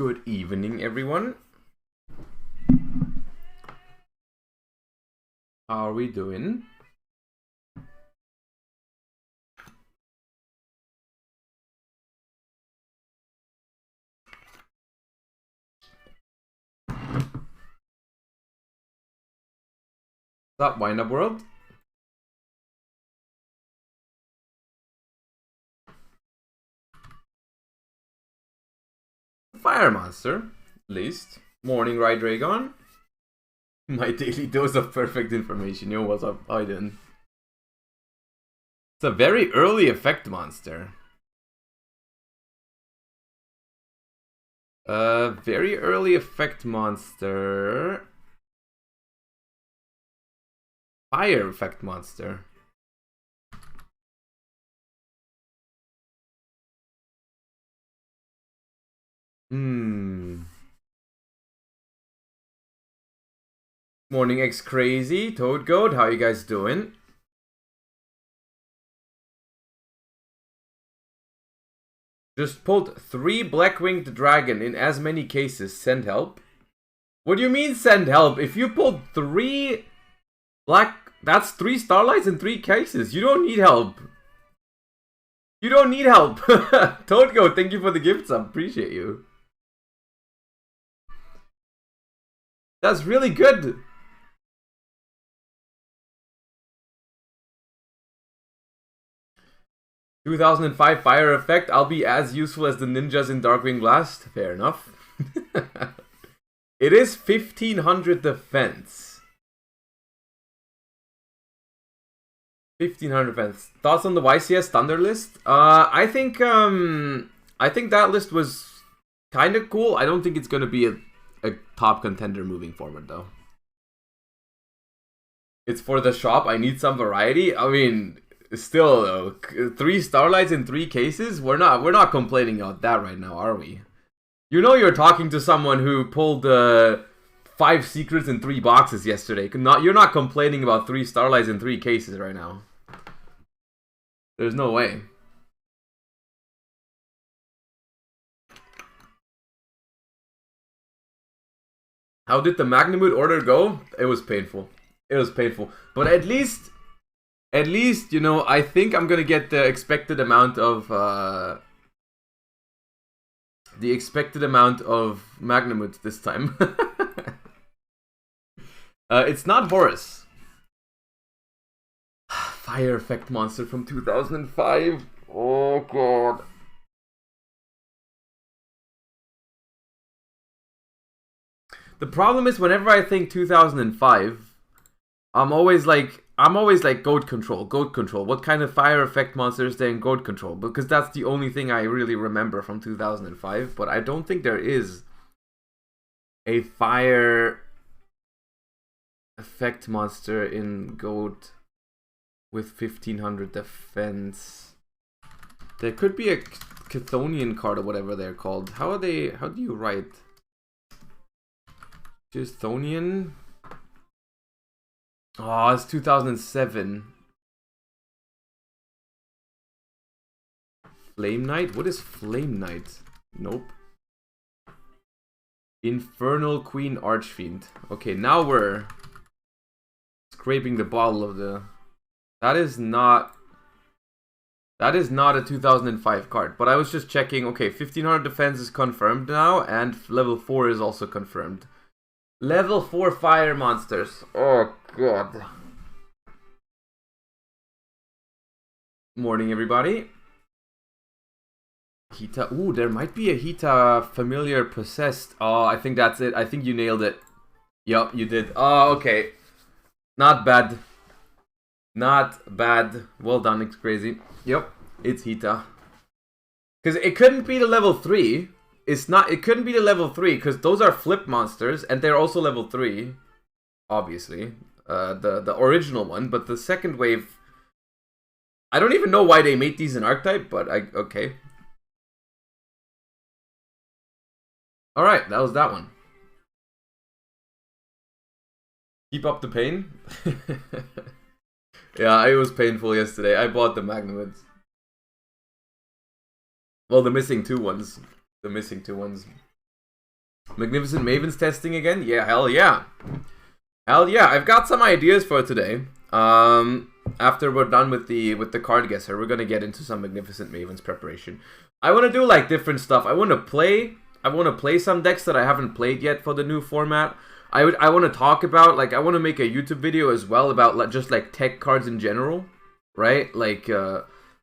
Good evening, everyone. How are we doing? What's up, Wind Up World? Fire Monster, at least. Morning, Ride Dragon. My daily dose of perfect information. Yo, what's up? How you doing? It's a very early effect monster. Very early effect monster. Fire effect monster. Morning, X Crazy, Toad Goat. How you guys doing? Just pulled 3 Black-Winged Dragon in as many cases. Send help. What do you mean send help? If you pulled 3 that's 3 Starlights in 3 cases. You don't need help. You don't need help. Toad Goat, thank you for the gifts. I appreciate you. That's really good. "2005 fire effect. I'll be as useful as the ninjas in Darkwing Blast." Fair enough. It is 1500 defense. 1500 defense. Thoughts on the YCS Thunder list? I think that list was kind of cool. I don't think it's gonna be a top contender moving forward, though. It's for the shop. I need some variety. I mean, still though, 3 Starlights in 3 cases. We're not complaining about that right now, are we? You know, you're talking to someone who pulled 5 secrets in 3 boxes yesterday. You're not complaining about 3 Starlights in 3 cases right now. There's no way. How did the Magnamut order go? It was painful. It was painful. But at least, you know, I think I'm gonna get the expected amount of Magnamut this time. It's not Horus. Fire effect monster from 2005. Oh god. The problem is, whenever I think 2005, I'm always like goat control. What kind of fire effect monster is there in goat control? Because that's the only thing I really remember from 2005. But I don't think there is a fire effect monster in goat with 1500 defense. There could be a Chthonian card or whatever they're called. How do you write? Chthonian? Oh, it's 2007. Flame Knight? What is Flame Knight? Nope. Infernal Queen Archfiend. Okay, now we're scraping the bottle of the... That is not a 2005 card. But I was just checking. Okay, 1500 defense is confirmed now, and level 4 is also confirmed. Level 4 fire monsters. Oh god. Morning, everybody. Hita. Ooh, there might be a Hita familiar possessed. Oh, I think that's it. I think you nailed it. Yup, you did. Oh, okay. Not bad. Not bad. Well done, it's crazy. Yep, it's Hita. Because it couldn't be the level 3. It couldn't be the level 3, because those are flip monsters, and they're also level 3. Obviously. The original one, but the second wave... I don't even know why they made these in Archetype, but okay. Alright, that was that one. Keep up the pain. Yeah, it was painful yesterday. I bought the Magnamut. Well, the missing 2 ones. Magnificent Mavens testing again? Yeah, hell yeah. Hell yeah. I've got some ideas for today. After we're done with the card guesser, we're gonna get into some Magnificent Mavens preparation. I want to do like different stuff. I want to play some decks that I haven't played yet for the new format. I want to talk about, like, I want to make a YouTube video as well about like, just like tech cards in general, right? Like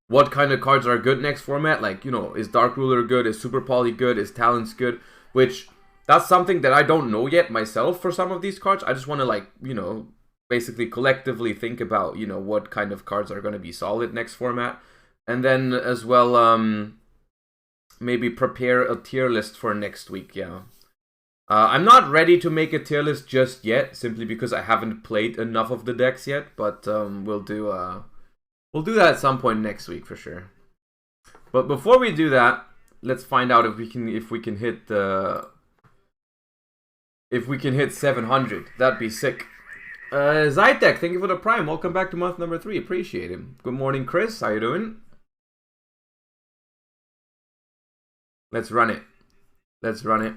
what kind of cards are good next format? Like, you know, is Dark Ruler good? Is Super Poly good? Is Talents good? Which that's something that I don't know yet myself for some of these cards. I just want to, like, you know, basically collectively think about, you know, what kind of cards are going to be solid next format. And then as well, maybe prepare a tier list for next week, yeah. I'm not ready to make a tier list just yet, simply because I haven't played enough of the decks yet, but we'll do that at some point next week for sure. But before we do that, let's find out if we can hit 700. That'd be sick. Zytek, thank you for the Prime. Welcome back to month number 3. Appreciate him. Good morning, Chris. How you doing? Let's run it. Let's run it.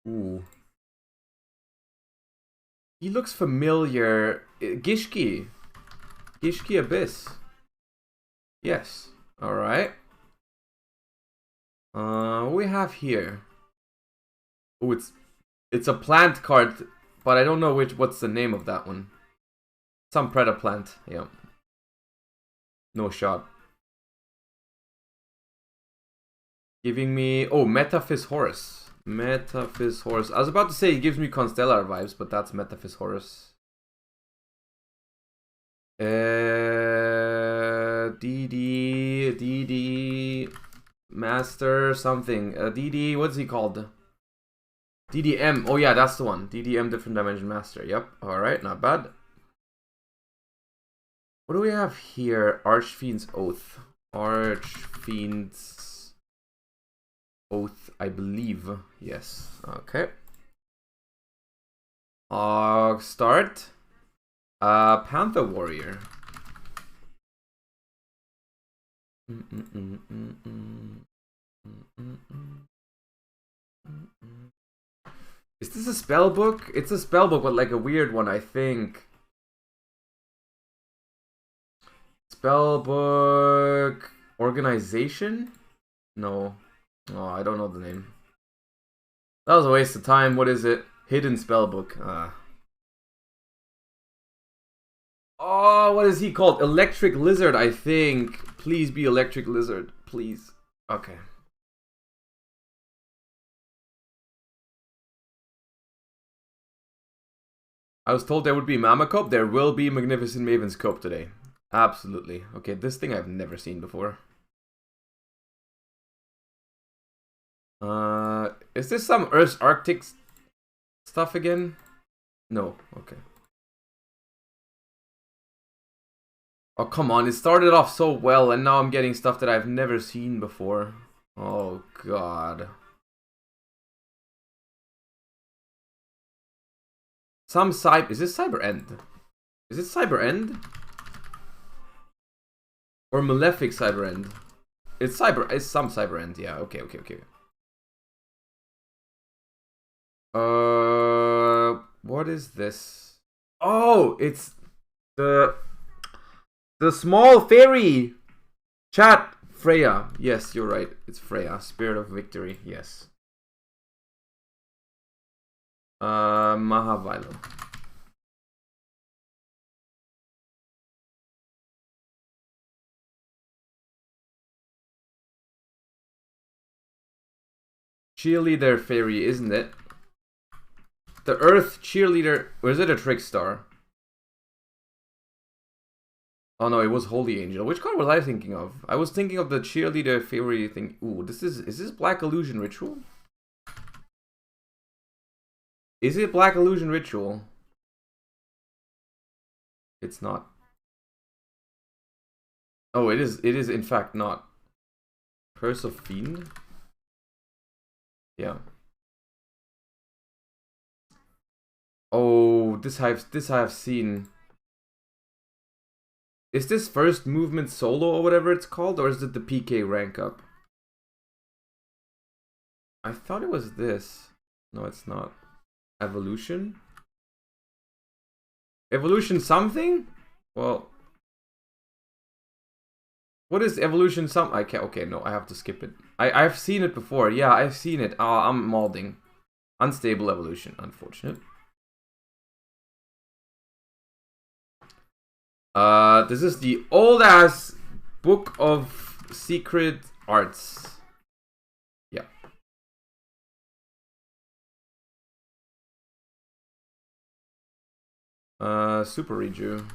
Ooh. He looks familiar. Gishki. Gishki Abyss. Yes. Alright. What we have here? Oh, it's a plant card, but I don't know what's the name of that one. Some Preda plant, yeah. No shot. Giving me... Oh, Metaphys Horus. Metaphys Horus. I was about to say it gives me Constellar vibes, but that's Metaphys Horus. DD... Master something. DD... What's he called? DDM. Oh yeah, that's the one. DDM Different Dimension Master. Yep. Alright, not bad. What do we have here? Archfiend's Oath. Archfiend's Oath, I believe. Yes. Okay. Start. Panther Warrior. Is this a spell book? It's a spell book, but like a weird one, I think. Spell book organization? No. Oh, I don't know the name. That was a waste of time. What is it? Hidden spell book. Oh, what is he called? Electric Lizard, I think. Please be Electric Lizard. Please. Okay. I was told there would be Mama Cope. There will be Magnificent Maven's Cope today. Absolutely. Okay, this thing I've never seen before. Is this some Earth's Arctic stuff again? No. Okay. Oh, come on. It started off so well, and now I'm getting stuff that I've never seen before. Oh, God. Some Cyber... Is this Cyber End? Is it Cyber End? Or Malefic Cyber End? It's some Cyber End. Yeah, okay. What is this? Oh, it's the small fairy. Chat, Freya. Yes, you're right. It's Freya. Spirit of Victory. Yes. Mahavilo. Cheerleader fairy, isn't it? The Earth cheerleader, or is it a trick star? Oh no, it was Holy Angel. Which card was I thinking of? I was thinking of the cheerleader fairy thing. Ooh, is this Black Illusion Ritual? Is it Black Illusion Ritual? It's not. Oh, it is in fact not. Curse of Fiend? Yeah. Oh, this I've seen. Is this first movement solo or whatever it's called, or is it the PK rank up? I thought it was this. No, it's not. Evolution? Evolution something? Well, what is evolution some? I can't. Okay, no, I have to skip it. I've seen it before. Yeah, I've seen it. I'm molding. Unstable evolution. Unfortunate. This is the old ass book of secret arts. Yeah. Super Reju.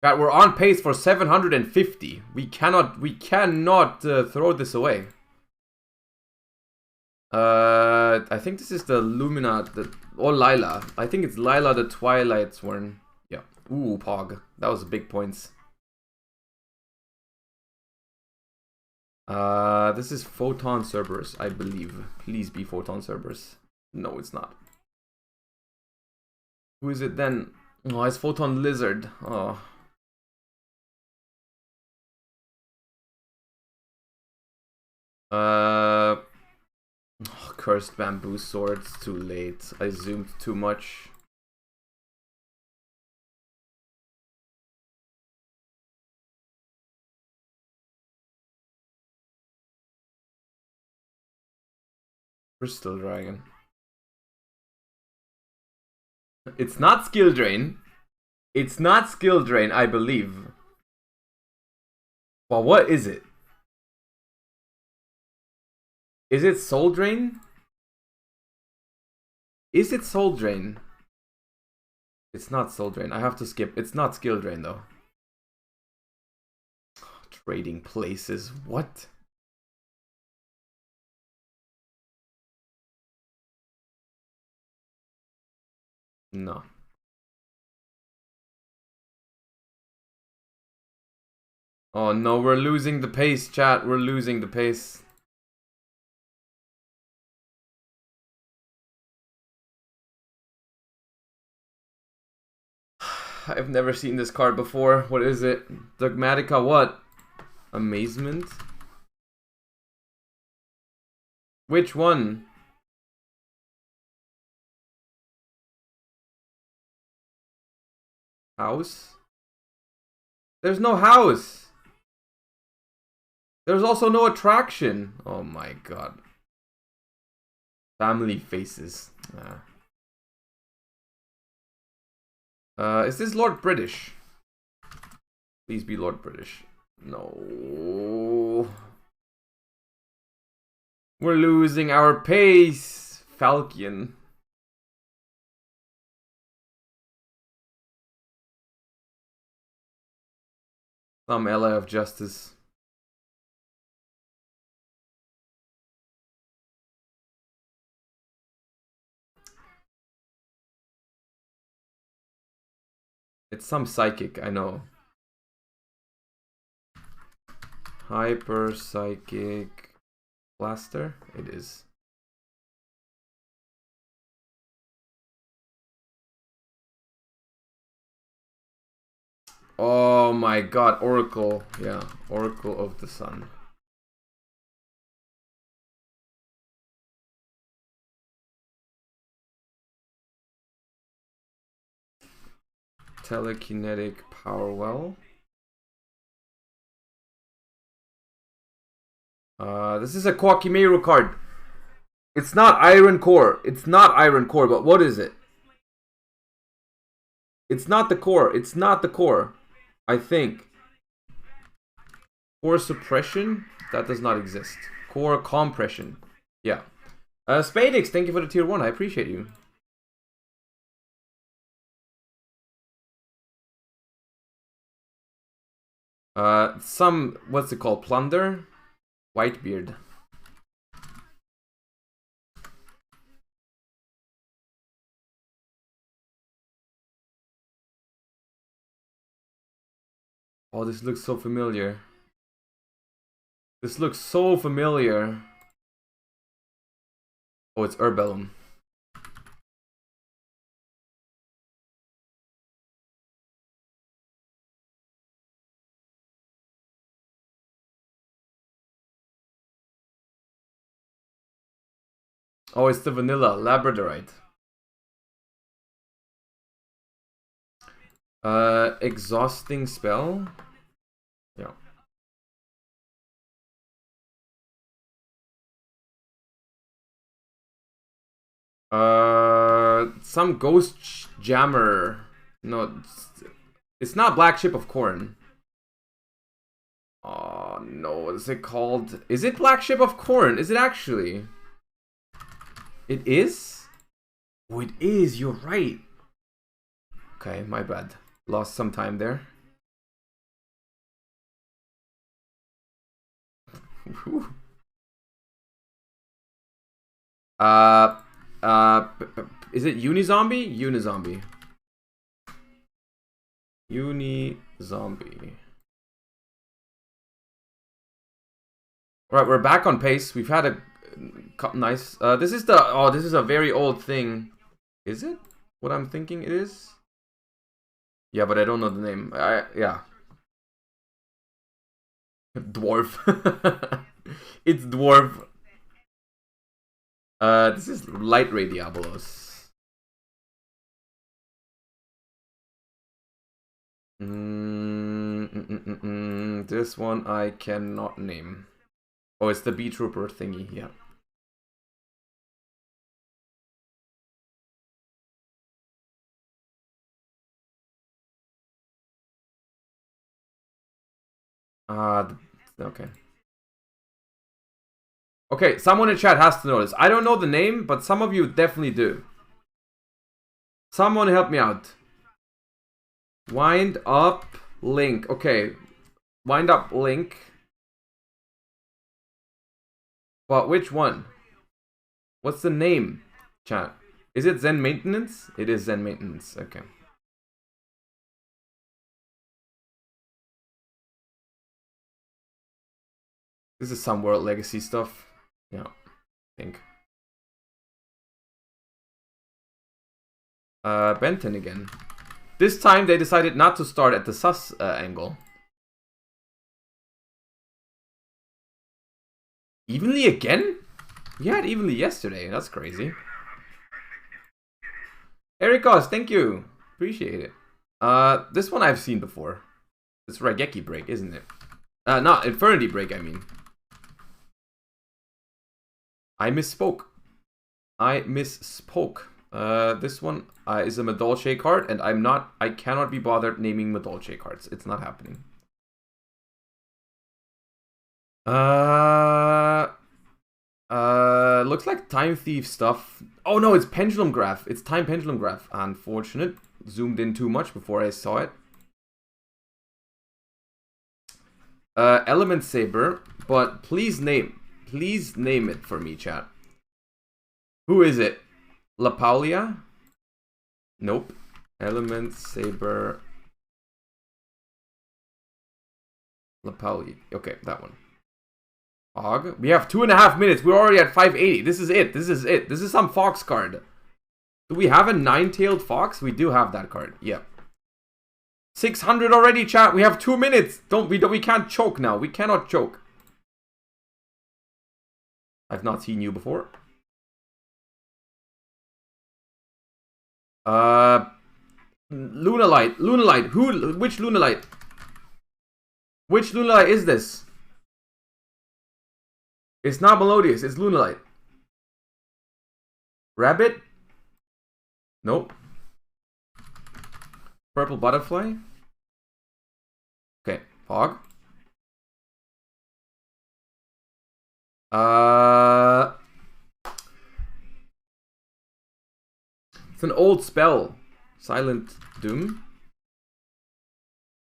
God, we're on pace for 750. We cannot throw this away. I think this is the Lumina, or Lila. I think it's Lila the Twilight Sworn. Yeah. Ooh, Pog. That was big points. This is Photon Cerberus, I believe. Please be Photon Cerberus. No, it's not. Who is it then? Oh, it's Photon Lizard. Oh. Oh, cursed bamboo swords. Too late. I zoomed too much. Crystal Dragon. It's not Skill Drain. It's not Skill Drain, I believe. Well, what is it? Is it Soul Drain? Is it Soul Drain? It's not Soul Drain. I have to skip. It's not Skill Drain, though. Trading places. What? No. Oh no, we're losing the pace, chat. We're losing the pace. I've never seen this card before. What is it? Dogmatica what? Amazement? Which one? House? There's no house. There's also no attraction. Oh my god. Family faces. Is this Lord British? Please be Lord British. No. We're losing our pace. Falcon. Some ally of justice. It's some psychic, I know. Hyper psychic blaster? It is. Oh my god, Oracle. Yeah, Oracle of the Sun. Telekinetic Power Well. This is a Kwakimeru card. It's not Iron Core. It's not Iron Core, but what is it? It's not the core. It's not the core. I think. Core suppression? That does not exist. Core compression. Yeah. Spadix, thank you for the tier 1. I appreciate you. Some, what's it called? Plunder? Whitebeard. Oh, this looks so familiar. This looks so familiar. Oh, it's Urbellum. Oh, it's the vanilla labradorite. Exhausting spell. Yeah. Some ghost jammer. No, it's not Black Ship of Corn. Oh no, what is it called? Is it Black Ship of Corn? Is it actually? It is? Oh, it is. You're right. Okay, my bad. Lost some time there. Is it Unizombie? Unizombie. Unizombie. Alright, we're back on pace. We've had a nice... this is the... Oh, this is a very old thing. Is it? What I'm thinking it is? Yeah, but I don't know the name. Yeah. Dwarf. It's dwarf. This is Light Ray Diabolos. This one I cannot name. Oh, it's the B-Trooper thingy, yeah. Okay. Okay, someone in chat has to know this. I don't know the name, but some of you definitely do. Someone help me out. Wind up link. Okay. Wind up link. But which one? What's the name? Chat. Is it Zen Maintenance? It is Zen Maintenance. Okay. This is some World Legacy stuff. Yeah, I think. Benton again. This time they decided not to start at the sus angle. Evenly again? We had evenly yesterday. That's crazy. Ericos, thank you. Appreciate it. This one I've seen before. It's Raigeki Break, isn't it? Not Infernity Break, I mean. I misspoke. This one is a Madolche card, and I cannot be bothered naming Madolche cards. It's not happening. Looks like Time Thief stuff. Oh no, it's Pendulum Graph. It's Time Pendulum Graph. Unfortunate. Zoomed in too much before I saw it. Element Saber, but please name it for me, chat. Who is it? La Paulia? Nope. Element Saber. La Paulia. Okay, that one. Og. We have 2.5 minutes. We're already at 580. This is it. This is some fox card. Do we have a 9-tailed fox? We do have that card. Yep. 600 already, chat. We have 2 minutes. We can't choke now. We cannot choke. I've not seen you before. Lunalight. Which Lunalight? Which Lunalight is this? It's not Melodious, it's Lunalight. Rabbit? Nope. Purple Butterfly? Okay, Fog. It's an old spell. Silent Doom.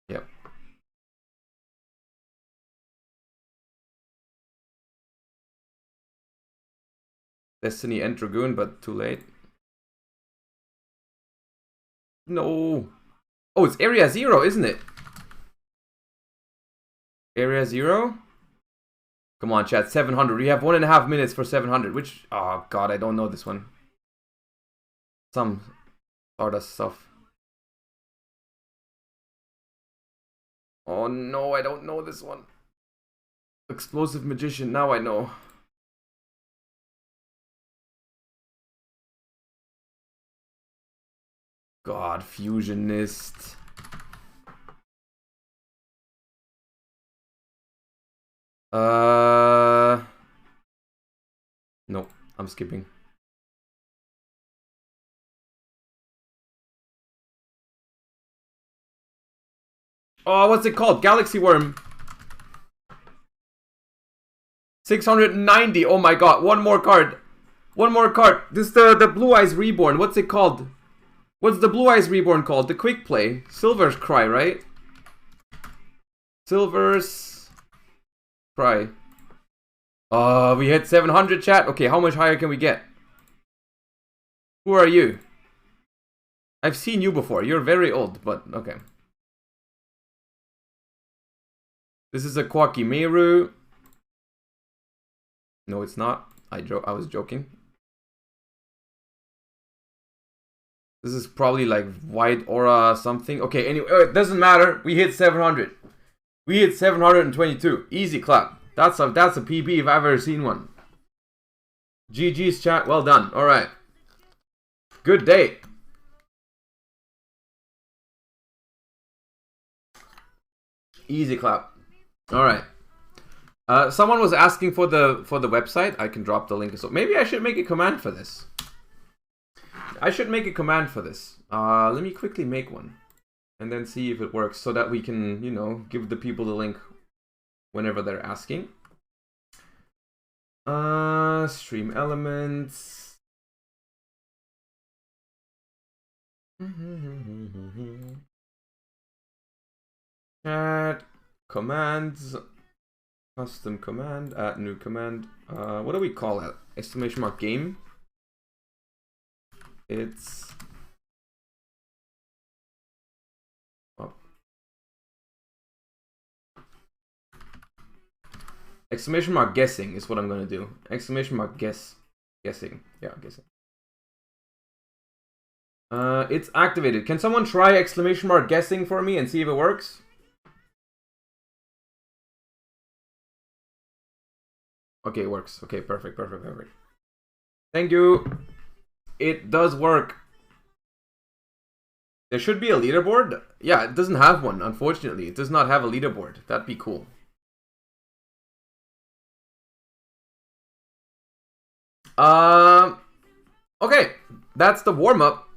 Yep. Destiny and Dragoon, but too late. No. Oh, it's Area 0, isn't it? Area 0? Come on, chat. 700. We have 1.5 minutes for 700. Which... Oh, God. I don't know this one. Some Stardust stuff. Oh, no. I don't know this one. Explosive Magician. Now I know. God, Fusionist. No, I'm skipping. Oh, what's it called? Galaxy Worm. 690. Oh my god, one more card. One more card. This is the Blue Eyes Reborn. What's it called? What's the Blue Eyes Reborn called? The Quick Play. Silver's Cry, right? Silver's Cry. We hit 700, chat. Okay, how much higher can we get? Who are you? I've seen you before. You're very old, but okay. This is a Quakimeru. No, it's not. I was joking. This is probably like White Aura something. Okay, anyway, it doesn't matter. We hit 700. We hit 722. Easy clap. That's a PB if I've ever seen one. GG's chat. Well done. All right. Good day. Easy clap. All right. Someone was asking for the website. I can drop the link. So maybe I should make a command for this. I should make a command for this. Let me quickly make one, and then see if it works, so that we can, you know, give the people the link whenever they're asking. Stream elements. Chat commands. Custom command, add new command. What do we call it? Exclamation mark game. It's oh. Exclamation mark guessing is what I'm gonna do. Exclamation mark guessing. Yeah, guessing. It's activated. Can someone try exclamation mark guessing for me and see if it works? Okay, it works. Okay, perfect. Thank you. It does work. There should be a leaderboard. Yeah, it doesn't have one, unfortunately. It does not have a leaderboard. That'd be cool. Okay, that's the warm-up.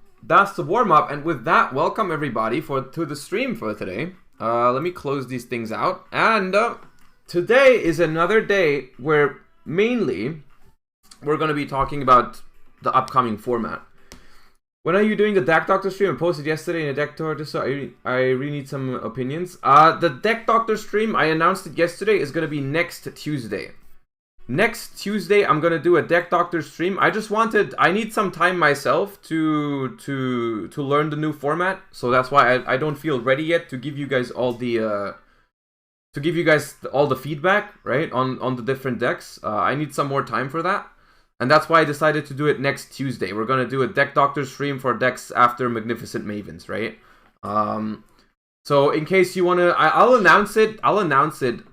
And with that, welcome everybody to the stream for today. Let me close these things out. And today is another day where mainly we're going to be talking about the upcoming format. When are you doing the Deck Doctor stream? I posted yesterday in the Deck Doctor, so I really need some opinions. The Deck Doctor stream, I announced it yesterday, is going to be next Tuesday. Next Tuesday, I'm going to do a Deck Doctor stream. I need some time myself to learn the new format. So that's why I don't feel ready yet to give you guys all the feedback, right, on the different decks. I need some more time for that. And that's why I decided to do it next Tuesday. We're going to do a Deck Doctor stream for decks after Magnificent Mavens, right? So in case you want to, I'll announce it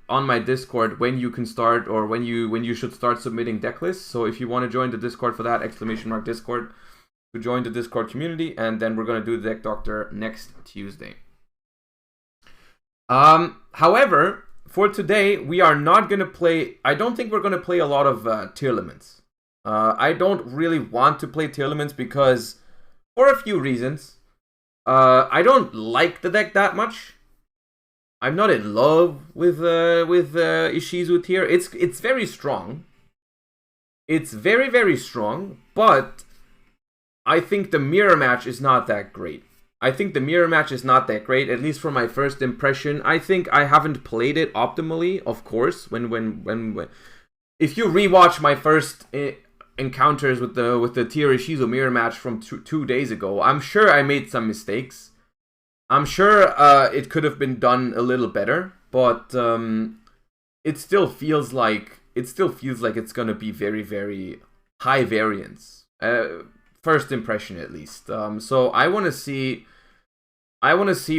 on my Discord when you can start, or when you should start submitting deck lists. So if you want to join the Discord for that, exclamation mark Discord, to join the Discord community, and then we're going to do the Deck Doctor next Tuesday. However, for today, we are not going to play, I don't think we're going to play a lot of Tearlaments. I don't really want to play Tearlaments because, for a few reasons, I don't like the deck that much. I'm not in love with Ishizu Tear. It's very strong. It's very, very strong, but I think the mirror match is not that great. At least from my first impression. I think I haven't played it optimally, of course. When if you rewatch my first encounters with the Tear Ishizu mirror match from two days ago, I'm sure I made some mistakes. I'm sure it could have been done a little better, but it still feels like it's gonna be very, very high variance. First impression, at least. So I want to see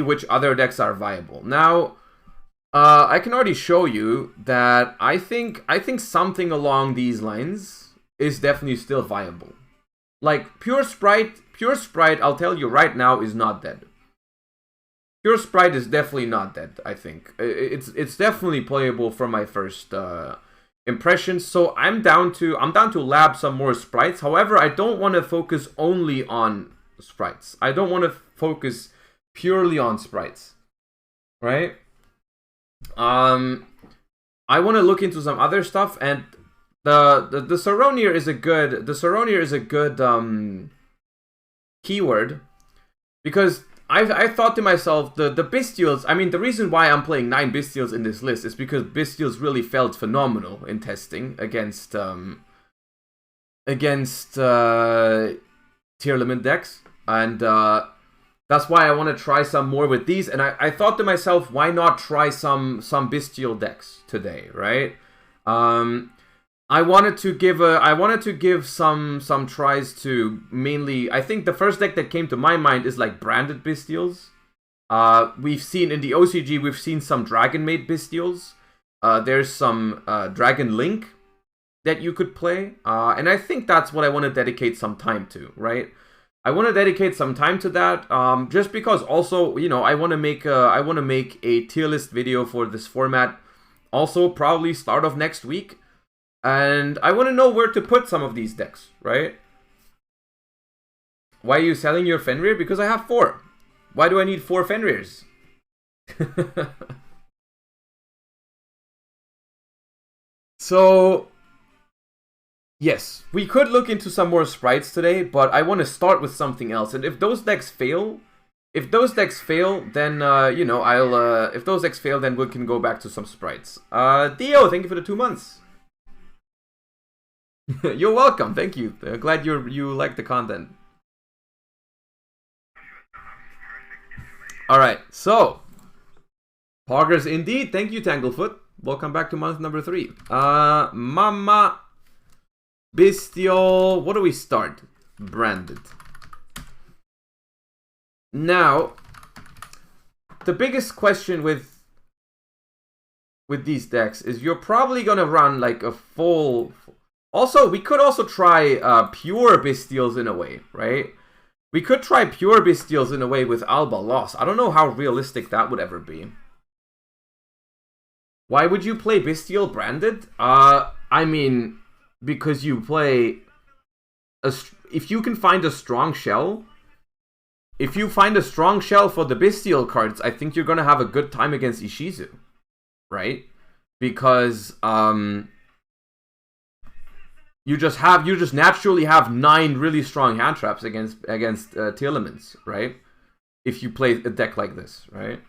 which other decks are viable. Now, I can already show you that I think something along these lines is definitely still viable. Like Pure Sprite Pure Sprite, I'll tell you right now, is not dead. Pure Sprite is definitely not dead, I think. It's definitely playable from my first impressions. So I'm down to lab some more sprites. However, I don't want to focus only on sprites. I don't want to focus purely on sprites. Right? I want to look into some other stuff, and the Soronier is a good keyword, because I thought to myself, the Bestials, I mean, the reason why I'm playing 9 Bestials in this list is because Bestials really felt phenomenal in testing against Tearlament decks, and that's why I want to try some more with these. And I thought to myself, why not try some Bestial decks today, right? I wanted to give some tries to mainly. I think the first deck that came to my mind is like branded Bestials. We've seen in the OCG, we've seen some Dragon Maid Bestials. There's some Dragon Link that you could play, and I think that's what I want to dedicate some time to, right? I want to dedicate some time to that, just because also, you know, I want to make a tier list video for this format. Also, probably start of next week. And I want to know where to put some of these decks, right? Why are you selling your Fenrir? Because I have 4. Why do I need 4 Fenrirs? So, yes, we could look into some more sprites today, but I want to start with something else. And if those decks fail, then if those decks fail, then we can go back to some sprites. Dio, thank you for the 2 months. You're welcome. Thank you. Glad you like the content. All right. So, progress indeed. Thank you, Tanglefoot. Welcome back to month number 3. Mama Bestial. What do we start? Branded. Now, the biggest question with these decks is you're probably gonna run like a full. Also, we could also try pure Bestials in a way, right? We could try pure Bestials in a way with Alba Loss. I don't know how realistic that would ever be. Why would you play Bestial branded? I mean, because you play... if you can find a strong shell... If you find a strong shell for the Bestial cards, I think you're going to have a good time against Ishizu. Right? Because... You just naturally have 9 really strong hand traps against Tearalaments, right? If you play a deck like this, right?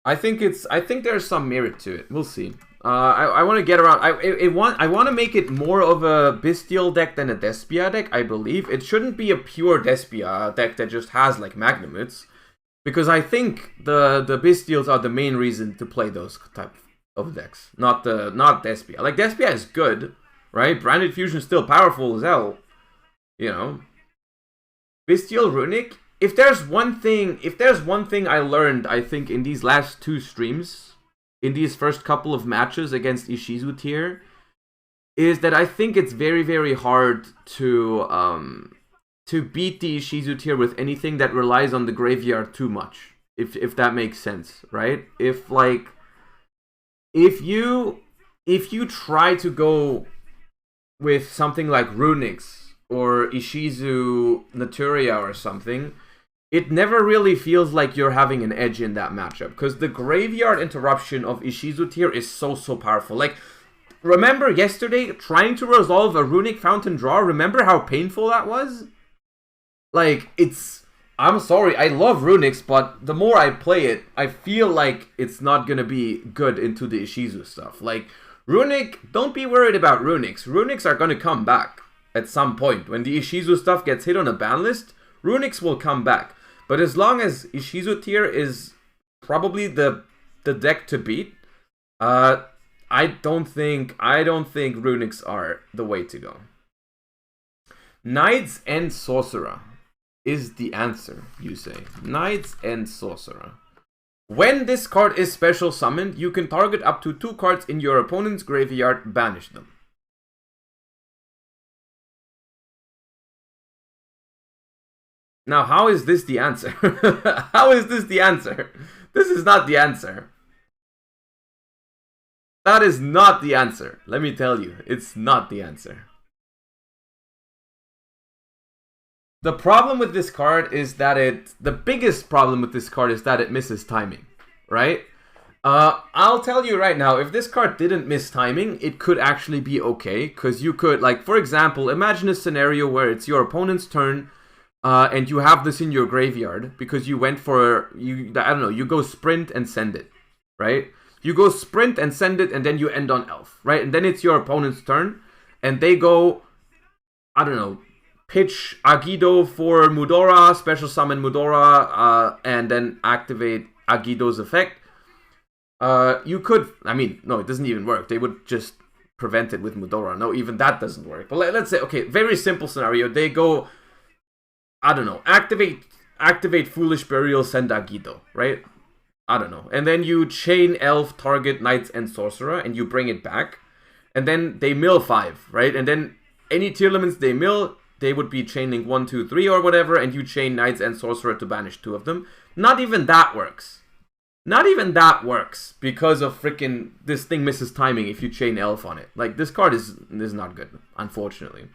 I think there's some merit to it. We'll see. I want to get around. I want to make it more of a Bestial deck than a Despia deck. I believe it shouldn't be a pure Despia deck that just has like Magnamutes, because I think the Bestials are the main reason to play those type of decks, not Despia. Like, Despia is good, right? Branded Fusion is still powerful as hell, you know. Bestial Runic. If there's one thing I learned, I think, in these last 2 streams, in these first couple of matches against Ishizu Tear, is that I think it's very, very hard to beat the Ishizu Tear with anything that relies on the graveyard too much. If that makes sense, right? If you try to go with something like Runics or Ishizu Naturia or something, it never really feels like you're having an edge in that matchup, because the graveyard interruption of Ishizu Tear is so powerful. Like, remember yesterday trying to resolve a Runic Fountain draw? Remember how painful that was? Like, I'm sorry, I love Runics, but the more I play it, I feel like it's not gonna be good into the Ishizu stuff. Like, Runic, don't be worried about Runics. Runics are gonna come back at some point. When the Ishizu stuff gets hit on a ban list, Runics will come back. But as long as Ishizu Tear is probably the deck to beat, I don't think Runics are the way to go. Knights and Sorcerer is the answer, you say. Knights and Sorcerer. When this card is special summoned, you can target up to 2 cards in your opponent's graveyard, banish them. Now, how is this the answer? How is this the answer? This is not the answer. That is not the answer. Let me tell you, it's not the answer. The problem with this card is that the biggest problem with this card is that it misses timing, right? I'll tell you right now, if this card didn't miss timing, it could actually be okay, because you could, like, for example, imagine a scenario where it's your opponent's turn, and you have this in your graveyard, because you went for, I don't know, you go sprint and send it, right? You go sprint and send it, and then you end on elf, right? And then it's your opponent's turn, and they go, I don't know, pitch Agido for Mudora, special summon Mudora, and then activate Agido's effect. You could, I mean, no, it doesn't even work. They would just prevent it with Mudora. No, even that doesn't work. But let's say, okay, very simple scenario. They go, I don't know, activate Foolish Burial, send Agido, right? I don't know. And then you chain elf, target knights and sorcerer, and you bring it back. And then they mill 5, right? And then any Tearlaments they mill, they would be chaining 1, 2, 3 or whatever, and you chain knights and sorcerer to banish 2 of them. Not even that works. Not even that works, because of freaking this thing misses timing if you chain elf on it. Like, this card is not good, unfortunately.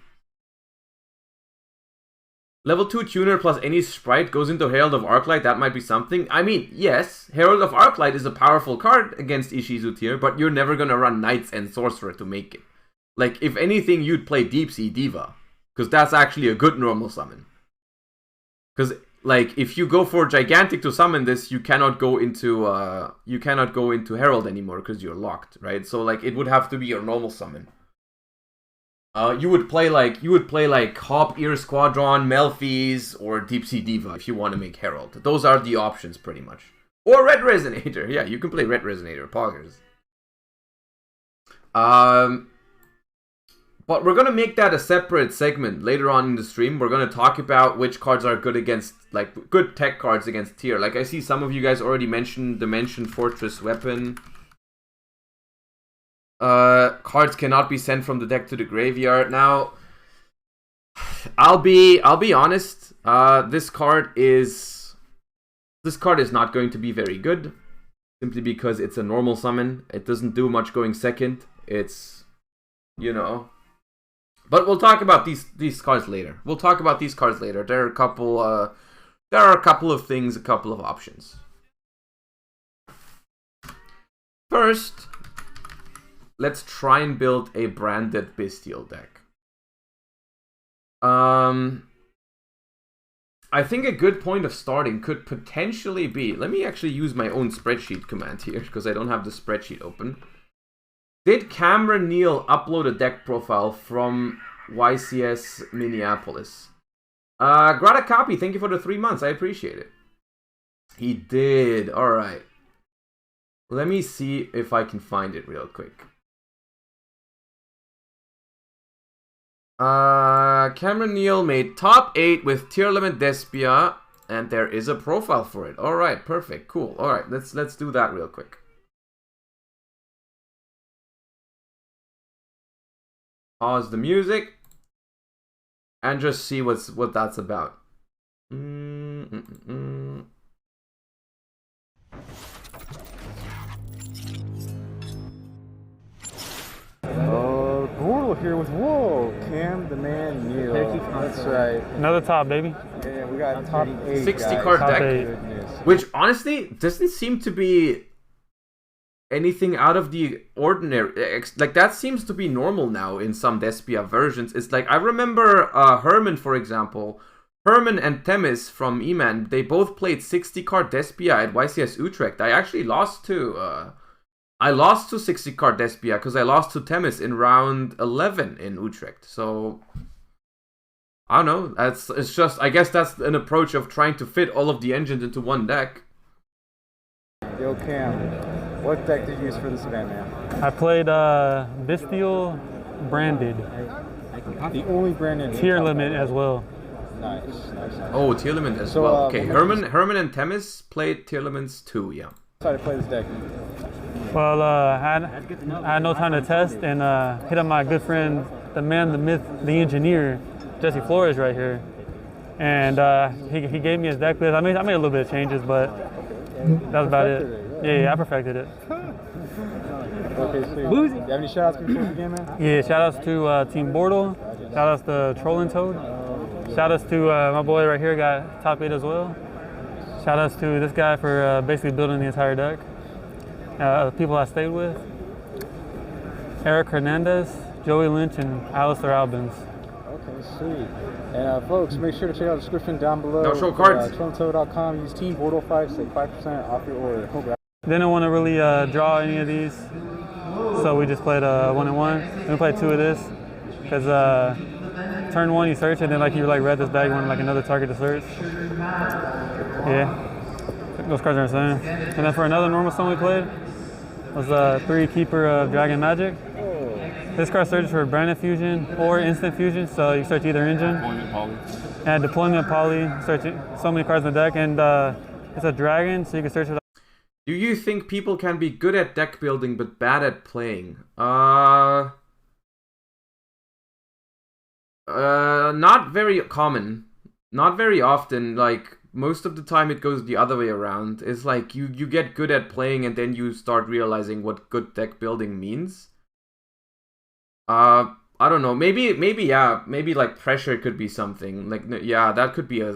Level 2 tuner plus any sprite goes into Herald of Arclight, that might be something. I mean, yes, Herald of Arclight is a powerful card against Ishizu Tear, but you're never gonna run Knights and Sorcerer to make it. Like, if anything, you'd play Deep Sea Diva, because that's actually a good normal summon. Because, like, if you go for Gigantic to summon this, you cannot go into Herald anymore, because you're locked, right? So, like, it would have to be your normal summon. You would play like Hop Ear Squadron, Melfi's, or Deep Sea Diva if you want to make Herald. Those are the options pretty much. Or Red Resonator. Yeah, you can play Red Resonator, poggers. But we're gonna make that a separate segment later on in the stream. We're gonna talk about which cards are good against, like, good tech cards against Tear. Like, I see some of you guys already mentioned Dimension Fortress Weapon. Cards cannot be sent from the deck to the graveyard. Now, I'll be honest. This card is not going to be very good, simply because it's a normal summon. It doesn't do much going second. It's, you know. But we'll talk about these cards later. We'll talk about these cards later. There are a couple of things, a couple of options. First, let's try and build a branded Bestial deck. I think a good point of starting could potentially be... Let me actually use my own spreadsheet command here, because I don't have the spreadsheet open. Did Cameron Neal upload a deck profile from YCS Minneapolis? Grata Copy, thank you for the 3 months. I appreciate it. He did. Alright. Let me see if I can find it real quick. Cameron Neal made top 8 with Tearlament Despia, and there is a profile for it. Alright, perfect, cool. Alright, let's do that real quick. Pause the music and just see what that's about. Gordle here with Cam the Man Neal. That's right. Another top, baby. Yeah, we got top 8. 60 card Top deck. 8. Which honestly doesn't seem to be anything out of the ordinary. Like, that seems to be normal now in some Despia versions. It's like, I remember Herman, for example. Herman and Themis from E-Man, they both played 60 card Despia at YCS Utrecht. I actually lost to 60 card Despia because I lost to Themis in round 11 in Utrecht. So I don't know. It's just, I guess that's an approach of trying to fit all of the engines into one deck. Yo, Cam, what deck did you use for this event, man? I played Bestial Branded. The only branded Tearlaments as well. Nice. Oh, Tearlaments as So, well. Okay, Herman and Themis played Tearlaments too, yeah. How to play this deck? Well, I had no time to test and hit up my good friend, the man, the myth, the engineer, Jesse Flores right here. and he gave me his deck list. I made a little bit of changes, but that's about it. Yeah, I perfected it. Okay, sweet. Do you have any shout outs before the game, man? Yeah, shout outs to Team Bortle. Shout outs to Trolling Toad. Shout outs to my boy right here, got top 8 as well. Shout outs to this guy for basically building the entire deck. People I stayed with. Eric Hernandez, Joey Lynch, and Alistair Albans. Okay, sweet. And folks, make sure to check out the description down below. No show cards. TrollingToad.com. Use Team Bortle5 to save 5% off your order. Didn't want to really draw any of these, so we just played 1-1. We played 2 of this because turn 1 you search and then like you read this bag, you want like another target to search. Yeah, those cards are insane. And then for another normal summon we played was 3 Keeper of Dragon Magic. This card searches for Branded Fusion or Instant Fusion, so you search either engine. And Deployment Poly, search so many cards in the deck, and it's a dragon, so you can search for. Do you think people can be good at deck building but bad at playing? Not very common. Not very often. Like, most of the time it goes the other way around. It's like you get good at playing and then you start realizing what good deck building means. I don't know. Maybe yeah. Maybe like pressure could be something. Like, yeah, that could be a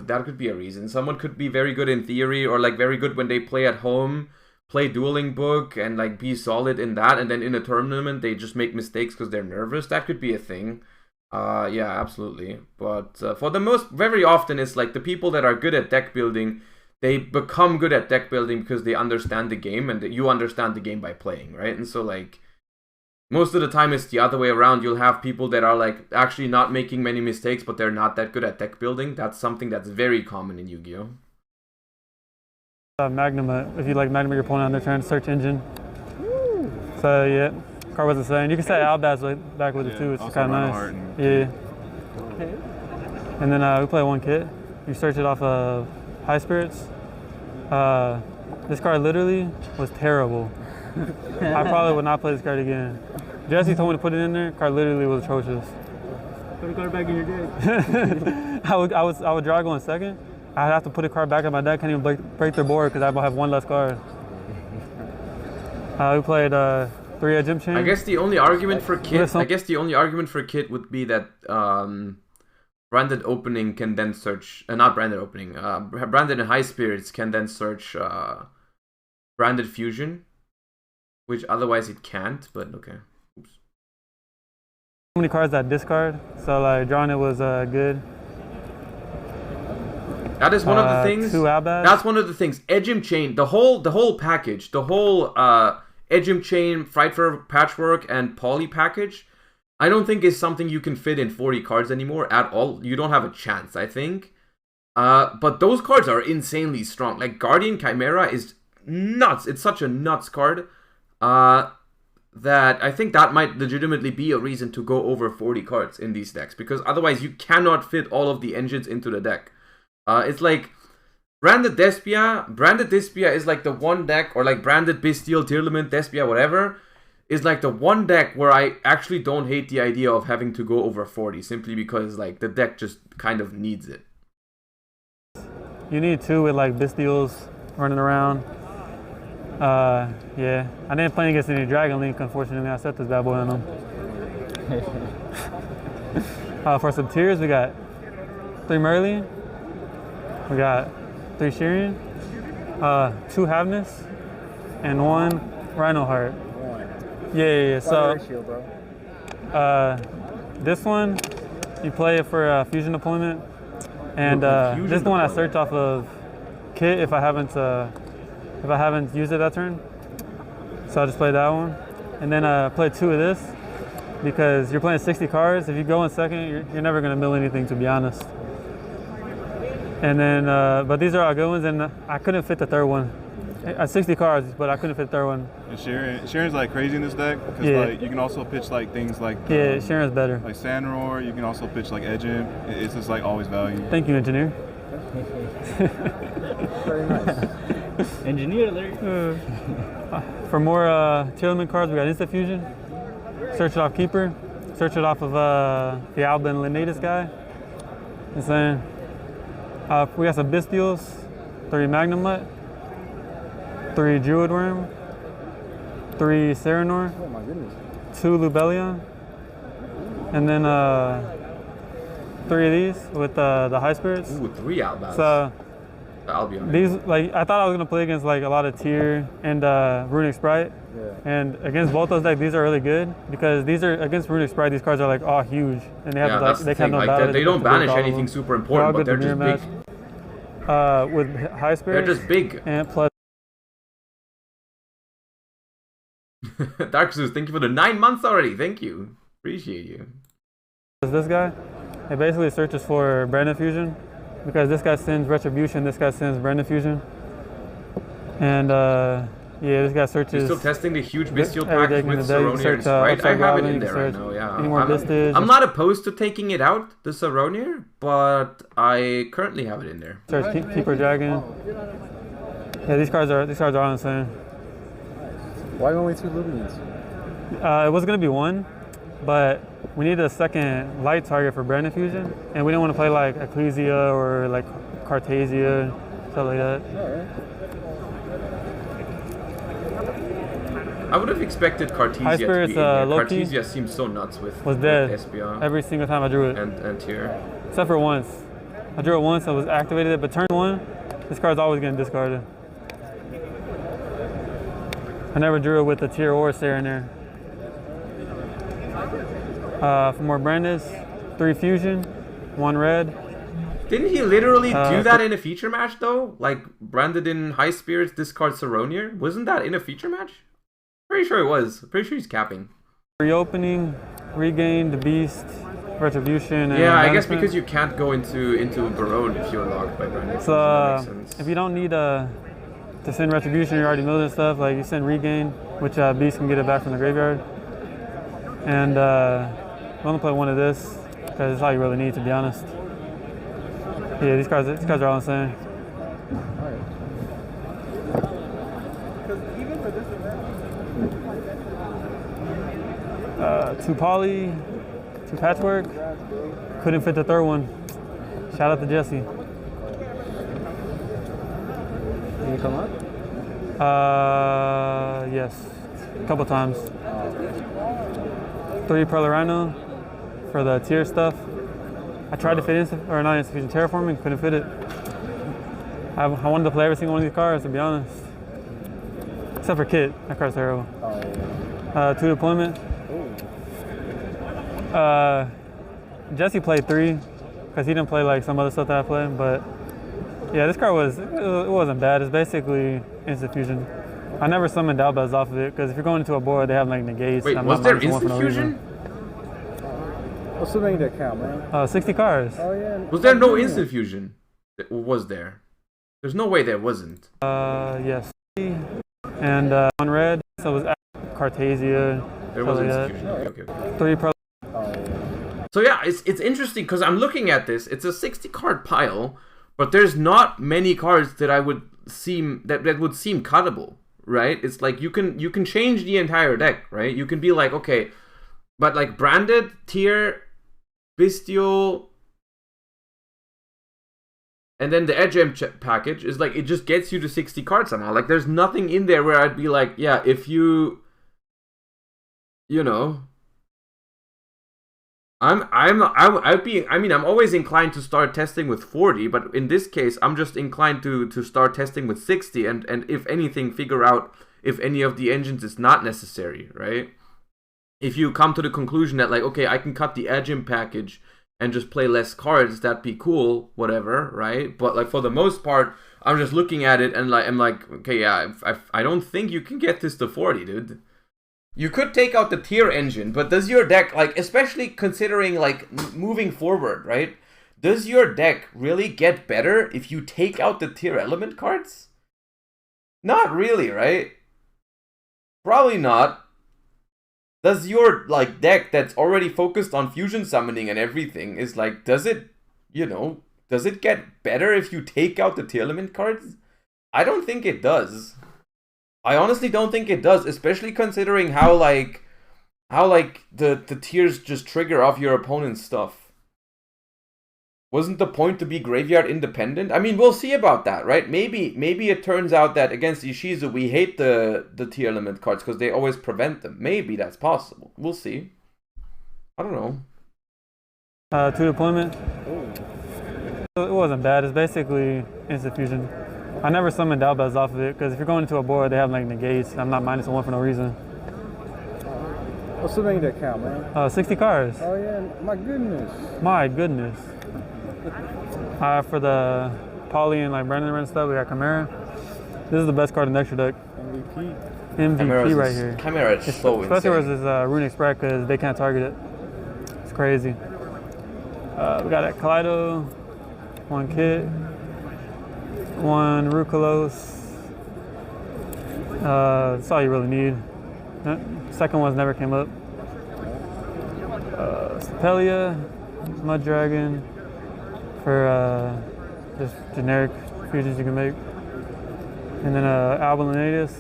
reason. Someone could be very good in theory or like very good when they play at home, play Dueling Book and like be solid in that, and then in a tournament they just make mistakes because they're nervous. That could be a thing. Yeah, absolutely. But for the very often it's like the people that are good at deck building, they become good at deck building because they understand the game, and you understand the game by playing, right? And so like most of the time it's the other way around. You'll have people that are like actually not making many mistakes, but they're not that good at deck building. That's something that's very common in Yu-Gi-Oh! Magnum, if you like Magnum your opponent on their turn, search engine. Woo. So yeah, card was the same. You can say Albaz back with it too, it's kind of nice. Yeah. Okay. And then we play 1 kit. You search it off of High Spirits. This card literally was terrible. I probably would not play this card again. Jesse told me to put it in there. Card literally was atrocious. Put the card back in your deck. I would draw going second. I'd have to put a card back in my deck. Can't even break their board because I have 1 less card. We played 3 Gym Chain. I guess the only argument for Kit would be that branded opening can then search. Not branded opening. Branded and High Spirits can then search Branded Fusion, which otherwise it can't. But okay. Oops. So many cards that discard, so like drawing it was good. That is one of the things. 2 Albaz. That's one of the things. Edgem Chain, the whole package, the whole Edgem Chain, Fight for Patchwork, and Poly package, I don't think is something you can fit in 40 cards anymore at all. You don't have a chance, I think. But those cards are insanely strong. Like Guardian Chimera is nuts. It's such a nuts card. That I think that might legitimately be a reason to go over 40 cards in these decks, because otherwise you cannot fit all of the engines into the deck. It's like Branded Despia is like the one deck, or like Branded Bestial, Tearlament, Despia, whatever, is like the one deck where I actually don't hate the idea of having to go over 40, simply because like the deck just kind of needs it. You need 2 with like Bestials running around. Yeah, I didn't play against any Dragon Link, unfortunately. I set this bad boy on them. For some tiers, we got 3 Merlin, we got 3 Shirian, 2 Havness, and 1 Rhino Heart. Yeah. So, this one, you play it for fusion deployment, and this is the one I search off of Kit if I haven't used it that turn. So I'll just play that one. And then play 2 of this, because you're playing 60 cards. If you go in second, you're never going to mill anything, to be honest. And then, but these are all good ones, and I couldn't fit the 3rd one. 60 cards, but I couldn't fit the 3rd one. And Sharon's like crazy in this deck, because like you can also pitch like things like Sharon's better. Like Sandroar. You can also pitch like Edgem. It's just like always value. Thank you, engineer. Very nice. Engineer alert. For more Tearlament cards, we got Instant Fusion. Search it off Keeper. Search it off of the Alban Linnaeus guy. Insane. We got some Bestials, 3 Magnemite, 3 Druid Worm, 3 Serenor, Oh my goodness. 2 Lubellion, and then 3 of these with the High Spirits. Ooh, 3 Albas. So Albion. these, like, I thought I was gonna play against like a lot of Tear and Runic Sprite. Yeah. And against both those decks, these are really good because these are against Runic Sprite. These cards are like all huge, and they have Yeah, like that's the they thing. have no Like, battle. they don't banish anything them. super They're all important, but good they're to just mirror big. match. With High Spirits. They're just big. And plus. Dark Zeus, thank you for the 9 months already. Thank you. Appreciate you. This guy, it basically searches for Brandon Fusion because this guy sends Retribution, this guy sends Brandon Fusion. And yeah, this guy searches. You're still testing the huge bestial every package deck in with the deck. You Saronier search, and Sprite? I Upside have it Goblin, in you there right search now, yeah. any more Vistage. I'm not opposed to taking it out, the Saronier, but I currently have it in there. Search Keeper Dragon. Yeah, these cards are all insane. Why only 2 Lubians? It was gonna be 1, but we need a second light target for Brandon Fusion, and we didn't want to play like Ecclesia or like Cartasia, stuff like that. Alright. I would have expected Cartesia High to be Spirits, in here. Loki Cartesia seems so nuts with Was dead SPR every single time I drew it, and Tear. except for once. I drew it once, I was activated it, but turn 1, this card's always getting discarded. I never drew it with the Tear or Serenor. For more Brandis, 3 Fusion, 1 red. Didn't he literally do that in a feature match though? Like branded in High Spirits, discard Saronier? Wasn't that in a feature match? Pretty sure it was. Pretty sure he's capping. Reopening, Regain, the Beast, Retribution, and Yeah, I guess Banishment. because you can't go into Barone if you're locked by Brandon. So That makes sense. if you don't need to send Retribution, you're already milling stuff, like you send Regain, which Beast can get it back from the graveyard. And I'm gonna play 1 of this, because it's all you really need, to be honest. Yeah, these cards are all insane. Two Poly, 2 Patchwork. Couldn't fit the 3rd one. Shout out to Jesse. Can you come up? Yes, a couple times. 3 Pearl Rhino for the Tear stuff. I tried to fit not Insuffusion, Terraforming, couldn't fit it. I wanted to play every single one of these cards, to be honest. Except for Kit, that card's terrible. 2 Deployment. Jesse played 3, because he didn't play like some other stuff that I played, but yeah, this card it wasn't bad. It's basically Instant Fusion. I never summoned Dalbaz off of it, because if you're going into a board, they have like negates. Wait, was there Instant Fusion? What's the main deck count, man? 60 cards. Oh yeah. Was there no Instant Fusion? Was there? There's no way there wasn't. Yes. And 1 red, so it was Cartasia. There was like Instant that. Fusion. Okay. 3 Pearl. So yeah, it's interesting because I'm looking at this. It's a 60 card pile, but there's not many cards that would seem cuttable, right? It's like you can change the entire deck, right? You can be like, okay, but like branded, Tear, Bestial, and then the Edge package is like, it just gets you to 60 cards somehow. Like there's nothing in there where I'd be like, yeah, if you know, I'm always inclined to start testing with 40, but in this case, I'm just inclined to start testing with 60, and if anything, figure out if any of the engines is not necessary, right? If you come to the conclusion that like, okay, I can cut the Edge package and just play less cards, that'd be cool, whatever, right? But like for the most part, I'm just looking at it and like I'm like, okay, yeah, I don't think you can get this to 40, dude. You could take out the Tear engine, but does your deck, like, especially considering, like, moving forward, right? Does your deck really get better if you take out the Tear element cards? Not really, right? Probably not. Does your, like, deck that's already focused on fusion summoning and everything is, like, does it get better if you take out the Tearlament cards? I don't think it does. I honestly don't think it does, especially considering how the Tears just trigger off your opponent's stuff. Wasn't the point to be graveyard independent? I mean, we'll see about that, right? Maybe it turns out that against Ishizu we hate the Tearlament cards because they always prevent them. Maybe that's possible. We'll see. I don't know. 2 deployment. It wasn't bad. It's basically instant fusion. I never summoned Albaz off of it because if you're going into a board, they have like negates. I'm not -1 for no reason. What's the main deck count, man? 60 cards. Oh yeah, my goodness. My goodness. For the Poly and like Brandon and stuff, we got Chimera. This is the best card in the extra deck. MVP right here. Chimera is so especially insane. versus Runic Spread because they can't target it. It's crazy. We got a Kaleido, 1 Kit, 1 Rukalos. That's all you really need. Second ones never came up. Stapelia, Mud Dragon for just generic fusions you can make. And then Albulinatus.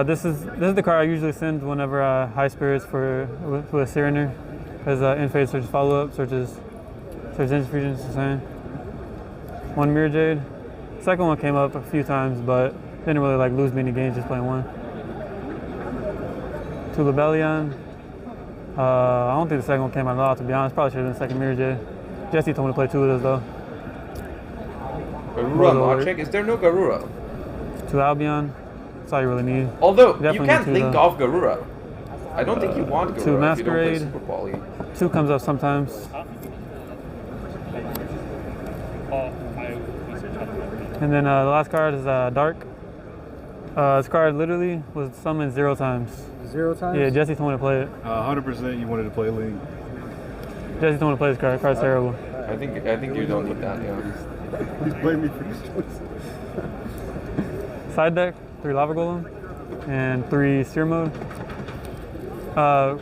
This is the card I usually send whenever high spirits with a Serener. Because in-phase search follow-up, search instant fusions the same. 1 Mirror Jade. Second one came up a few times, but didn't really like lose me any games just playing 1. 2 Lebellion. I don't think the second one came out at all, to be honest. Probably should have been second Mirror Jade. Jesse told me to play 2 of those though. Garura Mawcheck? Is there no Garura? 2 Albion. That's all you really need. Although, Definitely you can't need 2 link though. off Garura. I don't think you want Garura 2 if you don't play Masquerade. Super Poly. 2 comes up sometimes. And then the last card is Dark. This card literally was summoned 0 times. 0 times? Yeah, Jesse told me to play it. 100% you wanted to play Link. Jesse told me to play this card. The card's terrible. I think you don't need that, yeah. He's blaming me for his choice. Side deck, 3 Lava Golem, and 3 Seer Mode.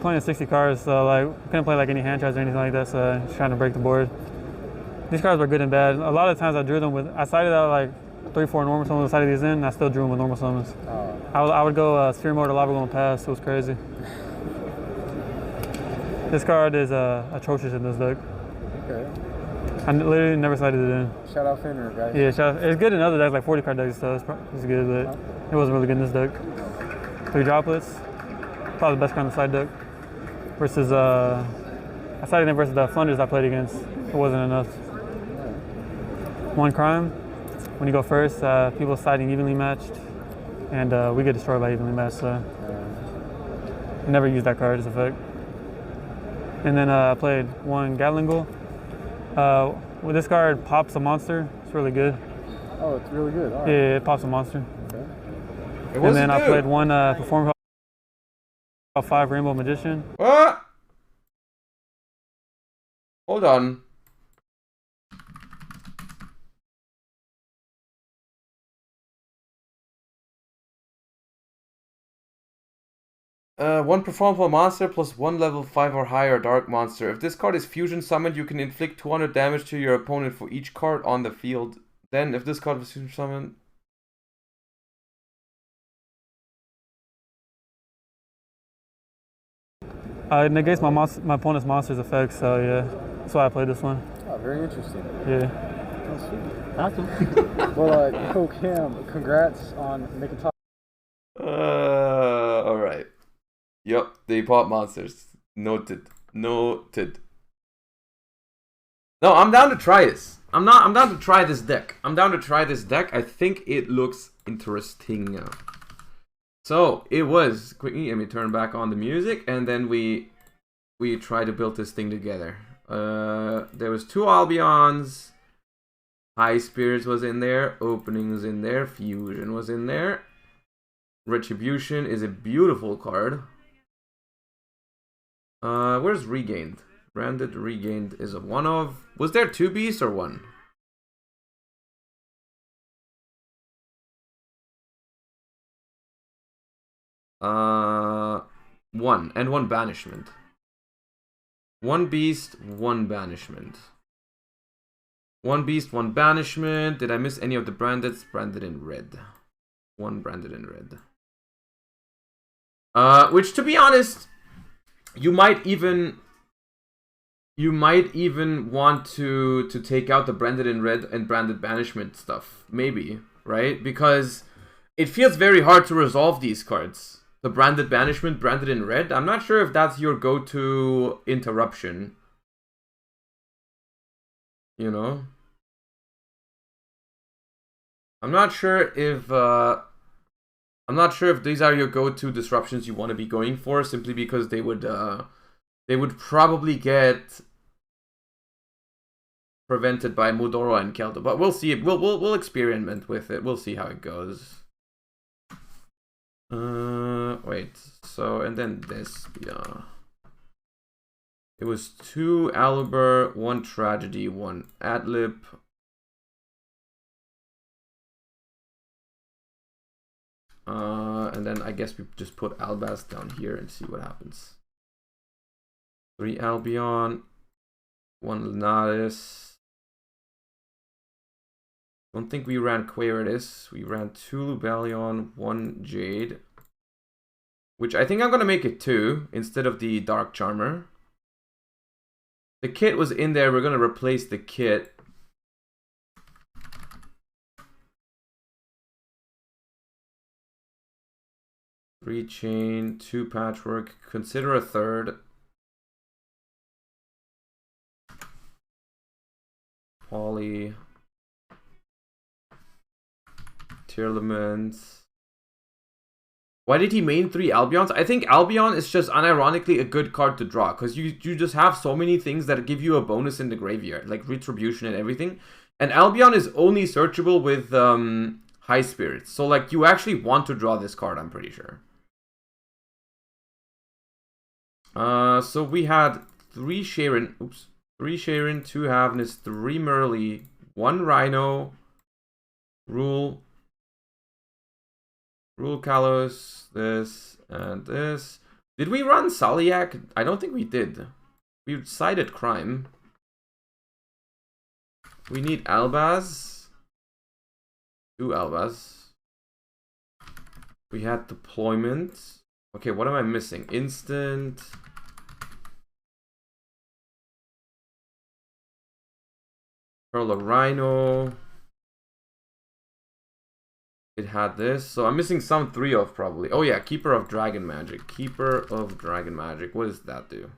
Playing 60 cards, so like couldn't play like any hand traps or anything like that, so just trying to break the board. These cards were good and bad. A lot of times I drew them with, I sided out like 3-4 normal summons, I sided these in, and I still drew them with normal summons. I would go Seer Mode or Lava Golem pass, it was crazy. This card is atrocious in this deck. Okay. I literally never sided it in. Shout out Fenrir, guys. Yeah, it's good in other decks, like 40 card decks, so it's good, but it wasn't really good in this deck. 3 droplets, probably the best card in the side deck. Versus, I sided in versus the Flunders I played against. It wasn't enough. 1 crime. When you go first, people siding evenly matched, and we get destroyed by evenly matched, so I never used that card as effect. And then I played 1 Gatlingle. With this card, pops a monster. It's really good. Oh, it's really good. All right. Yeah, it pops a monster. Okay. And then I played 1 Perform 5 Rainbow Magician. What? Hold on. One performable monster plus 1 level 5 or higher dark monster. If this card is fusion summoned, you can inflict 200 damage to your opponent for each card on the field. Then, if this card was fusion summoned, It negates my opponent's monster's effect, so yeah, that's why I played this one. Oh, very interesting. Yeah. Awesome. Well, Yo Cam, congrats on making top. alright. Yep, they pop monsters. Noted. No, I'm down to try this. I'm down to try this deck. I think it looks interesting. So it was quickly. Let me turn back on the music, and then we try to build this thing together. There was 2 Albions. High Spirits was in there. Opening was in there. Fusion was in there. Retribution is a beautiful card. Where's Regained? Branded Regained is a 1 of. Was there 2 beasts or 1? One and 1 banishment. 1 beast, 1 banishment. 1 beast, 1 banishment. Did I miss any of the branded? Branded in red. 1 branded in red. Which, to be honest, you might even you might even want to take out the branded in red and branded banishment stuff, maybe, right? Because it feels very hard to resolve these cards. The branded banishment, branded in red. I'm not sure if that's your go-to interruption. You know? I'm not sure if these are your go-to disruptions you want to be going for, simply because they would probably get prevented by Mudora and Keldo. But we'll see. We'll experiment with it. We'll see how it goes. Wait. So, and then this, yeah. It was 2 Aluber, 1 Tragedy, 1 Adlib. And then I guess we just put Albaz down here and see what happens. 3 Albion, 1 Lunatis. Don't think we ran Quaridus. We ran 2 Lubellion, 1 Jade. Which I think I'm gonna make it 2 instead of the Dark Charmer. The kit was in there, we're gonna replace the kit. Three chain, 2 patchwork, consider a third. Poly. Tearlaments. Why did he main 3 Albions? I think Albion is just unironically a good card to draw, because you just have so many things that give you a bonus in the graveyard, like Retribution and everything. And Albion is only searchable with High Spirits. So like you actually want to draw this card, I'm pretty sure. So we had 3 Sharon, 3 Sharon, 2 Havnus, 3 Merly, 1 Rhino, Rule Kalos, this, and this. Did we run Saliak? I don't think we did. We cited Crime. We need Albaz. 2 Albaz. We had Deployment. Okay, what am I missing? Instant. Pearl of Rhino. It had this. So I'm missing some 3 of probably. Oh yeah, Keeper of Dragon Magic. Keeper of Dragon Magic. What does that do?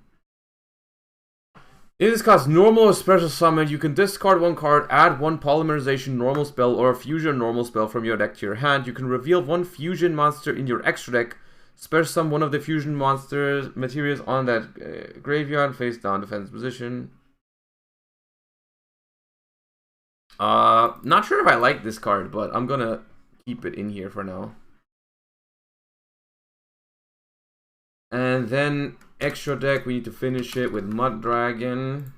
If this costs normal or special summon, you can discard 1 card, add 1 polymerization normal spell or a fusion normal spell from your deck to your hand. You can reveal 1 fusion monster in your extra deck. Special summon 1 of the fusion monsters materials on that graveyard, face down defense position. Not sure if I like this card, but I'm gonna keep it in here for now. And then extra deck, we need to finish it with Mud Dragon,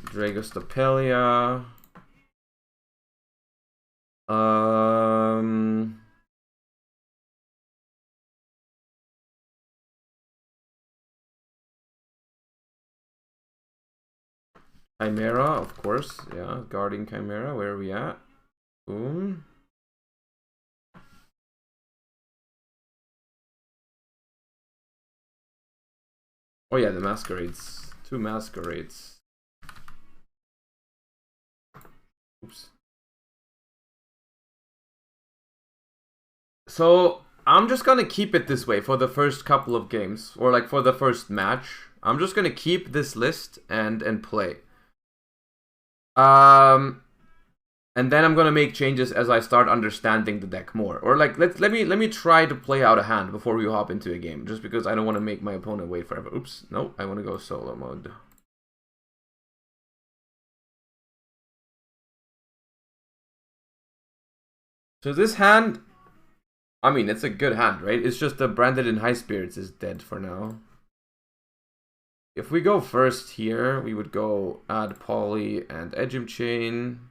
Dragostopelia, Chimera, of course, yeah, Guarding Chimera, where are we at? Boom. Oh yeah, the Masquerades. 2 Masquerades. Oops. So, I'm just gonna keep it this way for the first couple of games. Or like for the first match. I'm just gonna keep this list and play. And then I'm gonna make changes as I start understanding the deck more. Or like let me try to play out a hand before we hop into a game, just because I don't want to make my opponent wait forever. Oops, no, I want to go solo mode. So this hand, I mean, it's a good hand, right? It's just the Branded in High Spirits is dead for now. If we go first here, we would go add Poly and Edgem Chain.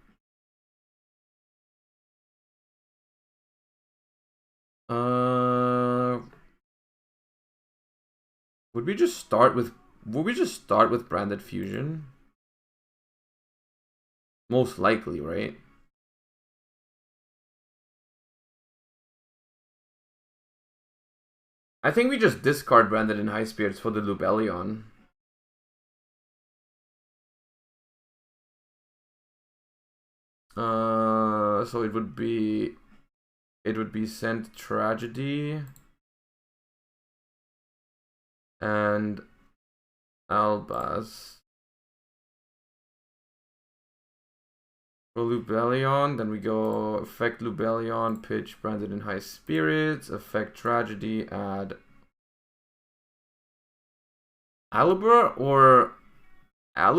Would we just start with Branded Fusion? Most likely, right? I think we just discard Branded in High Spirits for the Lubellion. So it would be Send Tragedy and Albaz. Go Lubellion, then we go Effect Lubellion, Pitch Branded in High Spirits, Effect Tragedy, add Aluber or ad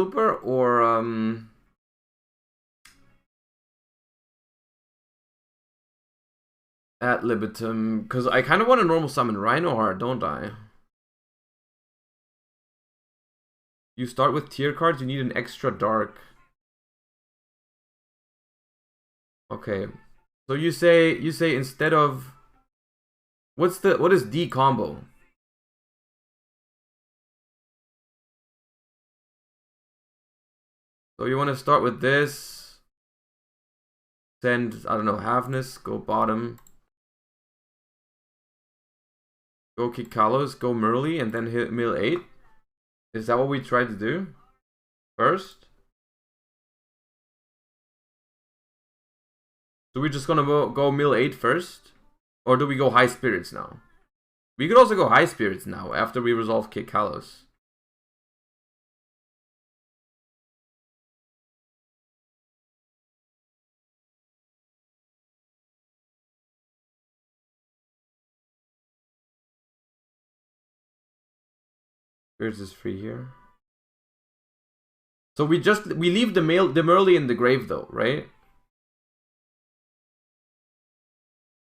libitum, because I kind of want to normal summon Rhinoheart, don't I? You start with tier cards, you need an extra dark. Okay, so you say instead of what is D combo? So you want to start with this, send, I don't know, Halfness, go bottom, go kick Kalos, go Merly, and then hit mill 8. Is that what we tried to do first? So we're just gonna go mill 8 first? Or do we go high spirits now? We could also go high spirits now after we resolve kick Kalos. Spirits is free here. So we leave the Merly in the grave though, right?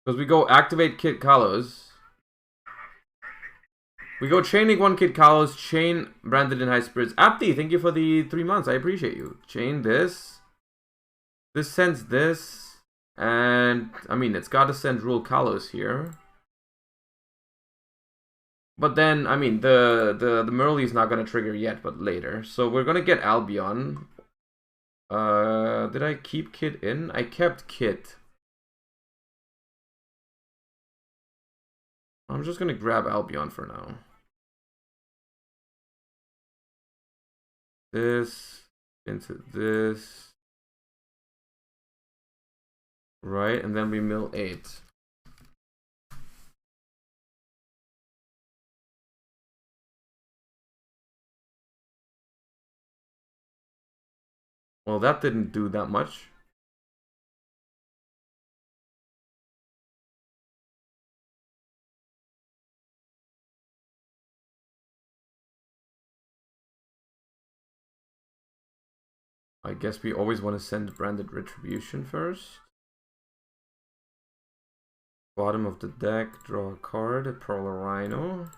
Because we go activate Kid Kalos. We go chaining 1 Kid Kalos, chain Branded in High Spirits. Apti, thank you for the 3 months. I appreciate you. Chain this. This sends this. And I mean, it's got to send Rule Kalos here. But then, I mean, the Merly is not going to trigger yet, but later. So we're going to get Albion. Did I keep Kid in? I kept Kid. I'm just going to grab Albion for now. This into this. Right, and then we mill 8. Well, that didn't do that much. I guess we always want to send Branded Retribution first. Bottom of the deck, draw a card, Pearl Rhino.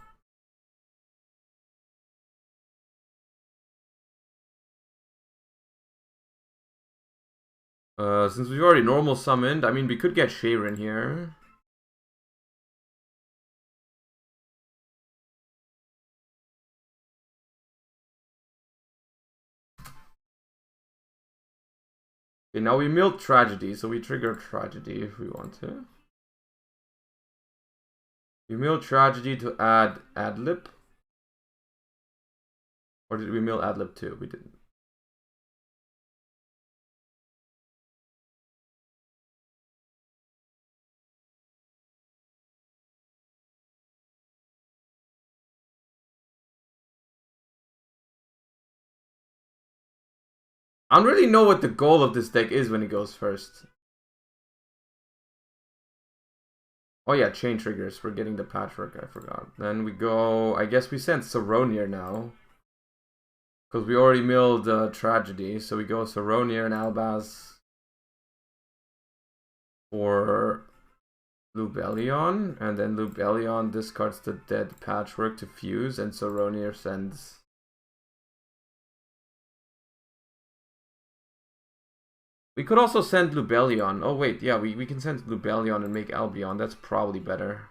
Since we've already normal summoned, I mean, we could get Sharon here. Okay, now we milled Tragedy, so we trigger Tragedy if we want to. We milled Tragedy to add Adlib. Or did we mill Adlib too? We didn't. I don't really know what the goal of this deck is when it goes first. Oh yeah, chain triggers. We're getting the patchwork, I forgot. Then we go, I guess we send Saronir now. Because we already milled Tragedy. So we go Saronir and Albaz for Lubellion. And then Lubellion discards the dead patchwork to fuse. And Saronir sends... We could also send Lubellion. Oh wait, yeah, we can send Lubellion and make Albion. That's probably better.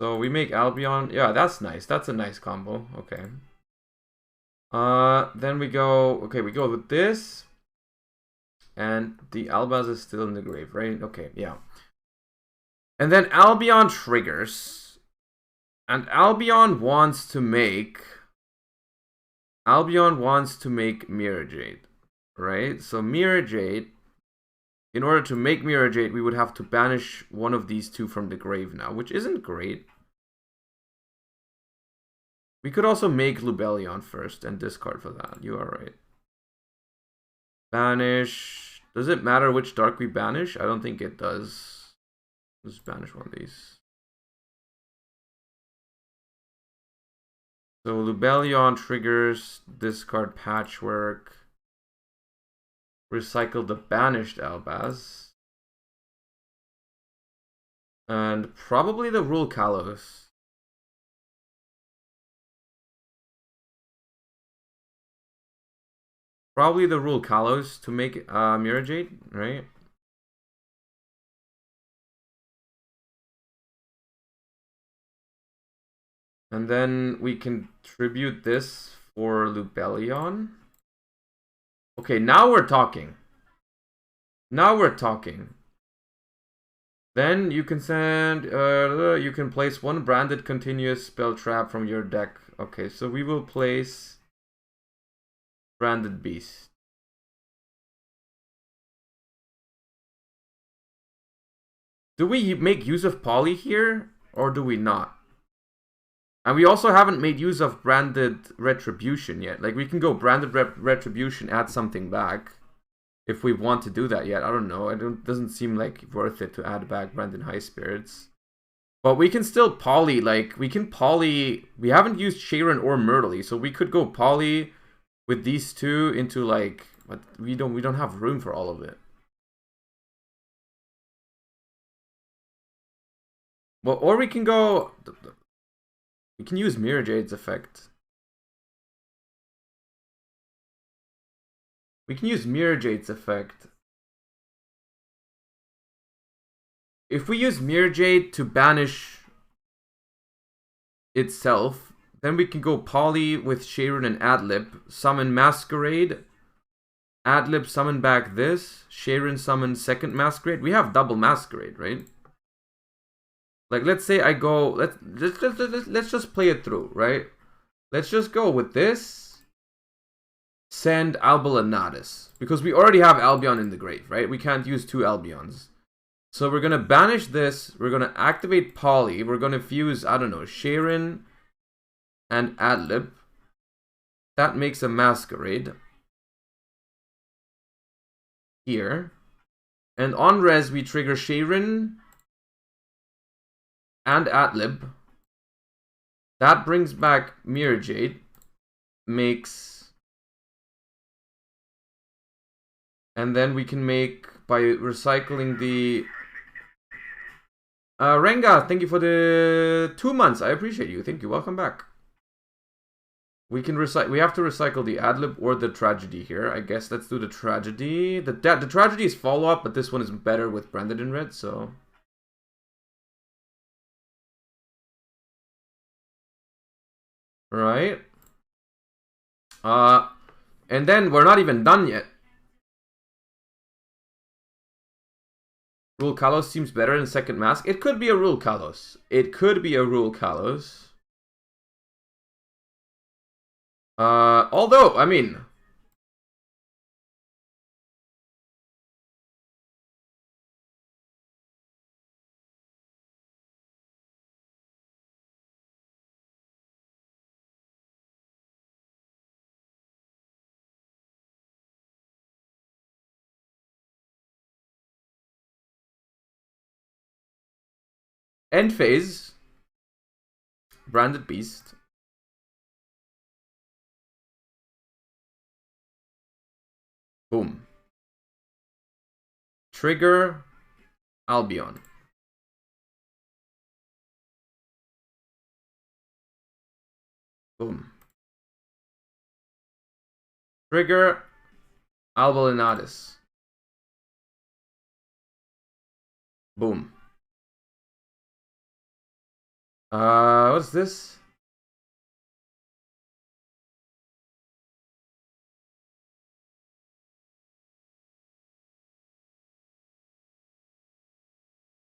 So we make Albion. Yeah, that's nice. That's a nice combo. Okay. Then we go... Okay, we go with this. And the Albaz is still in the grave, right? Okay, yeah. And then Albion triggers. And Albion wants to make... Albion wants to make Mirror Jade, right? So Mirror Jade, in order to make Mirror Jade, we would have to banish one of these two from the grave now, which isn't great. We could also make Lubellion first and discard for that. You are right. Banish. Does it matter which dark we banish? I don't think it does. Let's banish one of these. So Lubellion triggers, discard Patchwork, recycle the banished Albaz, and probably the Rule Kalos. Probably the Rule Kalos to make Mirror Jade, right? And then we can tribute this for Lubellion. Okay, now we're talking. Now we're talking. Then you can send, you can place one branded continuous spell trap from your deck. Okay, so we will place Branded Beast. Do we make use of Poly here, or do we not? And we also haven't made use of Branded Retribution yet. Like, we can go Branded Retribution, add something back. If we want to do that yet. I don't know. It doesn't seem like worth it to add back Branded High Spirits. But we can still Poly, like, we can Poly... We haven't used Sharon or Myrtle, so we could go Poly with these two into, like... But we don't have room for all of it. Well, or we can go... We can use Mirror Jade's effect. We can use Mirror Jade's effect. If we use Mirror Jade to banish itself, then we can go Poly with Sharon and Adlib, summon Masquerade, Adlib summon back this, Sharon summon second Masquerade. We have double Masquerade, right? Like, let's say I go, let's just play it through, right? Let's just go with this. Send Albion, because we already have Albion in the grave, right? We can't use two Albions. So we're going to banish this. We're going to activate Poly. We're going to fuse, I don't know, Sharon and Adlib. That makes a Masquerade. Here. And on res, we trigger Sharon and Adlib. That brings back Mirror Jade. Makes... And then we can make, by recycling the... Renga, thank you for the 2 months. I appreciate you. Thank you. Welcome back. We can recycle. We have to recycle the Adlib or the Tragedy here. I guess let's do the Tragedy. The Tragedy is follow-up, but this one is better with Branded in red, so... Right. And then we're not even done yet. Rule Kalos seems better than second mask. It could be a Rule Kalos. It could be a Rule Kalos. Although, I mean... End phase. Branded Beast. Boom. Trigger Albion. Boom. Trigger Albion. Boom. What's this?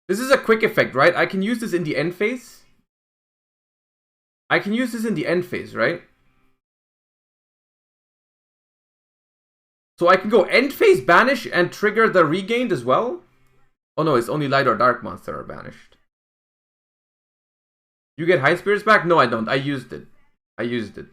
This is a quick effect, right? I can use this in the end phase. I can use this in the end phase, right? So I can go end phase banish and trigger the regained as well? Oh no, it's only light or dark monster are banished. You get high spirits back? No, I don't. I used it. I used it.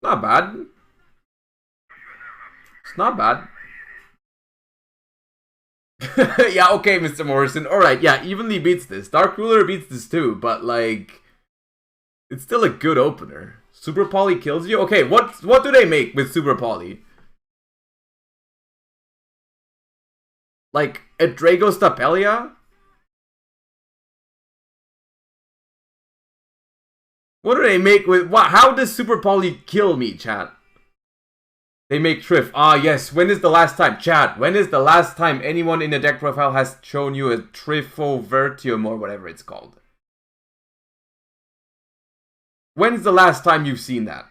Not bad. It's not bad. Yeah, okay, Mr. Morrison. Alright, yeah, evenly beats this. Dark Ruler beats this too, but like... It's still a good opener. Super Poly kills you? Okay, what do they make with Super Poly? Like, a Drago Stapelia? What do they make with... What? How does Super Poly kill me, chat? They make Triff. Ah, yes. When is the last time? Chat, when is the last time anyone in the deck profile has shown you a Triffovertium or whatever it's called? When's the last time you've seen that?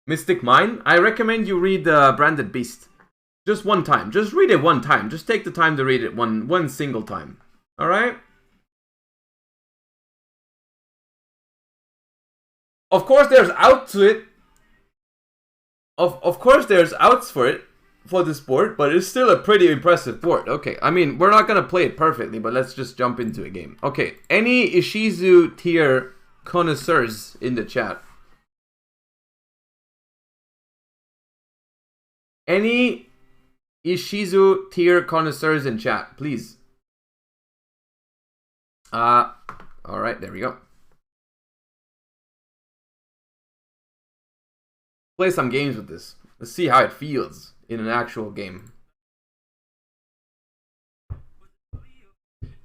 Mystic Mine? I recommend you read Branded Beast. Just one time. Just read it one time. Just take the time to read it one single time. Alright? Of course there's out to it. Of course there's outs for it. For this board. But it's still a pretty impressive board. Okay. I mean, we're not going to play it perfectly. But let's just jump into a game. Okay. Any Ishizu Tear connoisseurs in the chat? Any Ishizu Tear connoisseurs in chat, please. Alright, there we go. Play some games with this. Let's see how it feels in an actual game.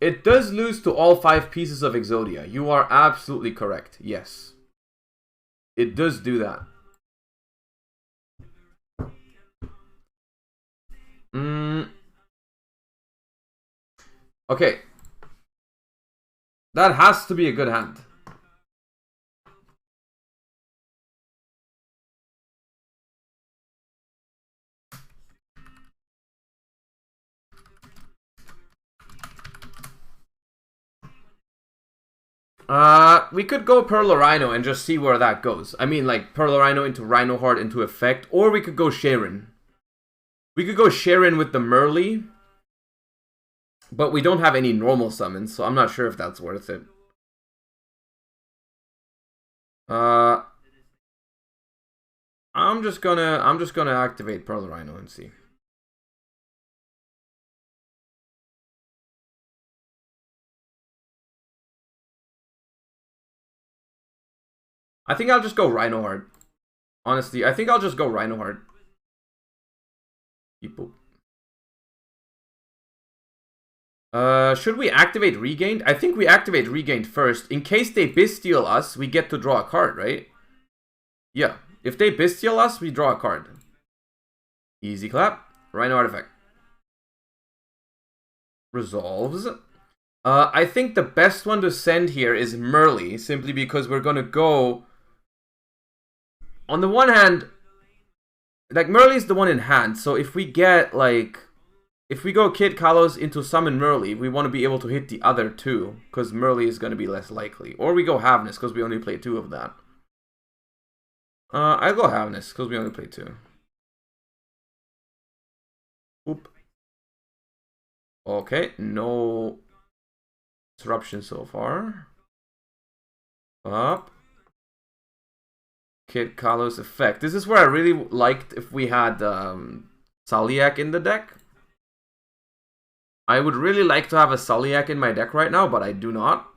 It does lose to all 5 pieces of Exodia. You are absolutely correct. Yes. It does do that. Okay. That has to be a good hand. We could go Pearl Rhino and just see where that goes. I mean, like, Pearl Rhino into Rhino Heart into effect. Or we could go Sharon. We could go Sharon with the Merly. But we don't have any normal summons, so I'm not sure if that's worth it. I'm just gonna activate Pearl Rhino and see. I think I'll just go Rhino Heart. Honestly, I think I'll just go Rhino Heart. Should we activate Regained? I think we activate Regained first. In case they Bestial us, we get to draw a card, right? Yeah. If they Bestial us, we draw a card. Easy clap. Rhino Artifact. Resolves. I think the best one to send here is Merly, simply because we're gonna go... On the one hand, like, Merly's the one in hand, so if we get, like... If we go Kid Kalos into Summon Merly, we want to be able to hit the other 2, because Merly is going to be less likely. Or we go Havness, because we only play 2 of that. I'll go Havness, because we only play 2. Oop. Okay, no disruption so far. Up. Kid Kalos effect. This is where I really liked if we had Saliak in the deck. I would really like to have a Saliak in my deck right now, but I do not.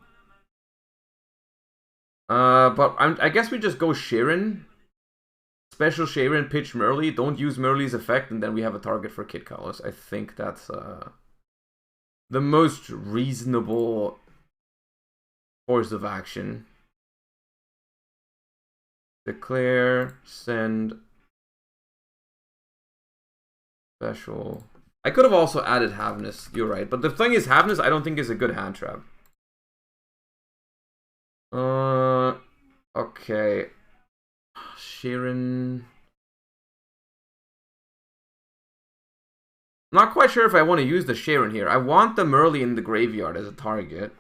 But I guess we just go Sharon. Special Sharon, pitch Merly. Don't use Merly's effect, and then we have a target for Kid Kalos. I think that's the most reasonable course of action. Declare, send, special. I could have also added Havness, you're right. But the thing is, Havness I don't think is a good hand trap. Okay. Sharon. Not quite sure if I want to use the Sharon here. I want the Merle in the graveyard as a target.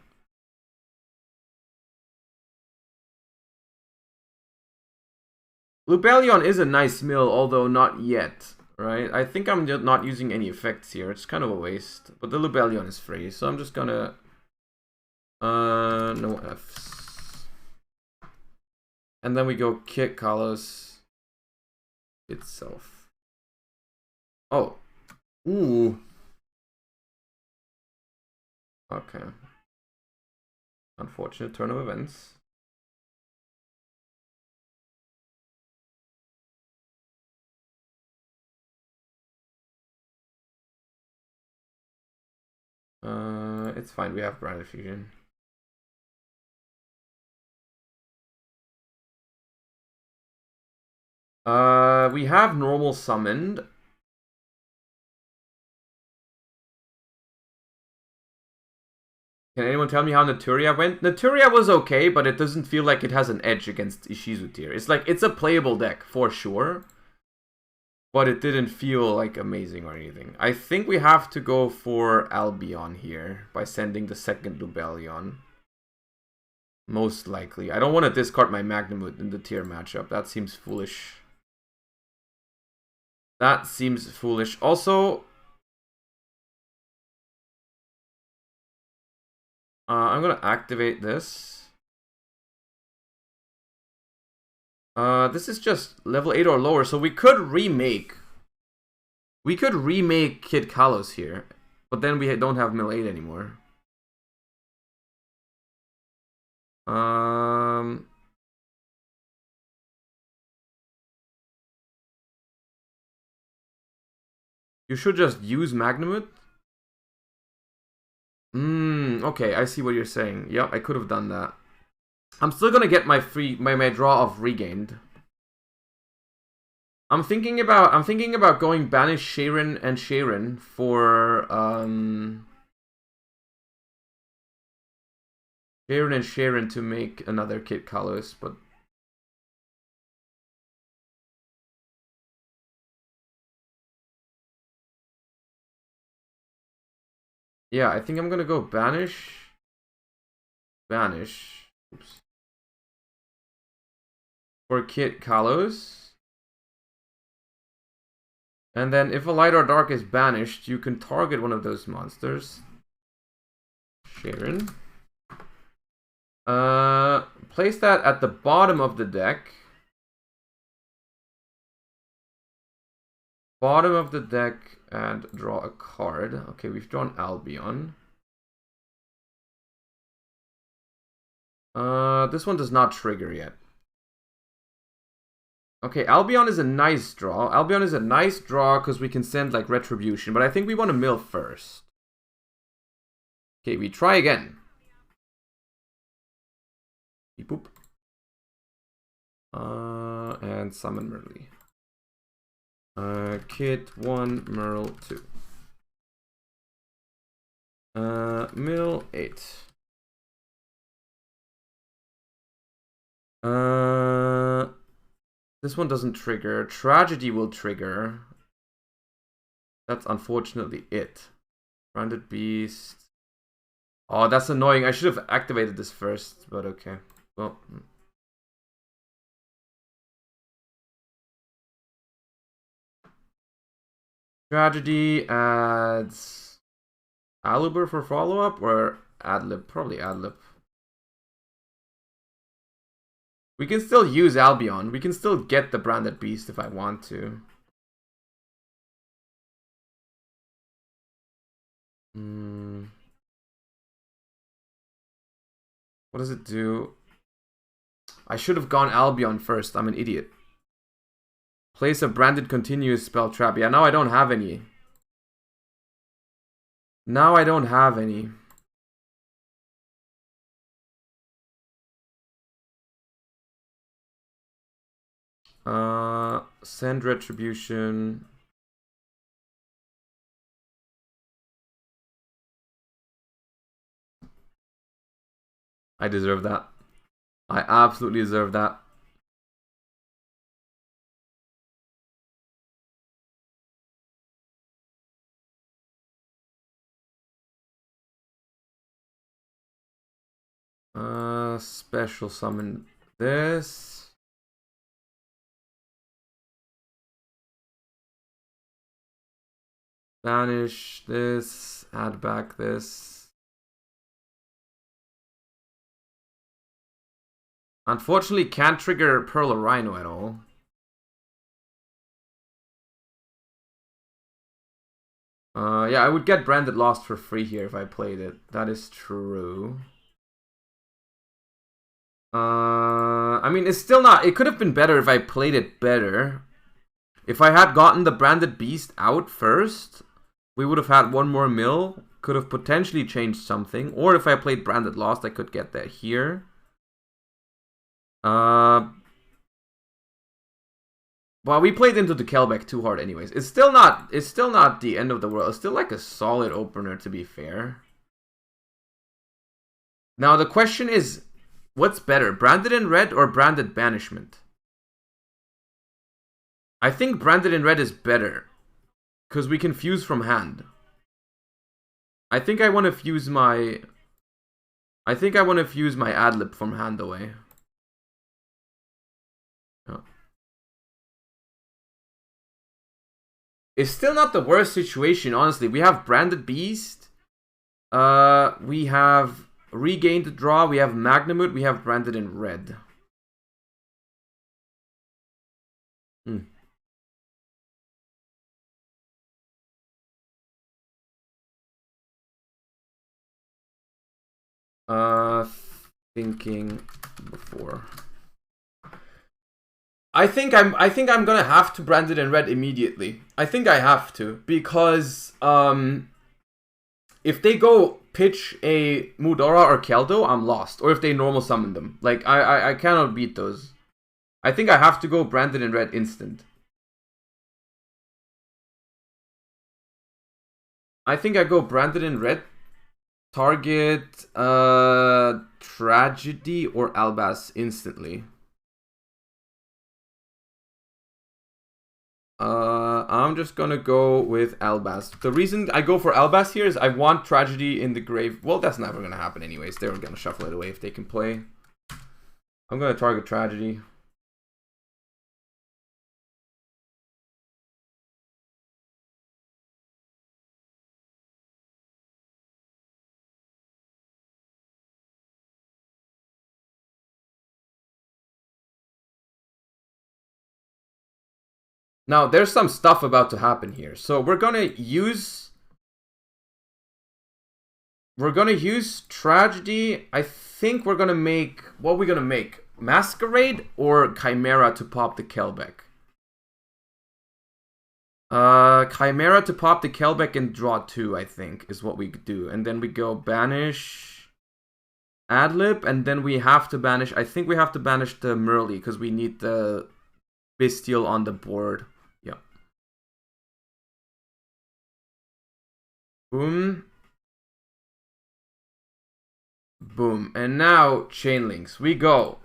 Lubellion is a nice mill, although not yet, right? I think I'm just not using any effects here. It's kind of a waste. But the Lubellion is free, so I'm just gonna... no Fs. And then we go Kit Kalos itself. Oh. Ooh. Okay. Unfortunate turn of events. It's fine. We have Branded Fusion. We have normal summoned. Can anyone tell me how Naturia went? Naturia was okay, but it doesn't feel like it has an edge against Ishizu Tear. It's like, it's a playable deck, for sure. But it didn't feel like amazing or anything. I think we have to go for Albion here by sending the second Lubellion. Most likely. I don't want to discard my Magnamut in the Tear matchup. That seems foolish. That seems foolish. Also, I'm going to activate this. This is just level 8 or lower, so we could remake. We could remake Kid Kalos here, but then we don't have mill 8 anymore. You should just use Magnamut. Okay, I see what you're saying. Yep, I could have done that. I'm still gonna get my my draw of Regained. I'm thinking about going Banish Sharon and Sharon for Sharon and Sharon to make another Kit Kalos, but yeah, I think I'm gonna go Banish. Oops. For Kit Kalos. And then if a light or dark is banished, you can target one of those monsters. Sharon. Place that at the bottom of the deck. Bottom of the deck and draw a card. Okay, we've drawn Albion. This one does not trigger yet. Okay, Albion is a nice draw. Albion is a nice draw because we can send like Retribution, but I think we want to mill first. Okay, we try again. Beep boop. And summon Merle. Kit 1, Merle 2. Mill 8. This one doesn't trigger. Tragedy will trigger. That's unfortunately it. Branded Beast. Oh, that's annoying. I should have activated this first, but okay. Well. Tragedy adds Aluber for follow-up or Adlib? Probably Adlib. We can still use Albion. We can still get the Branded Beast if I want to. What does it do? I should have gone Albion first. I'm an idiot. Place a branded continuous spell trap. Yeah, now I don't have any. Now I don't have any. Send Retribution. I deserve that. I absolutely deserve that. Special summon this. Banish this. Add back this. Unfortunately, can't trigger Pearl or Rhino at all. Yeah, I would get Branded Lost for free here if I played it. That is true. I mean, it's still not... It could have been better if I played it better. If I had gotten the Branded Beast out first, we would have had one more mill. Could have potentially changed something. Or if I played Branded Lost, I could get that here. Well, we played into the Kelbeck too hard anyways. It's still not the end of the world. It's still like a solid opener, to be fair. Now the question is, what's better, Branded in Red or Branded Banishment? I think Branded in Red is better, because we can fuse from hand. I think I want to fuse my Adlib from hand away. Oh. It's still not the worst situation, honestly. We have Branded Beast. We have Regained Draw. We have Magnamut. We have Branded in Red. Thinking before. I think I'm gonna have to brand it in red immediately. I think I have to, because if they go pitch a Mudora or Keldo, I'm lost. Or if they normal summon them. Like I cannot beat those. I think I have to go branded in red instant. I think I go branded in red. Target Tragedy or Albaz instantly. I'm just gonna go with Albaz. The reason I go for Albaz here is I want Tragedy in the grave. Well, that's never gonna happen anyways. They're gonna shuffle it away if they can play. I'm gonna target Tragedy. Now, there's some stuff about to happen here. So we're gonna use Tragedy. I think we're gonna make... What are we gonna make? Masquerade or Chimera to pop the Kelbeck? Chimera to pop the Kelbeck and draw 2, I think, is what we do. And then we go banish Adlib, and then we have to banish... I think we have to banish the Merly, because we need the Bestial on the board. Yeah. Boom. Boom. And now, Chain Links. We go.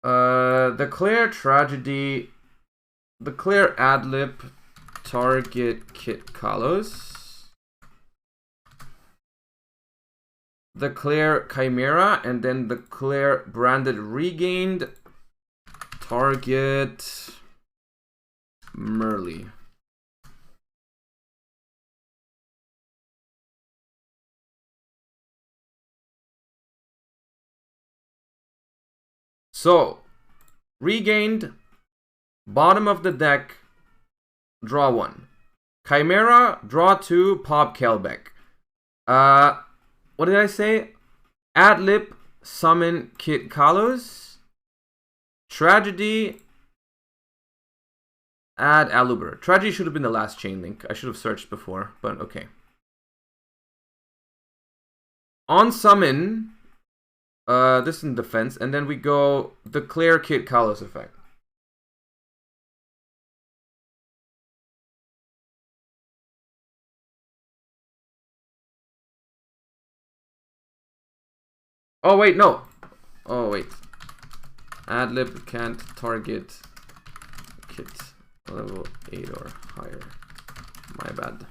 Declare Tragedy. Declare Adlib. Target Kit Kalos. Declare Chimera. And then declare Branded Regained. Target Merly. So, Regained, bottom of the deck, draw 1. Chimera, draw 2, pop Kelbeck. What did I say? Adlib, summon Kit Kalos. Tragedy, add Aluber. Tragedy should have been the last chain link. I should have searched before, but okay. On summon, this is in defense, and then we go declare Kit Kalos effect. Oh wait, no. Oh wait. Adlib can't target kit level 8 or higher. My bad.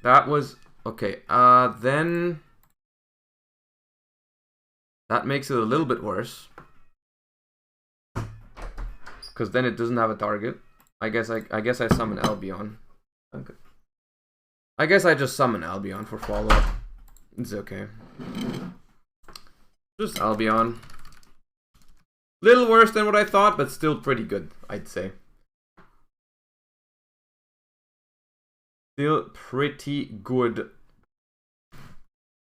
That was okay. Then that makes it a little bit worse. Because then it doesn't have a target. I guess I summon Albion. Okay. I guess I just summon Albion for follow-up. It's okay. Just Albion. Little worse than what I thought, but still pretty good, I'd say. Still pretty good.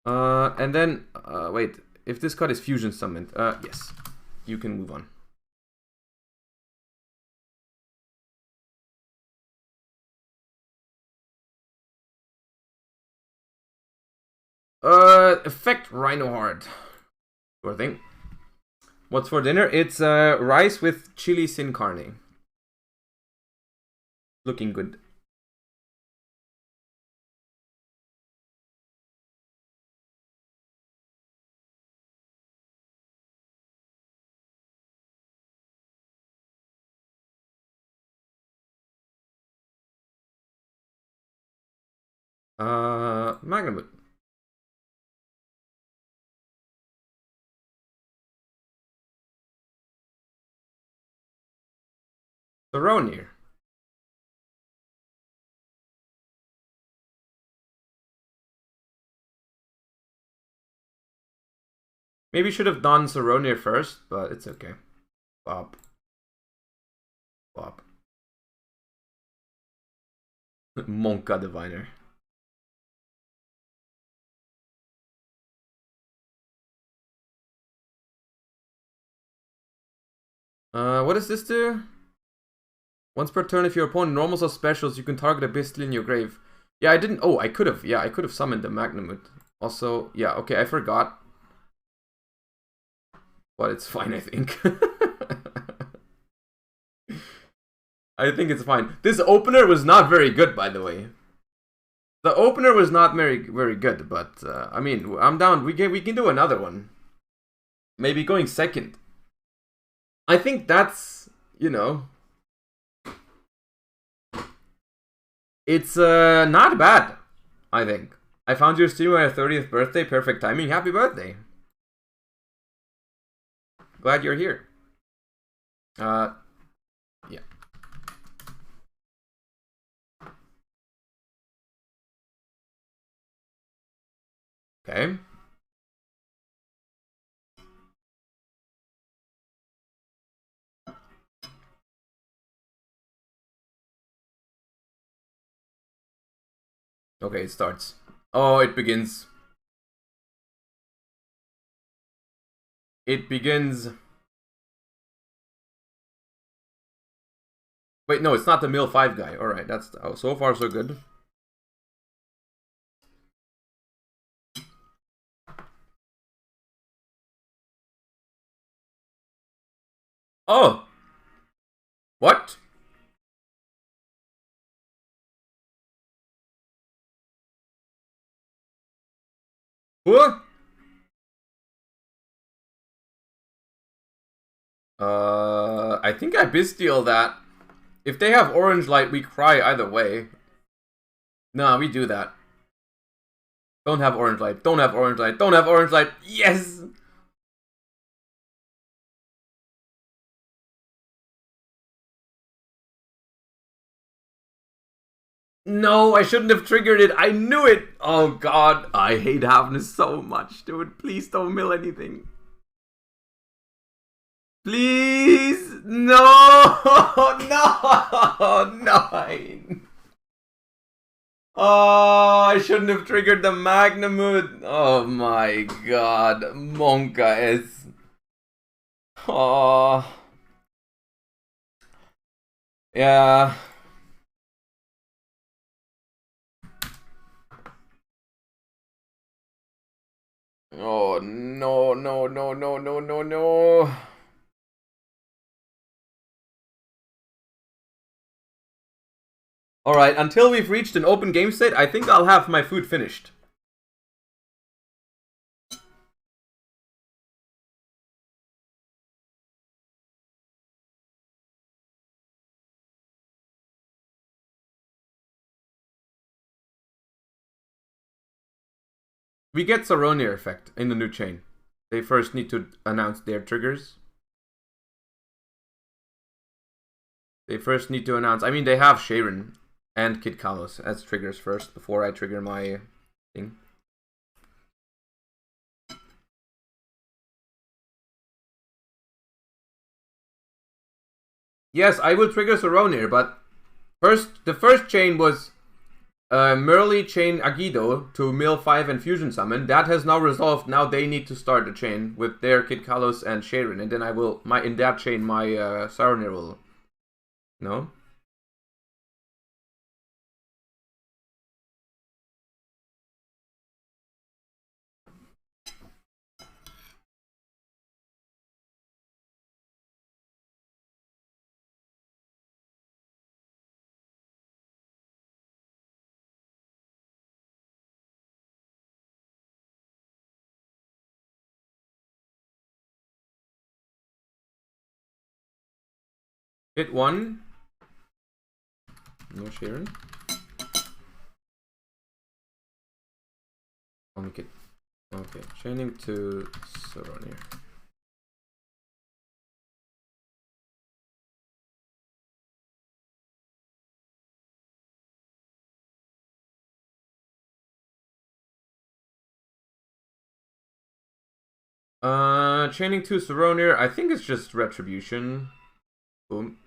And then, wait. If this card is fusion summoned, yes. You can move on. Effect Rhino Hard. Sure thing. What's for dinner? It's rice with chili sin carne. Looking good. Magnamut. Saronir. Maybe should have done Saronir first, but it's okay. Bop. Bop. Monka Diviner. What does this do? Once per turn, if your opponent normals or specials, you can target a Bistle in your grave. Yeah, I didn't. Oh, I could have. Yeah, I could have summoned the Magnamut. Also, yeah, okay, I forgot. But it's fine, I think. I think it's fine. This opener was not very good, by the way. The opener was not very good, but I mean, I'm down. We can do another one. Maybe going second. I think that's, you know, it's not bad. I think I found your stream on your 30th birthday. Perfect timing. Happy birthday. Glad you're here. Yeah. Okay. Okay, it starts. Oh, it begins. It begins. Wait, no, it's not the Mill 5 guy. Alright, that's... Oh, so far so good. Oh! What? What? I think I bestial that. If they have orange light, we cry either way. Nah, we do that. Don't have orange light. Don't have orange light. Don't have orange light. Yes! No, I shouldn't have triggered it. I knew it. Oh god, I hate having this so much, dude. Please don't mill anything. Please, no, no, nine. Oh, I shouldn't have triggered the Magnamut. Oh my god, Monka is. Oh, yeah. Oh no, no, no, no, no, no, no. Alright, until we've reached an open game state, I think I'll have my food finished. We get Saronir effect in the new chain. They first need to announce their triggers. They first need to announce... I mean, they have Sharon and Kid Kalos as triggers first before I trigger my thing. Yes, I will trigger Saronir, but the first chain was Merly chain Agido to mill 5 and fusion summon. That has now resolved. Now they need to start a chain with their Kid Kalos and Sharon, and then I will in that chain my Saronir will. No? Hit 1. No Sharon. Okay. Okay. Chaining to Saronir. Chaining to Saronir. I think it's just Retribution. Boom.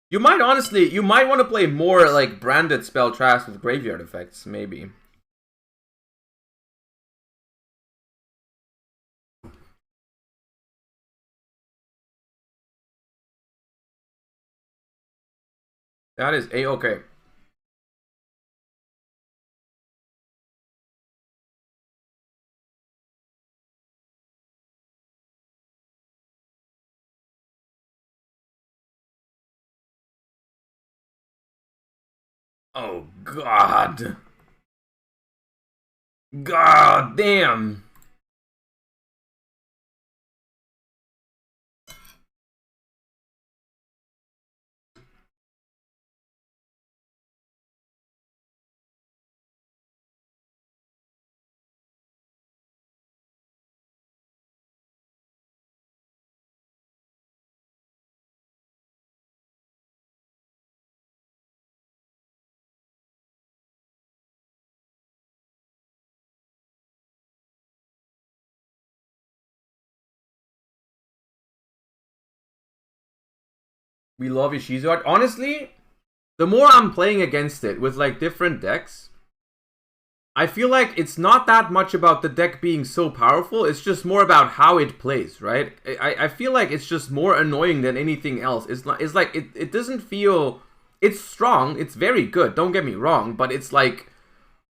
You might want to play more like branded spell traps with graveyard effects, maybe. That is A-okay. Oh, God. God damn. We love Ishizu art. Honestly, the more I'm playing against it with like different decks, I feel like it's not that much about the deck being so powerful. It's just more about how it plays, right? I feel like it's just more annoying than anything else. It's like it doesn't feel... It's strong. It's very good. Don't get me wrong. But it's like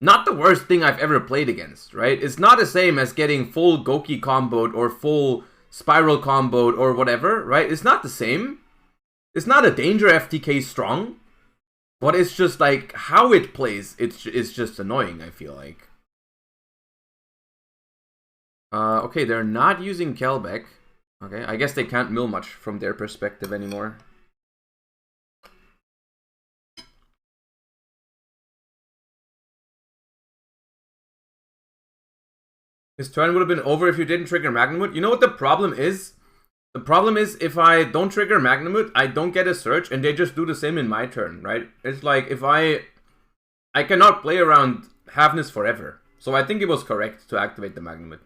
not the worst thing I've ever played against, right? It's not the same as getting full Goki comboed or full Spiral comboed or whatever, right? It's not the same. It's not a danger FTK strong. But it's just like how it plays, it's just annoying, I feel like. Okay, they're not using Kelbeck. Okay, I guess they can't mill much from their perspective anymore. His turn would have been over if you didn't trigger Magnamut. You know what the problem is? The problem is if I don't trigger Magnamut, I don't get a search, and they just do the same in my turn, right? It's like if I cannot play around Havness forever. So I think it was correct to activate the Magnamut.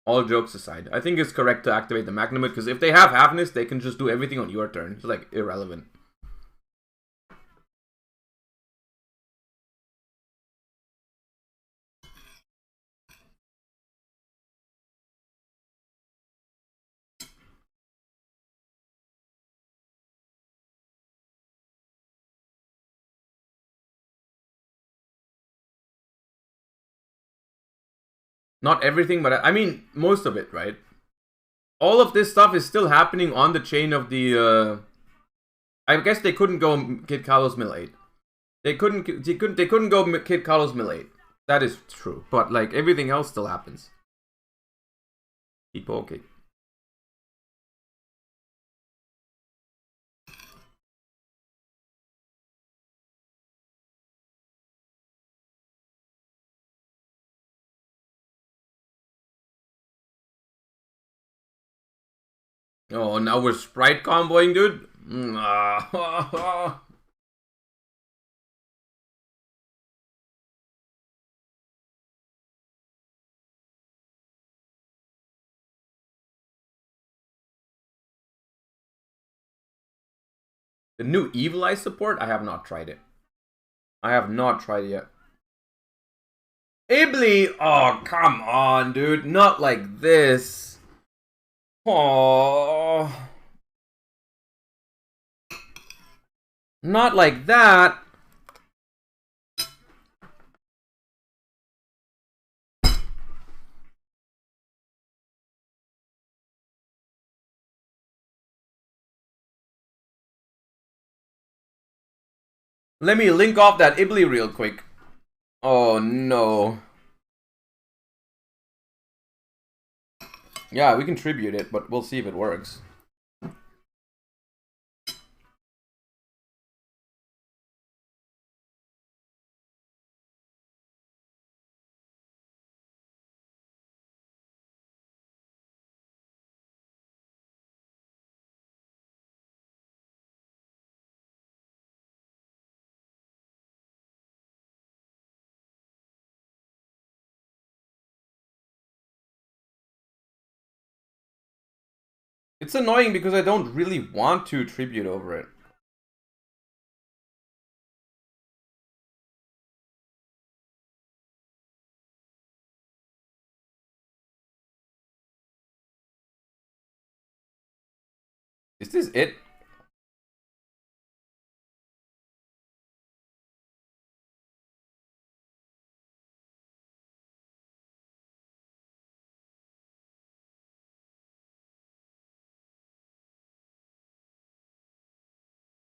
All jokes aside, I think it's correct to activate the Magnamut, because if they have Havness, they can just do everything on your turn. It's like irrelevant. Not everything, but I mean, most of it, right? All of this stuff is still happening on the chain of the, I guess they couldn't go Kid Kalos Mill 8. They couldn't go Kid Kalos Mill 8. That is true. But, like, everything else still happens. People, okay. Oh, now we're sprite comboing, dude. The new Evil Eye support? I have not tried it. I have not tried it yet. Ibly! Oh, come on, dude. Not like this. Oh. Not like that. Let me link off that Ibly real quick. Oh no. Yeah, we can tribute it, but we'll see if it works. It's annoying because I don't really want to tribute over it. Is this it?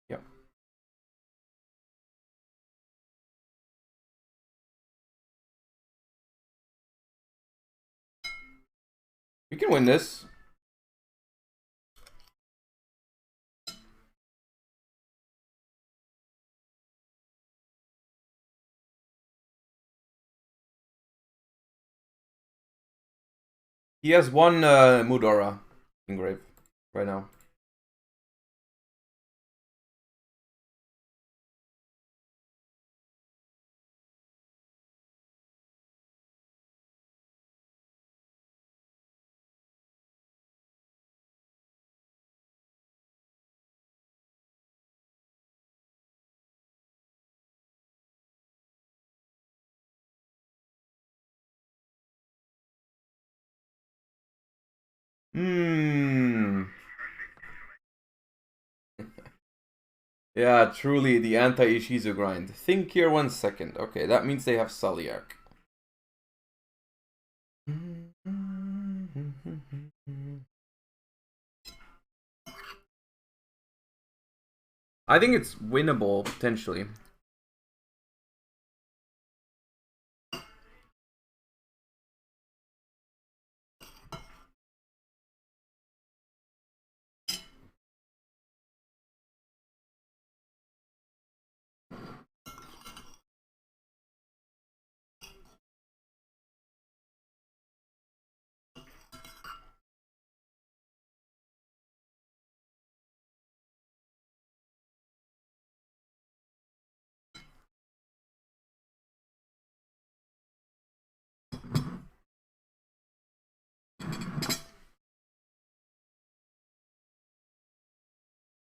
Yep. We can win this. He has one Mudora engrave right now. Yeah, truly the anti-Ishizu grind. Think here 1 second. Okay, that means they have Sulliark. I think it's winnable, potentially.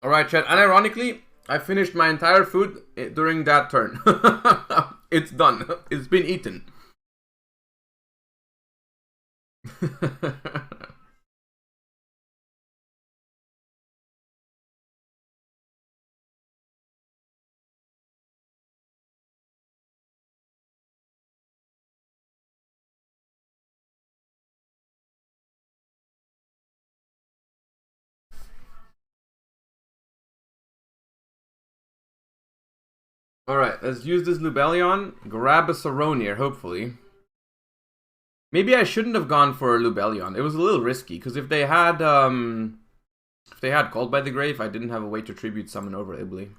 Alright, chat. Unironically, I finished my entire food during that turn. It's done. It's been eaten. Alright, let's use this Lubellion. Grab a Saronir, hopefully. Maybe I shouldn't have gone for Lubellion. It was a little risky, because if they had Called by the Grave, I didn't have a way to tribute summon over Ibly.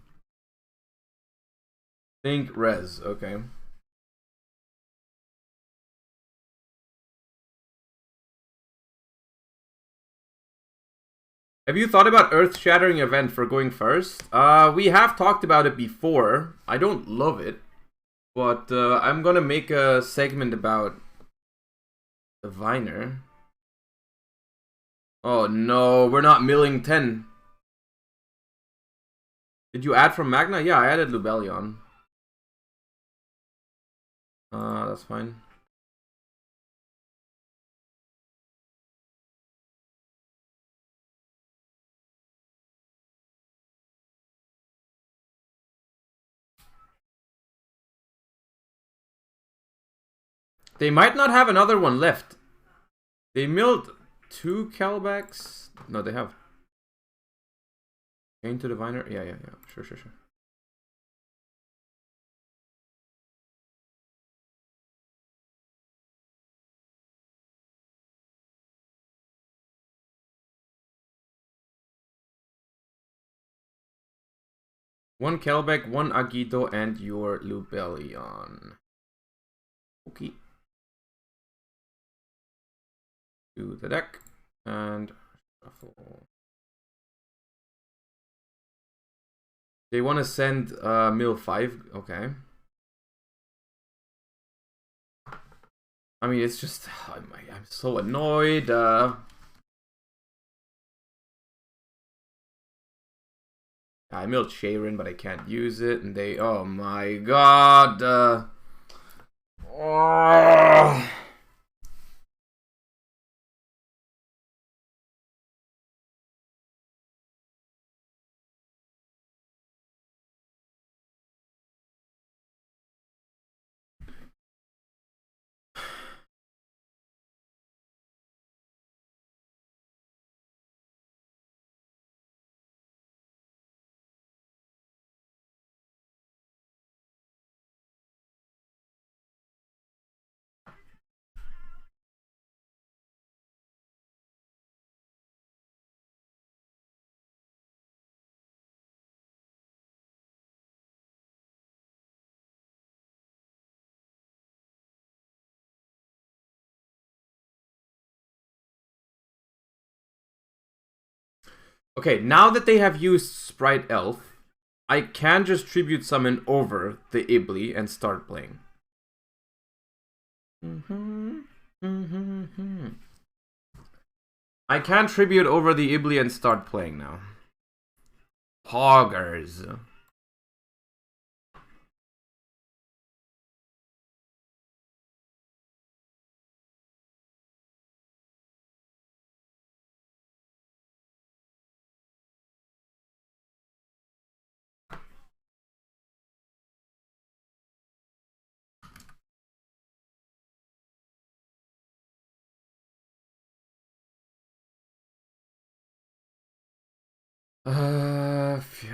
Think res, okay. Have you thought about earth-shattering event for going first? We have talked about it before. I don't love it, but I'm gonna make a segment about the Viner. Oh no, we're not milling 10. Did you add from Magna? Yeah, I added Lubellion. That's fine. They might not have another one left. They milled 2 Calbacks. No, they have. Chain to Diviner? Yeah. Sure. One Kelbeck, one Agito, and your Lubellion. Okay. To the deck. And shuffle. They want to send mill 5. Okay. I mean, it's just... I'm so annoyed. I milled Sharon, but I can't use it, and they... Oh my god! Okay, now that they have used Sprite Elf, I can just tribute summon over the Ibli and start playing. I can tribute over the Ibli and start playing now. Poggers.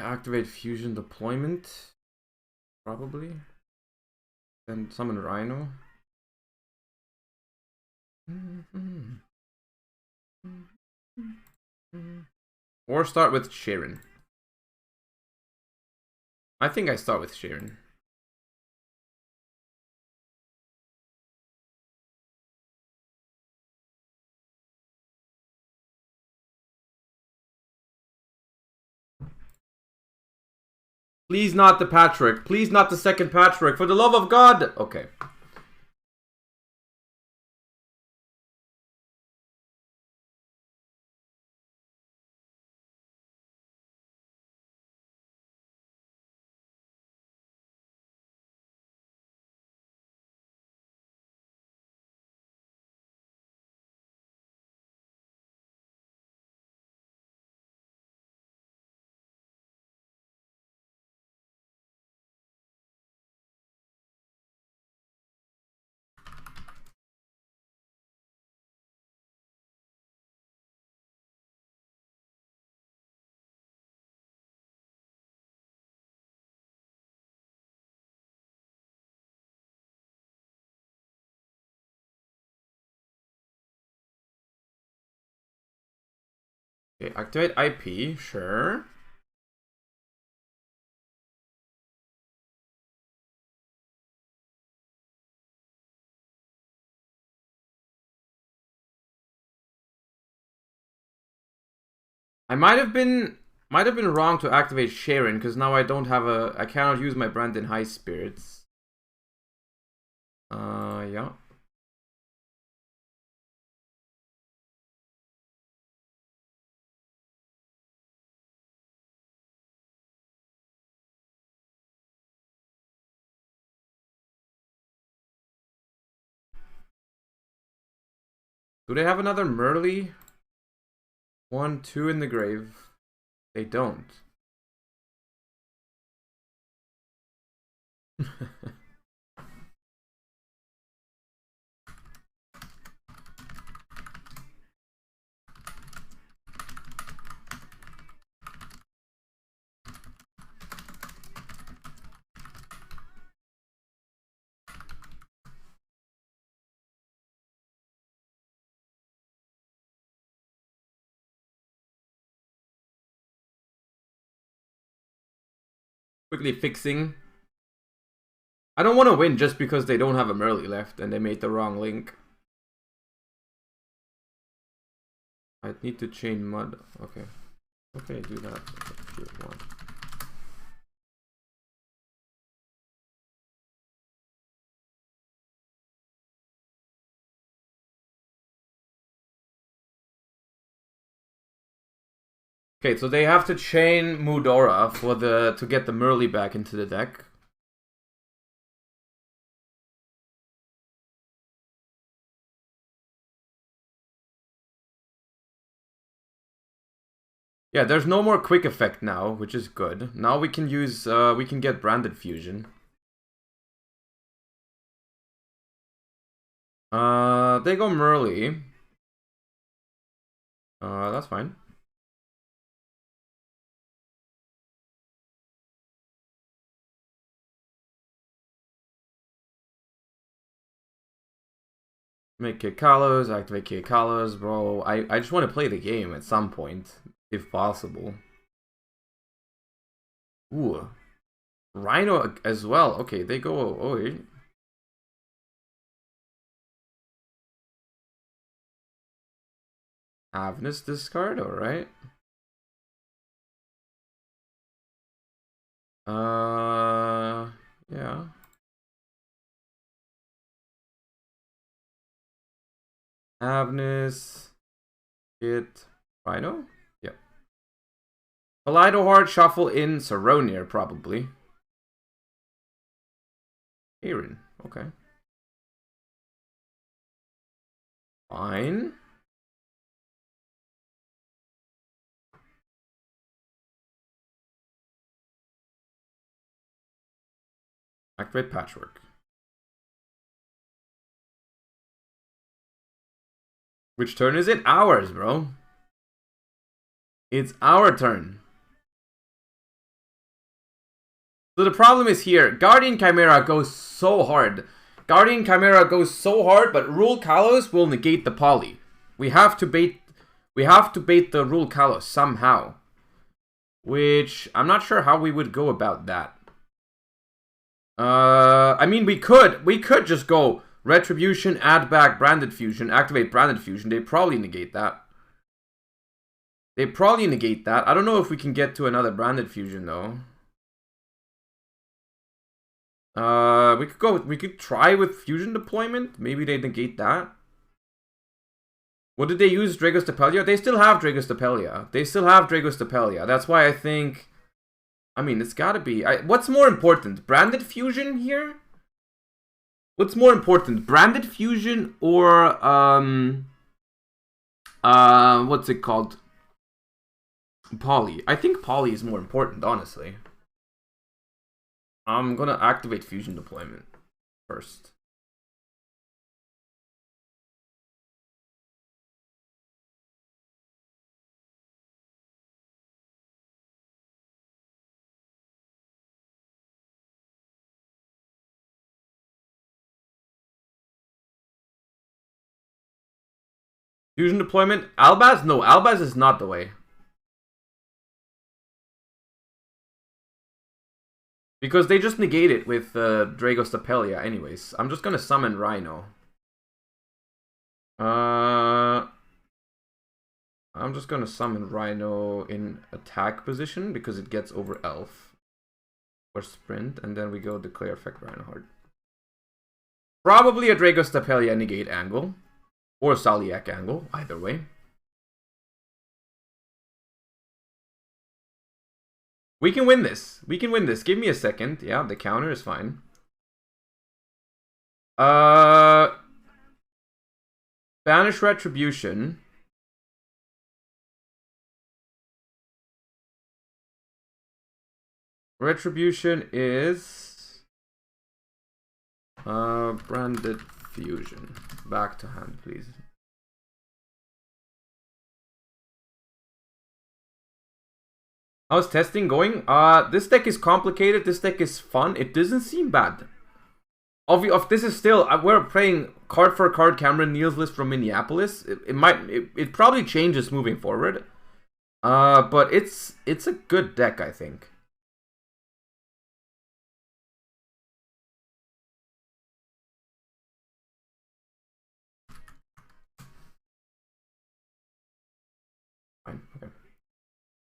Activate fusion deployment. Probably. Then summon Rhino. Or start with Sharon. I think I start with Sharon. Please not the Patrick. Please not the second Patrick. For the love of God. Okay. Okay, activate IP, sure. I might have been wrong to activate Sharon, because now I don't have I cannot use my brand in high spirits. Yeah. Do they have another Merly? 1, 2 in the grave. They don't. Quickly fixing. I don't want to win just because they don't have a Merly left and they made the wrong link. I need to chain mud. Okay. Okay, do that. One. Okay, so they have to chain Mudora for to get the Merly back into the deck. Yeah, there's no more quick effect now, which is good. Now we can use we can get branded fusion. They go Merly. That's fine. Make Kikalos, activate Kikalos, bro. I just want to play the game at some point, if possible. Ooh. Rhino as well. Okay, they go... Oh, wait. Avnus discard, alright. Yeah. Avnus, get Rhino? Yep. Kaleido Heart, shuffle in Saronir, probably. Aaron, okay. Fine. Activate Patchwork. Which turn is it? Ours, bro. It's our turn. So the problem is here. Guardian Chimera goes so hard. Guardian Chimera goes so hard, but Rule Kalos will negate the poly. We have to bait the Rule Kalos somehow. Which I'm not sure how we would go about that. I mean, we could just go Retribution, add back Branded Fusion, activate Branded Fusion. They probably negate that. I don't know if we can get to another Branded Fusion though. We could try with Fusion Deployment. Maybe they negate that. What did they use? Dragos Stapelia? They still have Dragos Stapelia. That's why I think... I mean, it's gotta be... what's more important? Branded Fusion here? What's more important? Branded Fusion or... what's it called? Poly. I think Poly is more important, honestly. I'm gonna activate Fusion Deployment first. Fusion Deployment? Albaz? No, Albaz is not the way. Because they just negate it with Dragos Stapelia anyways. I'm just gonna summon Rhino. I'm just gonna summon Rhino in attack position because it gets over Elf. Or Sprint, and then we go declare effect Reinhardt. Probably a Draco Stapelia negate angle. Or Saliak angle, either way. We can win this. We can win this. Give me a second. Yeah, the counter is fine. Banish Retribution. Retribution is branded fusion. Back to hand, please. How's testing going? This deck is complicated. This deck is fun. It doesn't seem bad. This is still we're playing card for card Cameron Neal's list from Minneapolis. It probably changes moving forward. But it's a good deck, I think. Fine. Okay.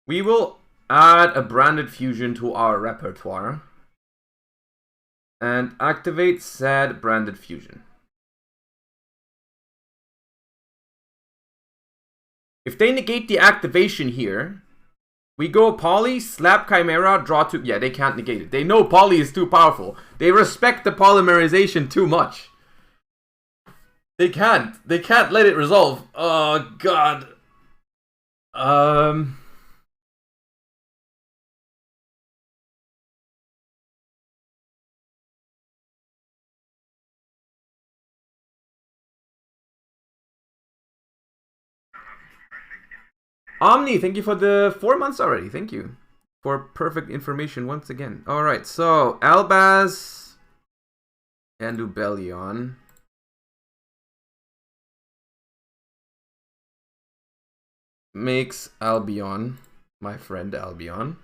We will add a branded fusion to our repertoire and activate said branded fusion. If they negate the activation here, we go Poly, slap Chimera, draw 2. Yeah, they can't negate it. They know Poly is too powerful. They respect the polymerization too much. They can't let it resolve. Oh god. Omni, thank you for the 4 months already. Thank you for perfect information once again. Alright, so Albaz and Lubellion. Makes Albion, my friend Albion.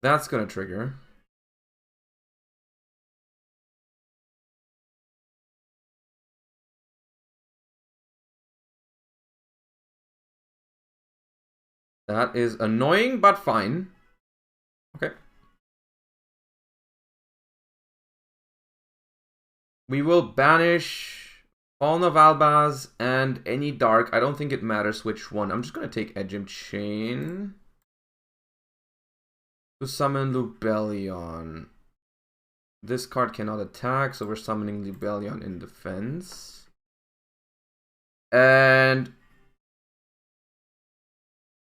That's gonna trigger. That is annoying, but fine. Okay. We will banish Fallen of Albaz and any dark. I don't think it matters which one. I'm just going to take Edgem Chain to summon Lubellion. This card cannot attack, so we're summoning Lubellion in defense. And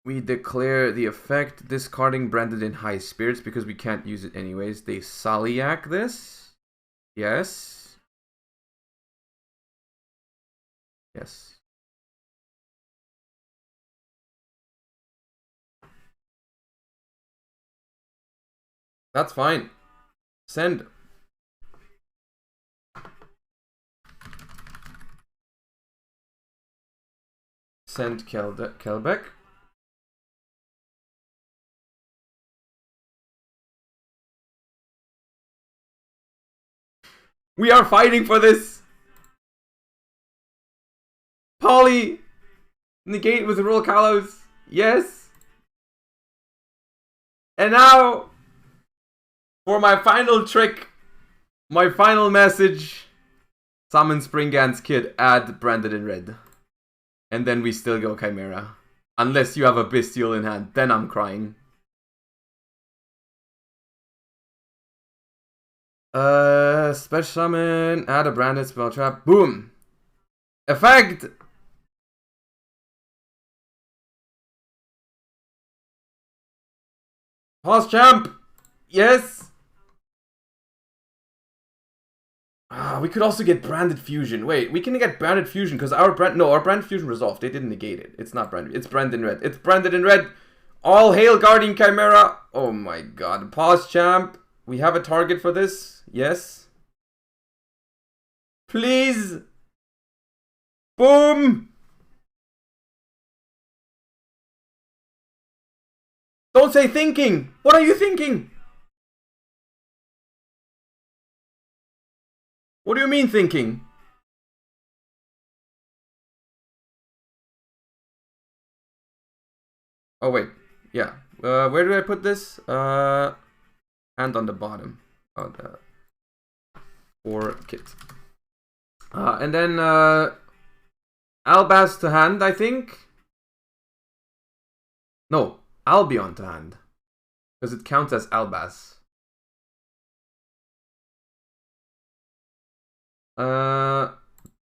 we declare the effect, discarding branded in high spirits because we can't use it anyways. They Saliak this. Yes. Yes. That's fine. Send. Send Kelbeck. We are fighting for this. Poly. Negate with Roll Kalos. Yes. And now, for my final trick, my final message. Summon Springant's Kid, add branded in red. And then we still go Chimera. Unless you have a Bestial in hand, then I'm crying. Special summon, add a branded spell trap. Boom! Effect! Pause champ! Yes! We could also get branded fusion. Wait, we can get branded fusion because our branded fusion resolved. They didn't negate it. It's not branded. It's branded in red. It's branded in red. All hail Guardian Chimera. Oh my god. Pause champ. We have a target for this. Yes. Please. Boom. Don't say thinking. What are you thinking? What do you mean thinking? Oh wait, yeah. Where did I put this? And on the bottom of the for kit. And then Albaz to hand, I think. No, Albion to hand, because it counts as Albaz.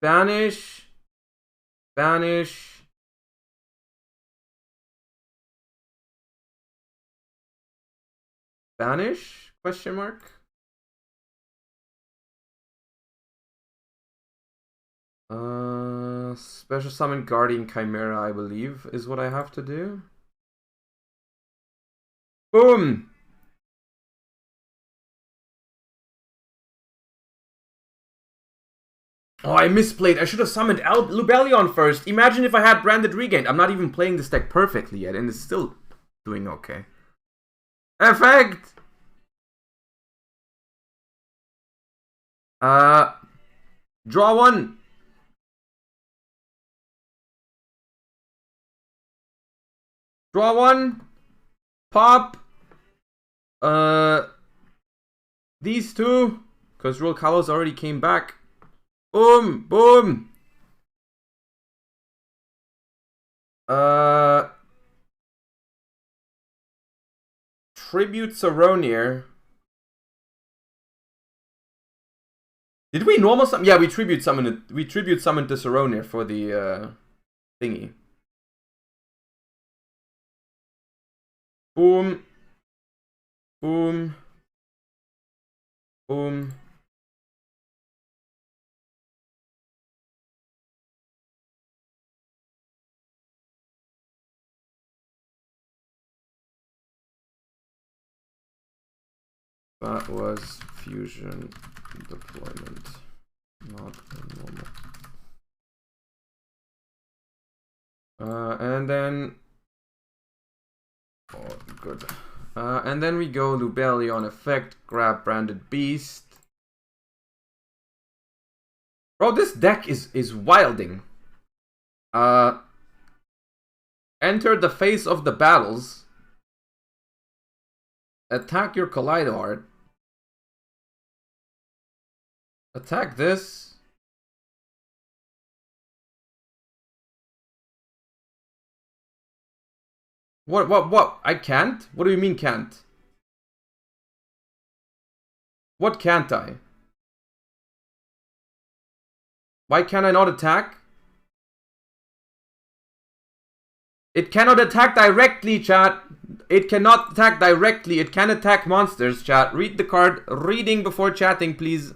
Banish. Banish. Banish? Question mark. Special summon Guardian Chimera, I believe, is what I have to do. Boom! Oh, I misplayed. I should have summoned Lubellion first. Imagine if I had Branded Regained. I'm not even playing this deck perfectly yet, and it's still doing okay. Effect! Draw one. Draw one. Pop. These two. Because Roll Kalos already came back. Boom. Boom. Tribute Saronir. Did we normal summon? Yeah, we tribute summoned it. We tribute summoned the Saronir for the thingy. Boom. Boom. Boom. That was fusion deployment, not a normal. And then, oh, good. And then we go Lubellion effect, grab Branded Beast. Bro, this deck is wilding. Enter the face of the battles. Attack your Kaleido. Attack this. What? I can't? What do you mean can't? What can't I? Why can I not attack? It cannot attack directly, chat. It cannot attack directly. It can attack monsters, chat. Read the card. Reading before chatting, please.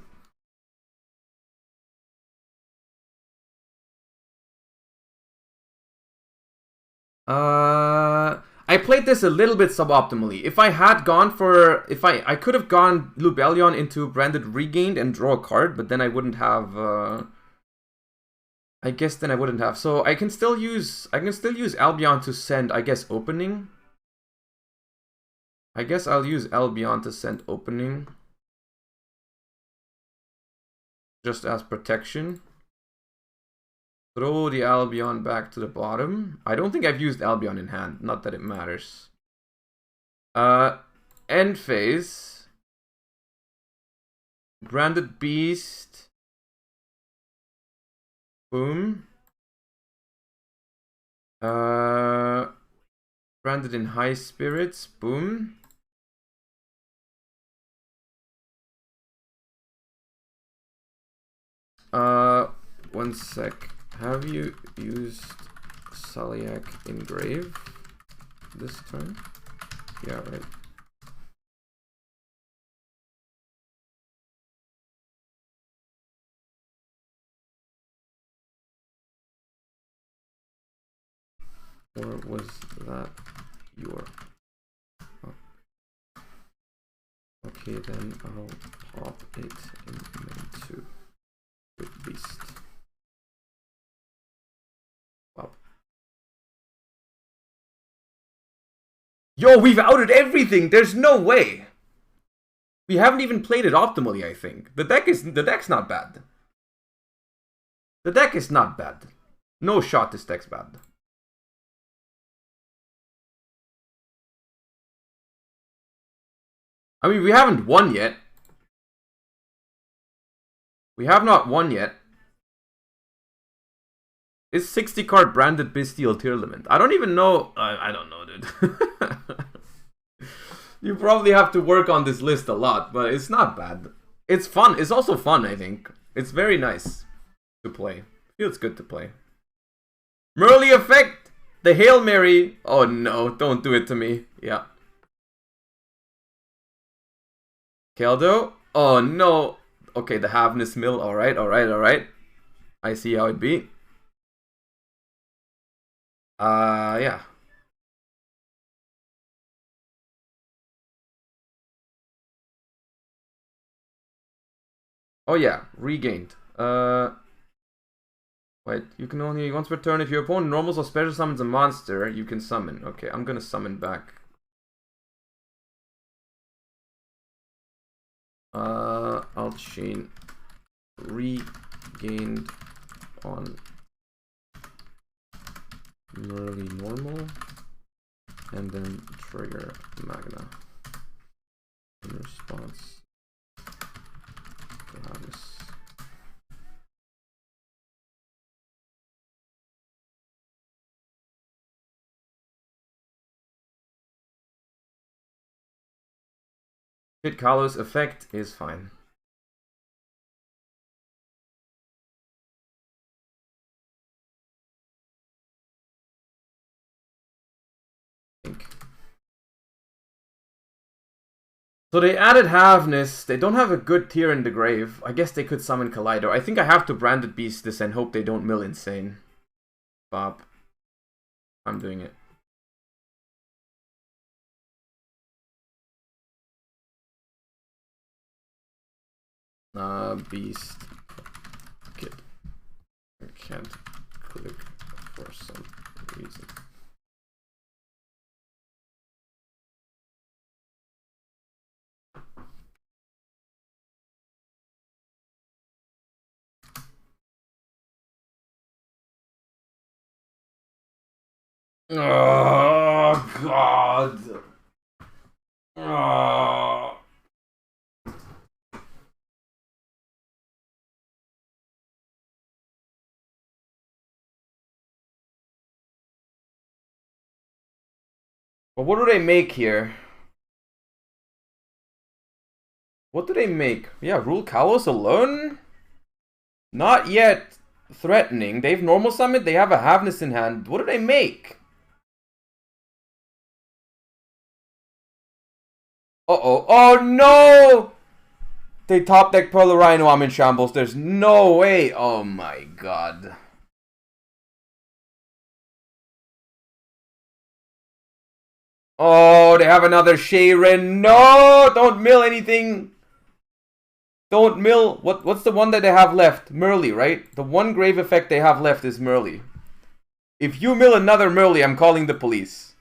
I played this a little bit suboptimally. If I had gone for... I could have gone Lubellion into Branded Regained and draw a card, but then I wouldn't have... I guess then I wouldn't have. So I can still use Albion to send, I guess, opening. I guess I'll use Albion to send opening. Just as protection. Throw the Albion back to the bottom. I don't think I've used Albion in hand. Not that it matters. End phase. Branded Beast. Boom. Branded in High Spirits. Boom. One sec. Have you used Saliak Engrave this time? Yeah, right. Or was that your... Oh. Okay, then I'll pop it into with Beast. Wow. Yo, we've outed everything! There's no way! We haven't even played it optimally, I think. The deck's not bad. The deck is not bad. No shot this deck's bad. I mean, we haven't won yet. We have not won yet. Is 60 card branded Bestial Tearlament? I don't even know. I don't know, dude. You probably have to work on this list a lot, but it's not bad. It's fun. It's also fun, I think. It's very nice to play. Feels good to play. Merly effect! The Hail Mary! Oh no, don't do it to me. Yeah. Keldo? Oh no. Okay, the Havness Mill. Alright, alright, alright. I see how it be. Yeah. Oh yeah, regained. Wait, you can only once per turn if your opponent normals or special summons a monster, you can summon. Okay, I'm gonna summon back. Alt chain regained on Merly normal, and then trigger Magna in response to Havness. Hit Kalos effect is fine. So they added Havness. They don't have a good tier in the grave. I guess they could summon Kaleido. I think I have to Branded Beast this and hope they don't mill Insane. Bob. I'm doing it. Beast. Okay. I can't click for some reason. Oh God. Oh. But what do they make here? What do they make? Yeah, rule Kalos alone? Not yet threatening. They've normal summon. They have a Havness in hand. What do they make? Uh-oh. Oh, no! They top deck Pearl Rhino. I'm in shambles. There's no way. Oh, my God. Oh, they have another Sharon. No! Don't mill anything. Don't mill. What's the one that they have left? Merly, right? The one grave effect they have left is Merly. If you mill another Merly, I'm calling the police.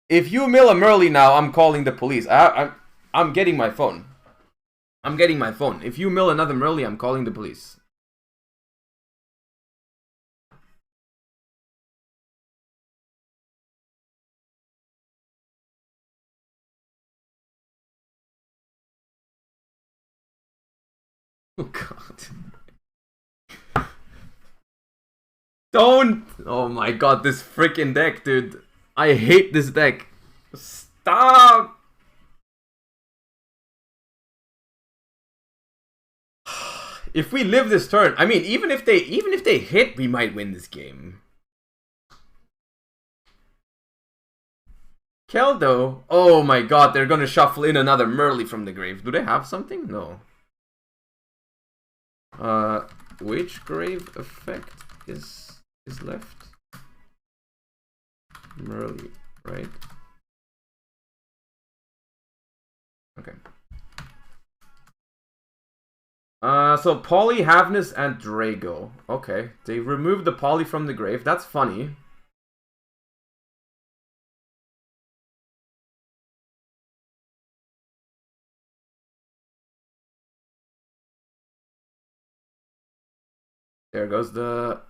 If you mill a Merly now, I'm calling the police. I'm getting my phone. I'm getting my phone. If you mill another Merly, I'm calling the police. Oh God. Don't! Oh my God, this freaking deck, dude. I hate this deck. Stop! If we live this turn, I mean, even if they hit, we might win this game. Keldo? Oh my God, they're gonna shuffle in another Merly from the grave. Do they have something? No. Which grave effect is left? Merly, right? Okay. So Poly, Havness, and Drago. Okay, they removed the Poly from the grave. That's funny. There goes the...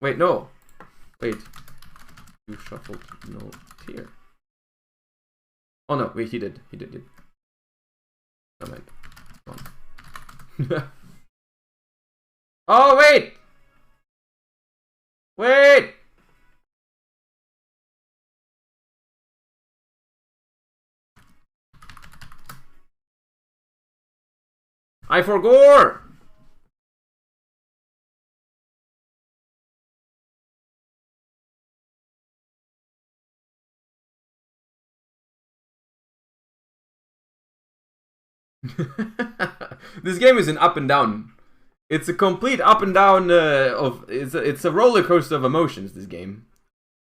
Wait, no. Wait. You shuffled no tear. Oh no, wait, he did. He did. Never mind. Oh, wait! Wait! I forgot! This game is an up and down. It's a complete up and down it's a roller coaster of emotions, this game.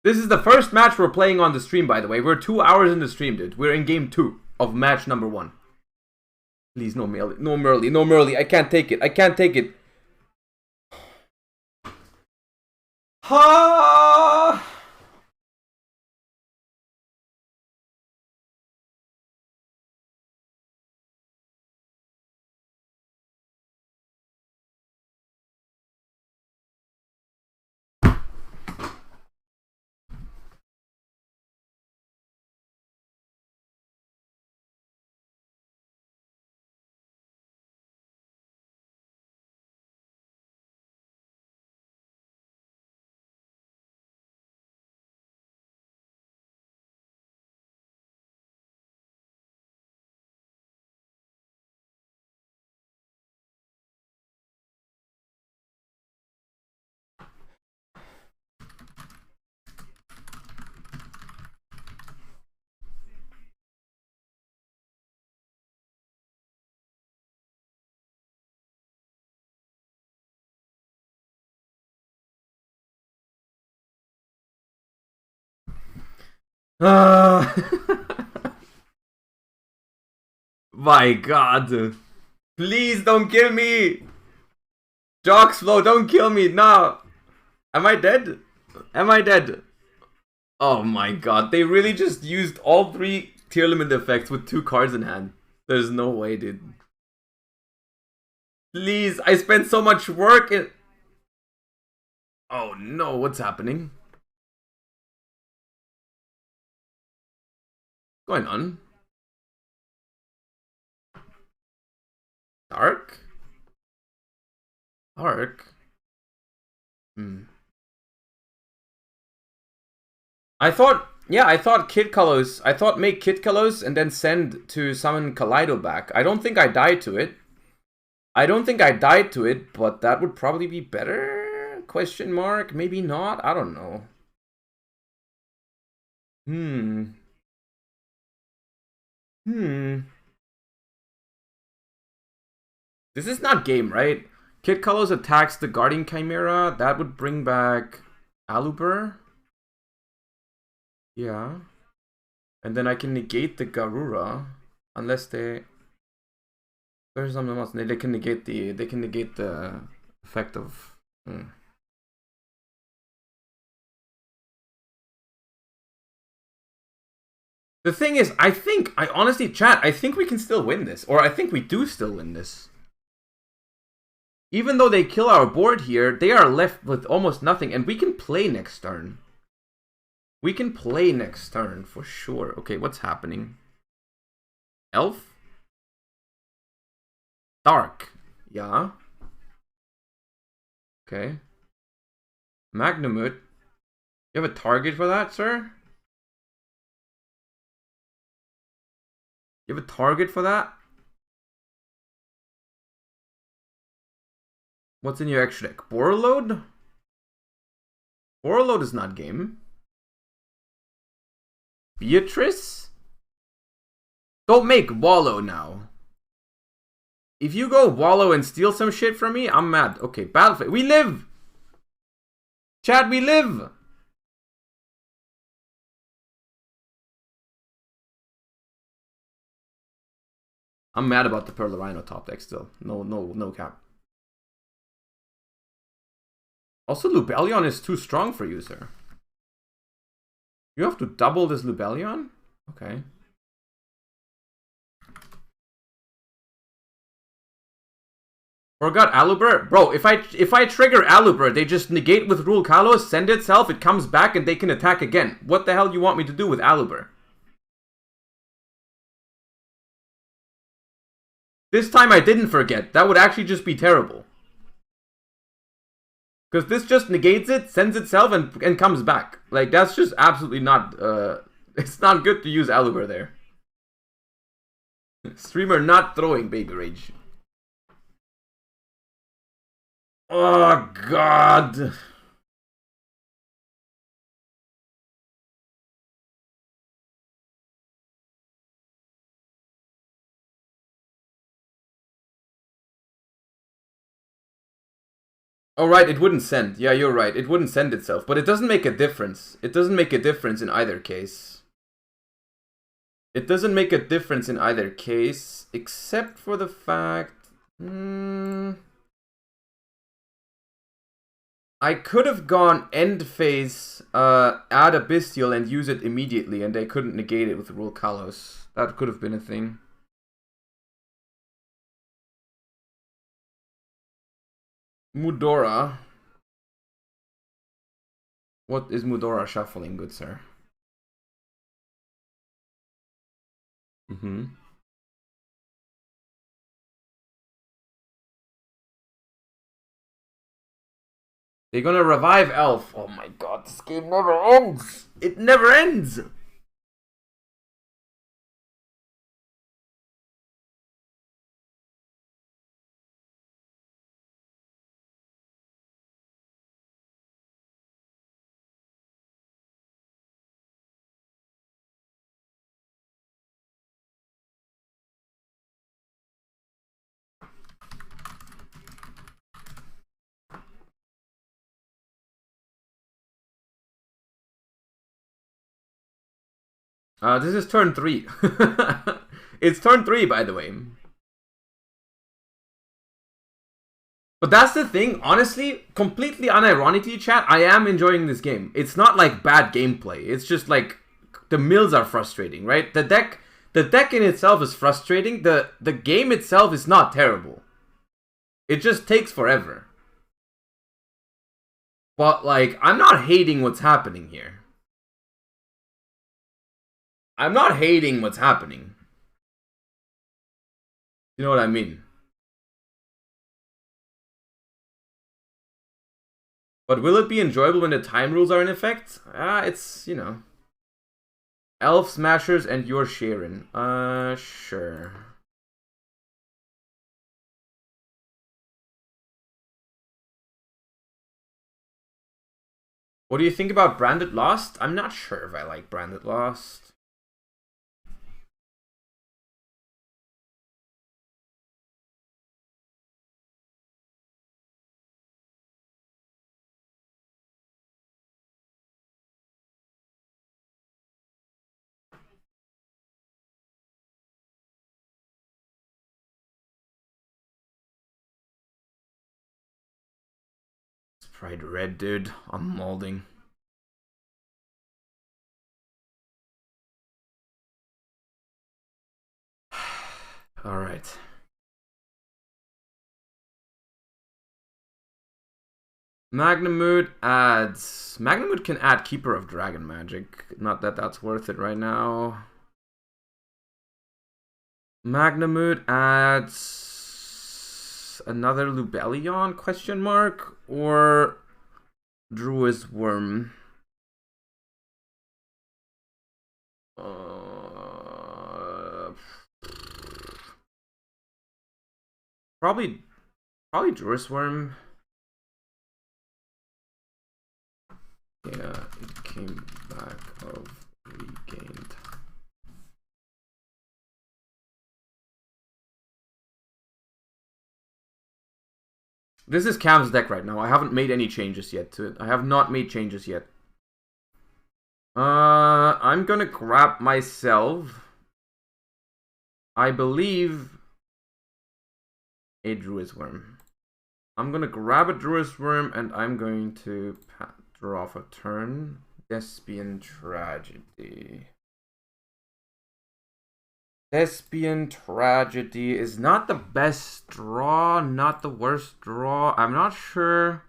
This is the first match we're playing on the stream, by the way. We're 2 hours in the stream, dude. We're in game 2 of match number 1. Please, no Merly. No Merly. No Merly. I can't take it. I can't take it. Ha! My God. Please don't kill me. Joxflow, don't kill me. No. Am I dead? Am I dead? Oh my God. They really just used all 3 Tearlament effects with 2 cards in hand. There's no way, dude. Please, I spent so much work in... Oh no, what's happening? What's going on? Dark? Dark? I thought Kid Colors. I thought make Kid Colors and then send to summon Kaleido back. I don't think I died to it. But that would probably be better? Question mark? Maybe not? I don't know. This is not game, right? Kid Colors attacks the Guardian Chimera. That would bring back Aluber. Yeah. And then I can negate the Garura. Unless they... There's something else. They can negate the effect of... The thing is, I honestly, chat, I think we can still win this. Or I think we do still win this. Even though they kill our board here, they are left with almost nothing. And we can play next turn. We can play next turn for sure. Okay, what's happening? Elf? Dark. Yeah. Okay. Magnamut. You have a target for that, sir? You have a target for that? What's in your extra deck? Borreload? Borreload is not game. Beatrice? Don't make Wallow now. If you go Wallow and steal some shit from me, I'm mad. Okay, Battlefield. We live! Chad, we live! I'm mad about the Pearl Rhino top deck still. No cap. Also, Lubellion is too strong for you, sir. You have to double this Lubellion? Okay. Forgot Aluber? Bro, if I trigger Aluber, they just negate with Rule Kalos, send itself, it comes back, and they can attack again. What the hell do you want me to do with Aluber? This time I didn't forget. That would actually just be terrible. Because this just negates it, sends itself, and comes back. Like, that's just absolutely not... it's not good to use Aluber there. Streamer not throwing Baby Rage. Oh, God. Oh, right, it wouldn't send. Yeah, you're right. It wouldn't send itself. But it doesn't make a difference. It doesn't make a difference in either case. It doesn't make a difference in either case. Except for the fact... I could have gone end phase, add a Bestial and use it immediately, and they couldn't negate it with Rule Kalos. That could have been a thing. Mudora. What is Mudora shuffling, good sir? They're gonna revive Elf. Oh my god, this game never ends! It never ends! This is turn 3. It's turn 3, by the way. But that's the thing, honestly, completely unironically, chat, I am enjoying this game. It's not like bad gameplay. It's just like the mills are frustrating, right? The deck in itself is frustrating. The game itself is not terrible. It just takes forever. But like, I'm not hating what's happening here. I'm not hating what's happening. You know what I mean? But will it be enjoyable when the time rules are in effect? It's, you know. Elf Smashers and your Sharon. Sure. What do you think about Branded Lost? I'm not sure if I like Branded Lost. Pride red, dude. I'm molding. Alright. Magnamud adds... Magnamud can add Keeper of Dragon Magic. Not that that's worth it right now. Magnamud adds... another Lubellion, question mark? Or... Druid's Worm. Probably Druid's Worm. Yeah, it came back of regained. This is Cam's deck right now. I haven't made any changes yet to it. I have not made changes yet. I'm gonna grab myself, I believe, a Druid's Worm. I'm gonna grab a Druid's Worm and I'm going to draw off a turn. Thespian Tragedy. Thespian Tragedy is not the best draw, not the worst draw. I'm not sure.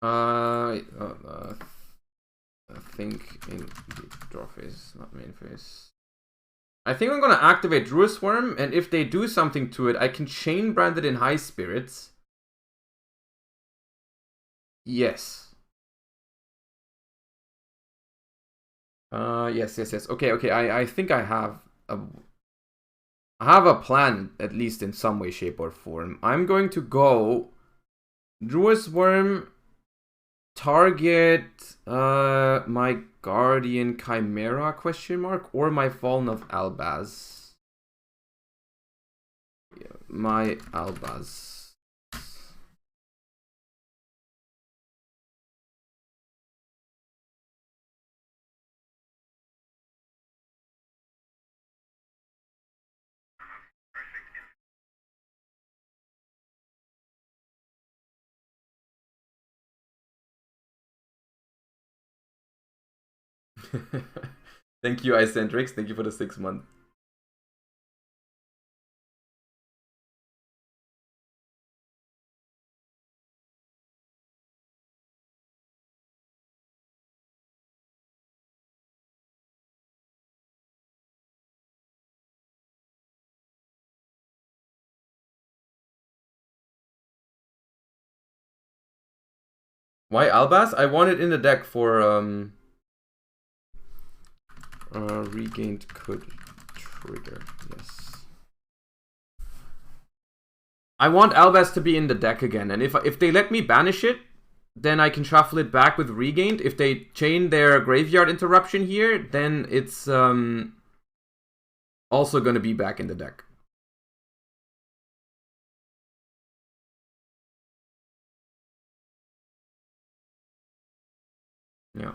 I think in the draw phase, not main phase. I think I'm gonna activate Druid Worm, and if they do something to it, I can chain brand it in High Spirits. Yes. Yes. Okay. I think I have a plan, at least in some way, shape, or form. I'm going to go Druid Worm, target my Guardian Chimera question mark or my Fallen of Albaz. Yeah, my Albaz. Thank you, Icentrix. Thank you for the 6 months. Why Albaz? I want it in the deck for regained could trigger. Yes. I want Albaz to be in the deck again, and if they let me banish it, then I can shuffle it back with regained. If they chain their graveyard interruption here, then it's also gonna be back in the deck. Yeah.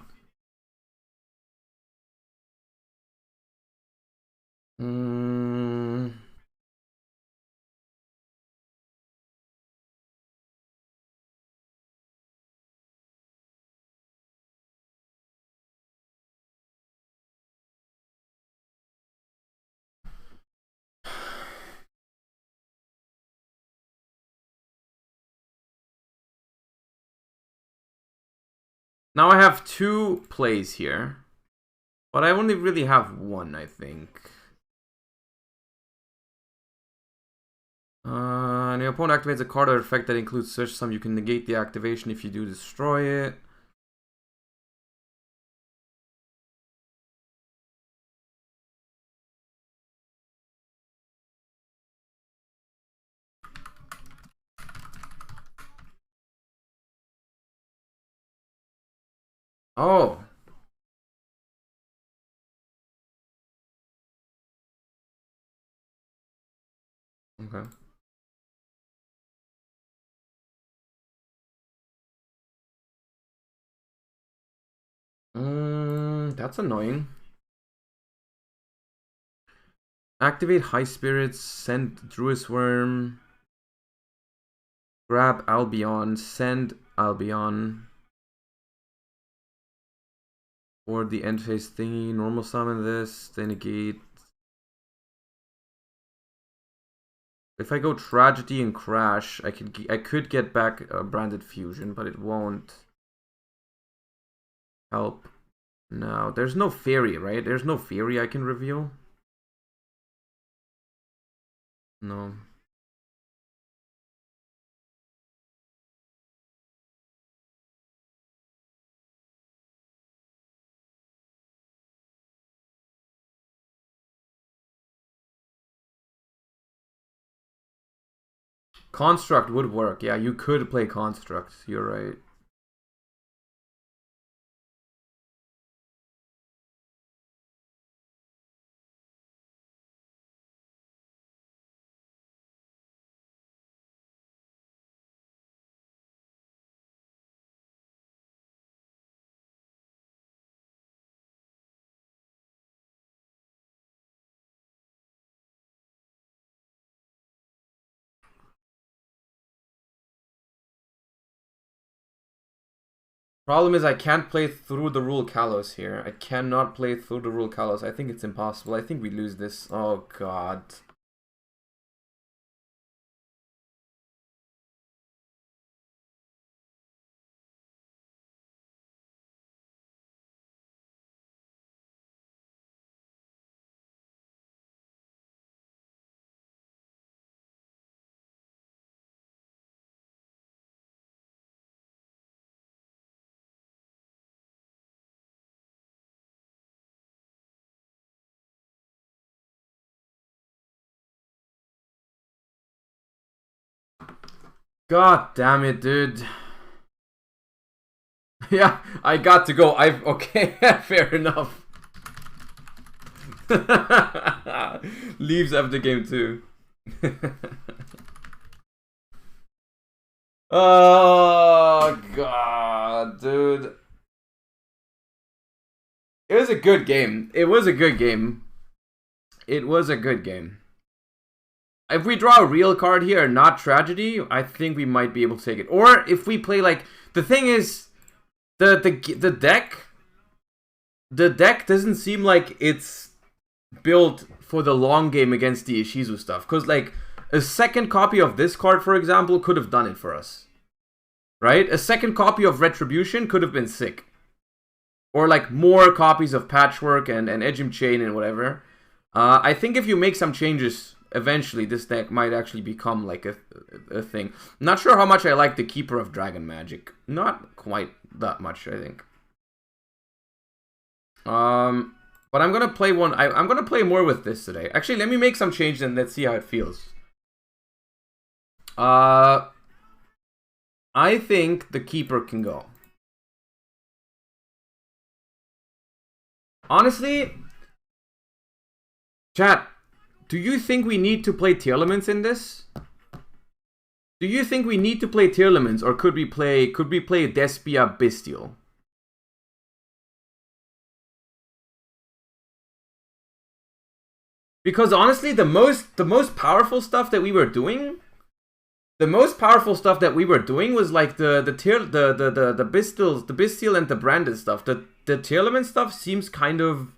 Now I have 2 plays here, but I only really have 1, I think. And your opponent activates a card or effect that includes search sum. You can negate the activation if you do destroy it. Oh. Okay. That's annoying. Activate High Spirits, send Druid Worm, grab Albion, send Albion. Or the end phase thingy, normal summon this, then negate. If I go Tragedy and Crash, I could get back Branded Fusion, but it won't help. Now, there's no Fairy, right? There's no Fairy I can reveal. No. Construct would work. Yeah, you could play Construct. You're right. Problem is I can't play through the rule Kalos here. I cannot play through the rule Kalos. I think it's impossible. I think we lose this. Oh god. God damn it, dude. Yeah, I got to go. Okay, fair enough. Leaves after game 2. Oh god, dude. It was a good game. It was a good game. It was a good game. If we draw a real card here, not tragedy, I think we might be able to take it. Or if we play like, the thing is, the deck doesn't seem like it's built for the long game against the Ishizu stuff. Because like a second copy of this card, for example, could have done it for us. Right? A second copy of Retribution could have been sick. Or like more copies of Patchwork and Ejim Chain and whatever. I think if you make some changes, eventually this deck might actually become like a thing. I'm not sure how much I like the Keeper of Dragon Magic. Not quite that much, I think. But I'm gonna play one. I'm gonna play more with this today. Actually, let me make some changes and let's see how it feels. I think the Keeper can go. Honestly, chat, do you think we need to play Tearlaments in this? Do you think we need to play Tearlaments, or could we play Despia Bestial? Because honestly, the most powerful stuff that we were doing, was like the Bestial and the branded stuff. The Tearlament stuff seems kind of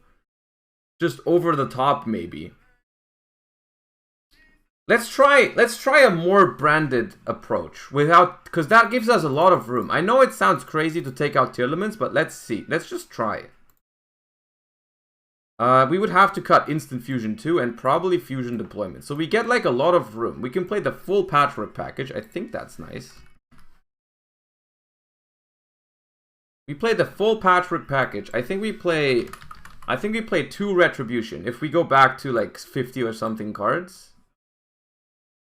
just over the top, maybe. Let's try a more branded approach without, because that gives us a lot of room. I know it sounds crazy to take out Tearlaments, but let's see. Let's just try. We would have to cut Instant Fusion 2 and probably Fusion Deployment. So we get like a lot of room. We can play the full Patchwork package. I think that's nice. We play the full Patchwork package. I think we play 2 Retribution. If we go back to like 50 or something cards.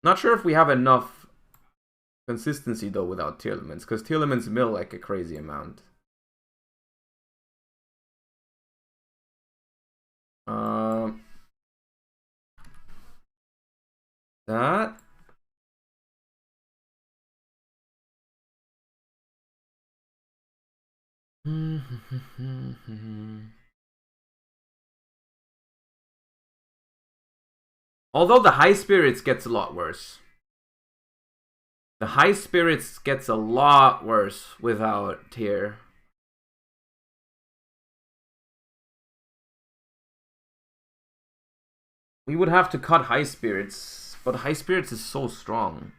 Not sure if we have enough consistency though without Tearlaments, because Tearlaments mill like a crazy amount. That. Although the High Spirits gets a lot worse. The High Spirits gets a lot worse without Tear. We would have to cut High Spirits, but High Spirits is so strong.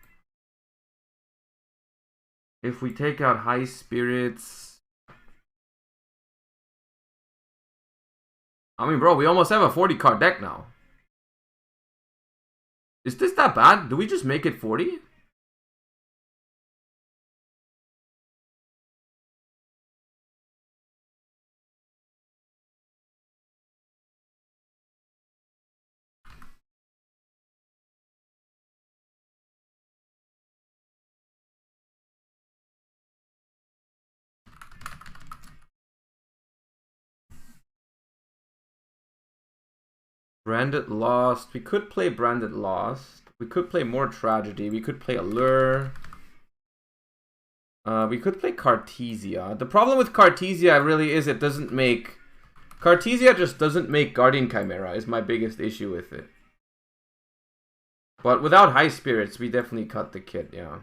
If we take out High Spirits... I mean, bro, we almost have a 40 card deck now. Is this that bad? Do we just make it 40? Branded Lost. We could play Branded Lost. We could play more Tragedy. We could play Allure. We could play Cartesia. The problem with Cartesia really is it doesn't make... Cartesia just doesn't make Guardian Chimera is my biggest issue with it. But without High Spirits, we definitely cut the kit, yeah.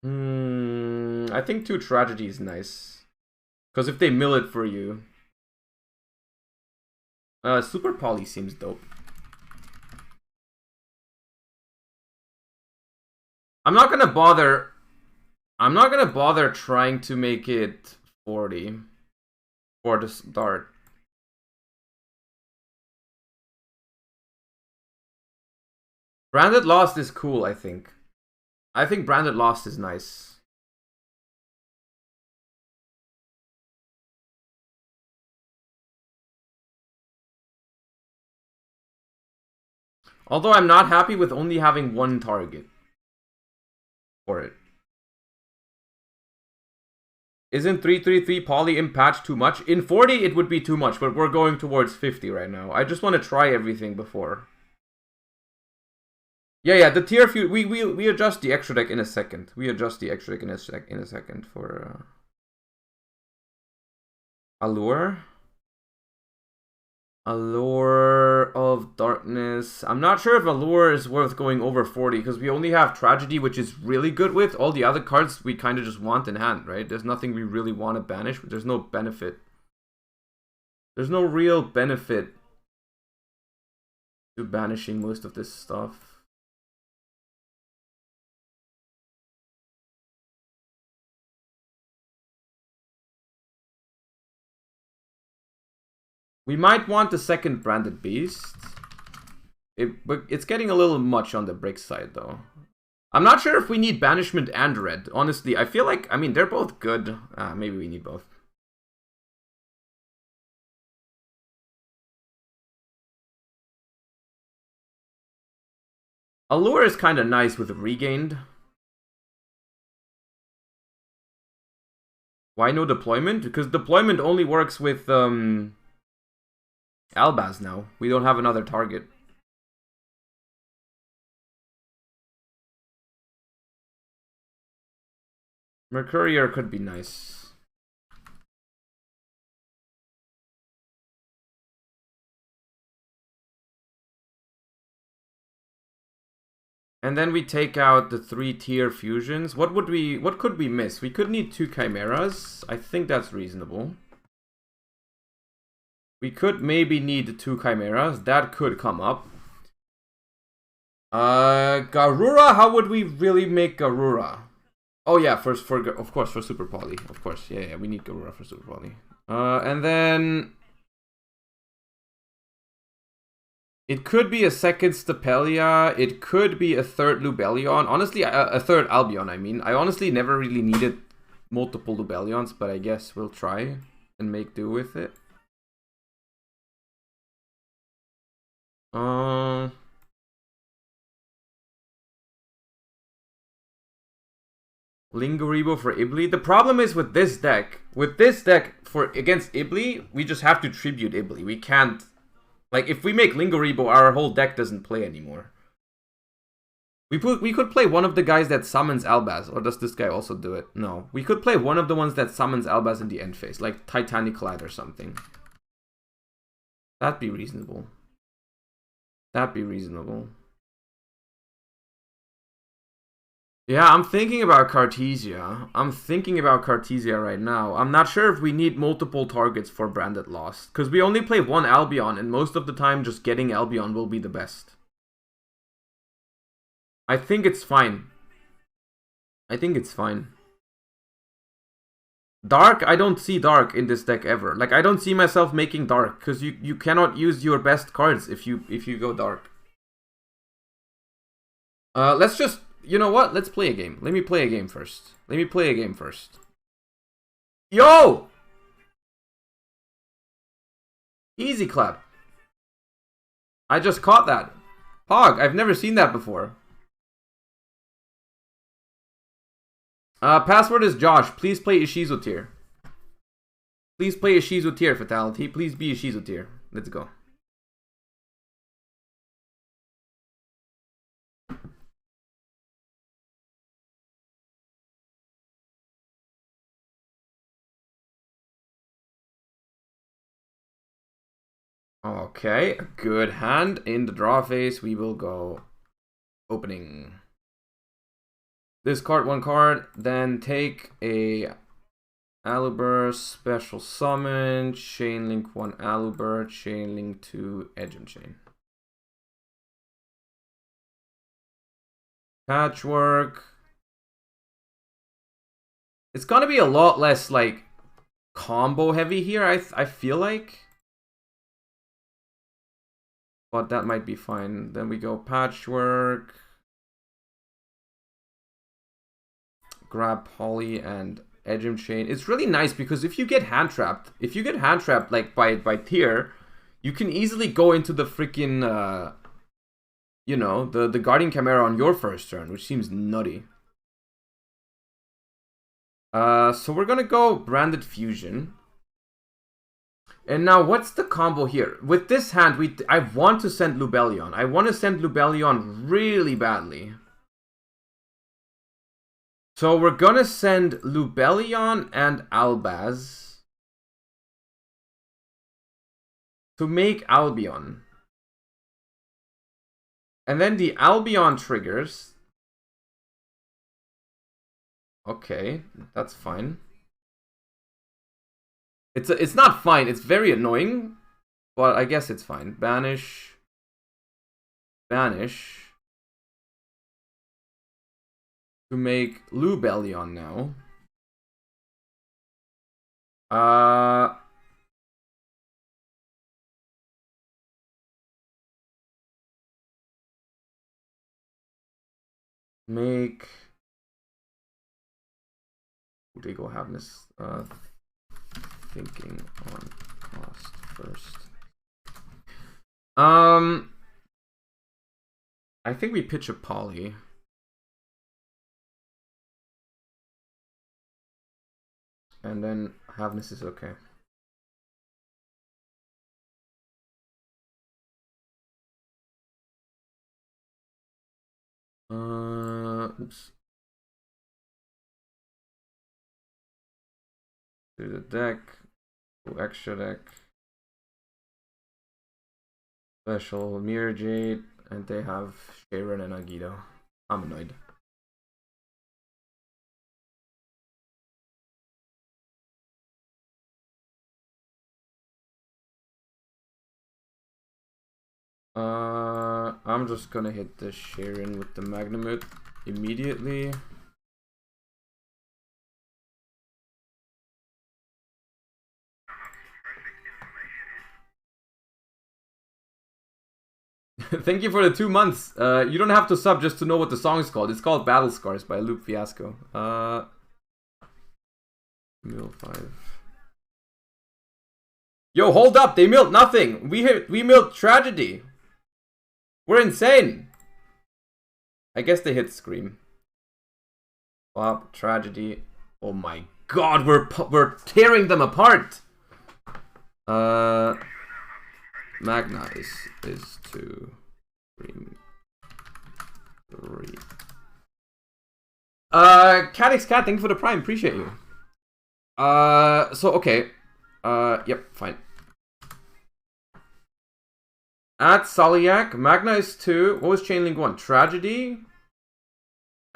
I think 2 tragedy is nice. Because if they mill it for you. Super poly seems dope. I'm not gonna bother trying to make it 40 for the start. Branded Lost is cool, I think. I think Branded Lost is nice. Although I'm not happy with only having 1 target for it. Isn't 333 poly in patch too much? In 40 it would be too much, but we're going towards 50 right now. I just want to try everything before. Yeah, the tier few we adjust the extra deck in a second. We adjust the extra deck in a second for Allure. Allure of Darkness. I'm not sure if Allure is worth going over 40 because we only have Tragedy, which is really good with. All the other cards we kind of just want in hand, right? There's nothing we really want to banish. There's no benefit. There's no real benefit to banishing most of this stuff. We might want the second Branded Beast. But it's getting a little much on the brick side, though. I'm not sure if we need Banishment and Red. Honestly, I feel like, I mean, they're both good. Maybe we need both. Allure is kind of nice with Regained. Why no Deployment? Because Deployment only works with Albaz now. We don't have another target. Mercurier could be nice. And then we take out the 3-tier fusions. What could we miss? We could need 2 chimeras. I think that's reasonable. We could maybe need 2 chimeras. That could come up. Garura, how would we really make Garura? Oh yeah, of course for Super Poly. Of course, yeah, we need Garura for Super Poly. And then it could be a second Stapelia. It could be a third Lubellion. Honestly, a third Albion, I mean. I honestly never really needed multiple Lubellions, but I guess we'll try and make do with it. Linguribo for Ibli. The problem is with this deck for against Ibli, we just have to tribute Ibli. We can't, like, if we make Linguribo, our whole deck doesn't play anymore. We could play one of the guys that summons Albaz, or does this guy also do it? No. We could play one of the ones that summons Albaz in the end phase, like Titanic Lad or something. That'd be reasonable. That'd be reasonable. Yeah, I'm thinking about Cartesia. I'm thinking about Cartesia right now. I'm not sure if we need multiple targets for Branded Lost. Because we only play one Albion, and most of the time just getting Albion will be the best. I think it's fine. I think it's fine. Dark, I don't see Dark in this deck ever. Like, I don't see myself making Dark, because you cannot use your best cards if you go Dark. Let's just... You know what? Let's play a game. Let me play a game first. Yo! Easy clap. I just caught that. Pog, I've never seen that before. Password is Josh. Please play Ishizu Tear. Please play Ishizu Tear, Fatality. Please be Ishizu Tear. Let's go. Okay, a good hand. In the draw phase, we will go opening. Discard 1 card, then take a Aluber, special summon, Chain Link 1 Aluber, Chain Link 2 Edge Chain. Patchwork. It's gonna be a lot less like combo heavy here, I feel like. But that might be fine. Then we go Patchwork. Grab Poly and Edge Chain. It's really nice because if you get hand trapped like by Tear, you can easily go into the freaking you know, the Guardian Chimera on your first turn, which seems nutty. So we're gonna go Branded Fusion. And now what's the combo here? With this hand, I want to send Lubellion. I want to send Lubellion really badly. So we're gonna send Lubellion and Albaz to make Albion. And then the Albion triggers. Okay, that's fine. It's not fine, it's very annoying, but I guess it's fine. Banish. Banish. To make Lubellion now. Make Udigo Havness thinking on cost first. I think we pitch a Poly. And then Havness is okay. Oops. To the deck. Go extra deck. Special Mirror Jade. And they have Sharon and Agido. I'm annoyed. I'm just gonna hit the Sharon with the Magnamut immediately. Thank you for the 2 months. You don't have to sub just to know what the song is called. It's called Battle Scars by Luke Fiasco. Mill 5. Yo, hold up! They milled nothing. We milled Tragedy. We're insane. I guess they hit Scream. Pop Tragedy. Oh my God, we're tearing them apart. Magna is 2, Scream 3. Catix Cat, thank you for the Prime. Appreciate you. So okay. Yep, fine. At Soliak, Magna is 2. What was Chainlink 1? Tragedy.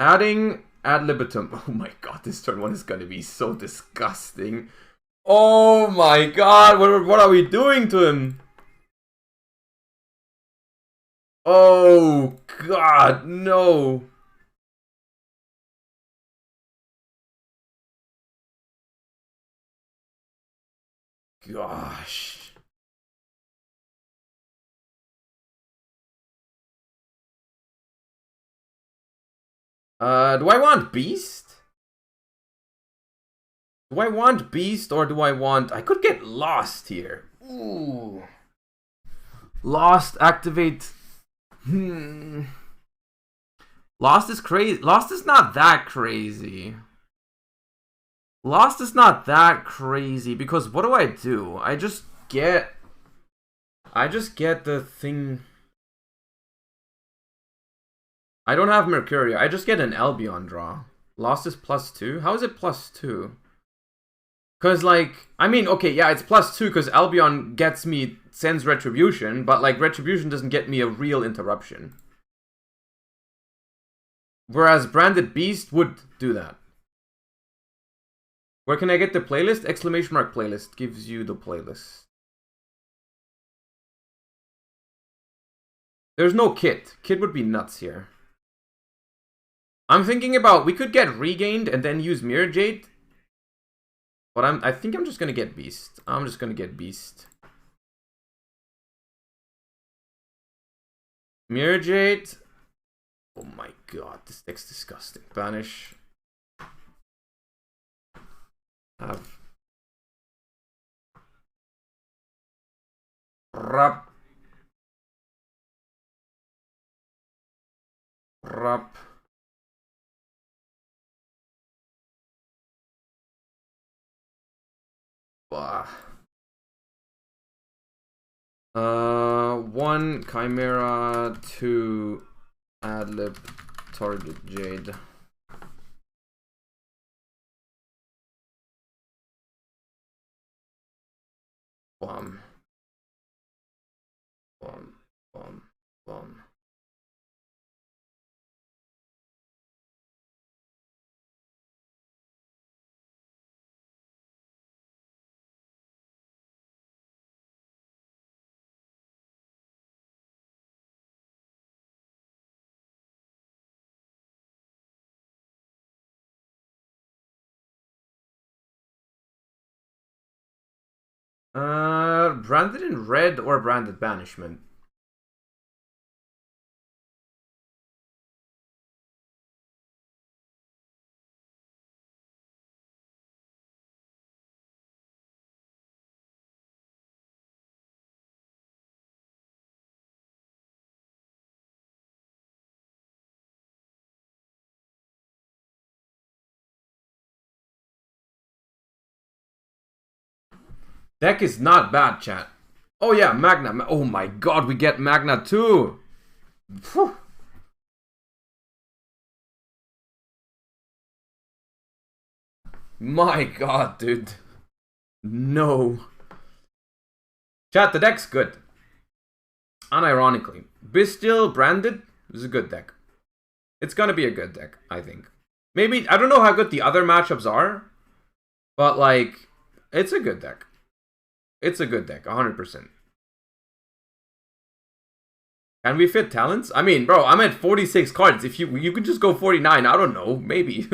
Adding Ad Libitum. Oh my God, this turn 1 is gonna be so disgusting. Oh my God, what are we doing to him? Oh God, no. Gosh. Do I want Beast? Do I want Beast or do I want... I could get Lost here. Ooh. Lost, activate... Lost is crazy. Lost is not that crazy. Lost is not that crazy because what do? I just get the thing. I don't have Mercuria. I just get an Albion draw. Lost is +2. How is it +2? Because like, I mean, okay, yeah, it's +2 because Albion sends Retribution, but like Retribution doesn't get me a real interruption. Whereas Branded Beast would do that. Where can I get the playlist? Exclamation mark playlist gives you the playlist. There's no Kit. Kit would be nuts here. I'm thinking about, we could get Regained and then use Mirror Jade. But I think I'm just gonna get Beast. I'm just gonna get Beast. Mirror Jade. Oh my god, this deck's disgusting. Banish. Have. Rap. Rap. Bah. 1 Chimera, 2 Adlib, Target Jade. Bomb. Bomb. Bomb. Bomb. Branded in red or branded banishment? Deck is not bad, chat. Oh yeah, Magna. Oh my god, we get Magna too. Phew. My god, dude. No. Chat, the deck's good. Unironically. Bestial Branded is a good deck. It's gonna be a good deck, I think. Maybe, I don't know how good the other matchups are. But like, it's a good deck. It's a good deck, 100%. Can we fit talents? I mean, bro, I'm at 46 cards. If you could just go 49, I don't know, maybe.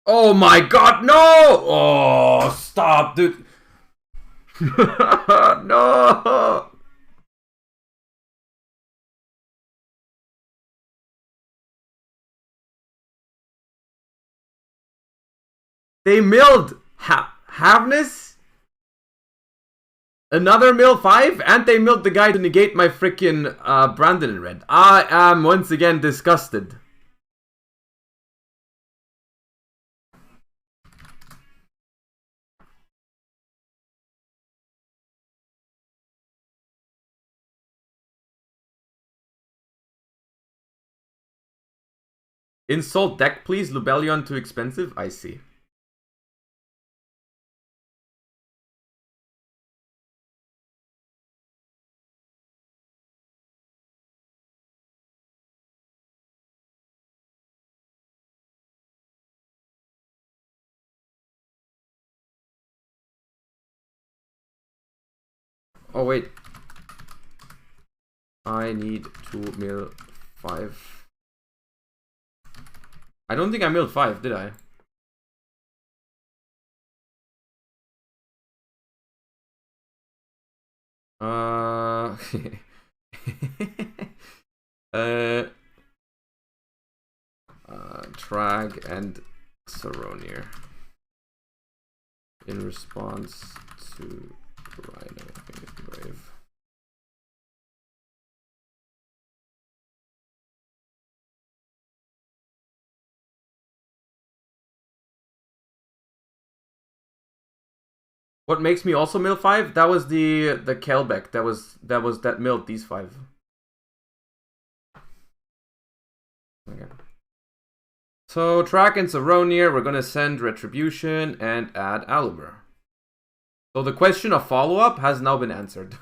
Oh my god, no! Oh, stop, dude. No! They milled Havness, another mill 5, and they milled the guy to negate my freaking Brandon in red. I am once again disgusted. Insult deck, please. Lubellion too expensive? I see. Oh, wait. I need to mill 5. I don't think I milled 5, did I? Trag and Saronir in response to Rhino Brave. What makes me also mill 5? That was the Kelbeck. That was that milled these 5. Okay. So Track and Saronir, we're gonna send Retribution and add Aluber. So the question of follow-up has now been answered.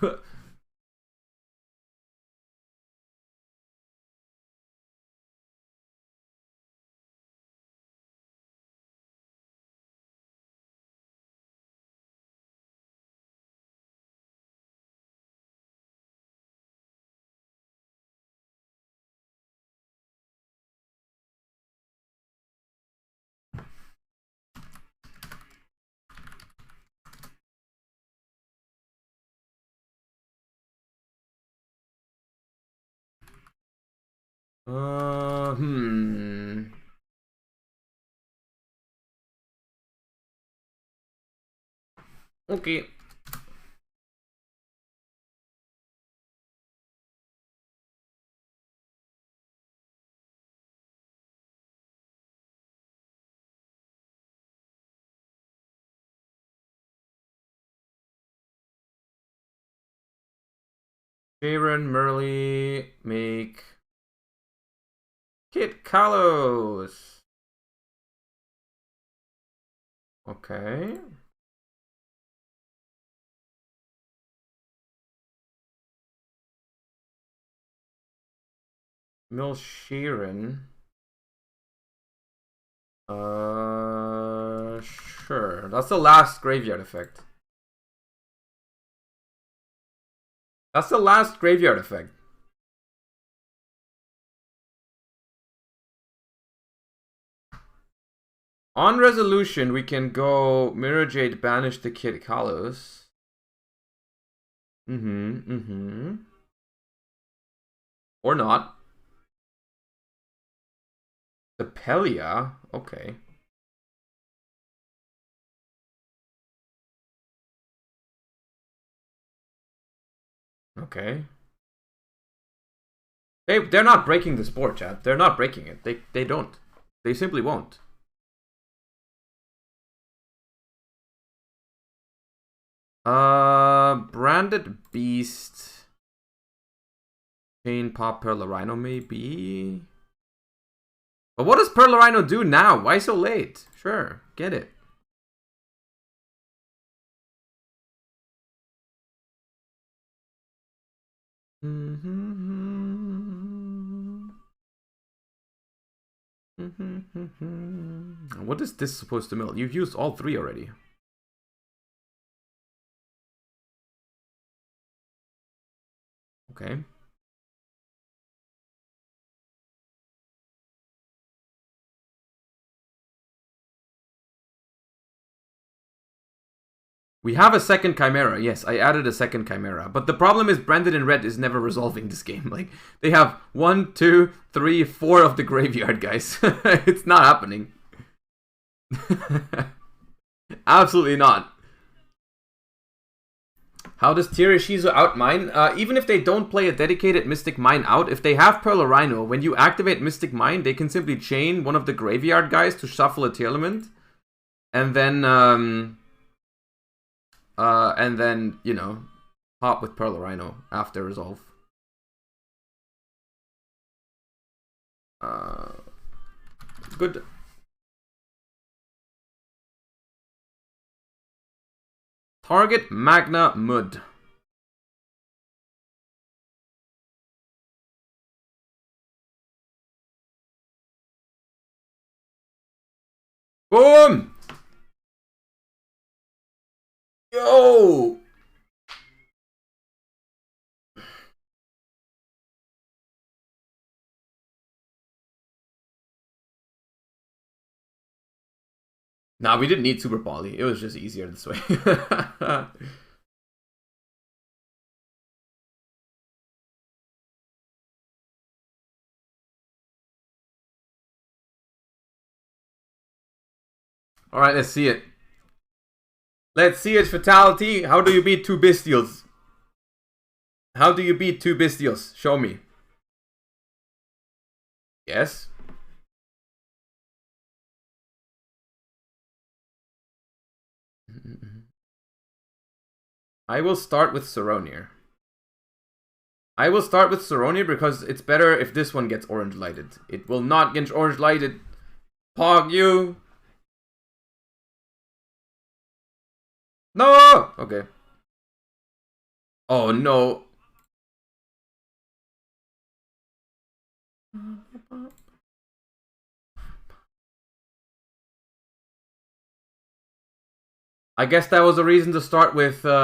Okay. Sharon, Merle, make Kit Kalos. Okay. Mill Sharon. Sure. That's the last graveyard effect. That's the last graveyard effect. On resolution, we can go Mirror Jade, banish the Kid Kalos. Or not. The Pelia? Okay. Okay. They're not breaking this board, chat. They're not breaking it. They don't. They simply won't. Branded Beast. Chain Pop Perlarino maybe. But what does Perlarino do now? Why so late? Sure, get it. What is this supposed to mill? You've used all 3 already. Okay. We have a second Chimera. Yes, I added a second Chimera. But the problem is Branded in Red is never resolving this game. Like, they have 1, 2, 3, 4 of the graveyard, guys. It's not happening. Absolutely not. How does Tear Ishizu outmine? Even if they don't play a dedicated Mystic Mine out, if they have Perlarino, when you activate Mystic Mine, they can simply chain one of the graveyard guys to shuffle a Tearlament. And then, you know, hop with Perlarino after resolve. Good. Target Magna Mud. Boom! Yo! Nah, we didn't need Super Poly. It was just easier this way. Alright, let's see it. Let's see it, Fatality. How do you beat 2 Bestials? How do you beat 2 Bestials? Show me. Yes. I will start with Saronir. I will start with Saronir because it's better if this one gets orange lighted. It will not get orange lighted. Pog you. No! Okay. Oh no. I guess that was a reason to start with, yeah.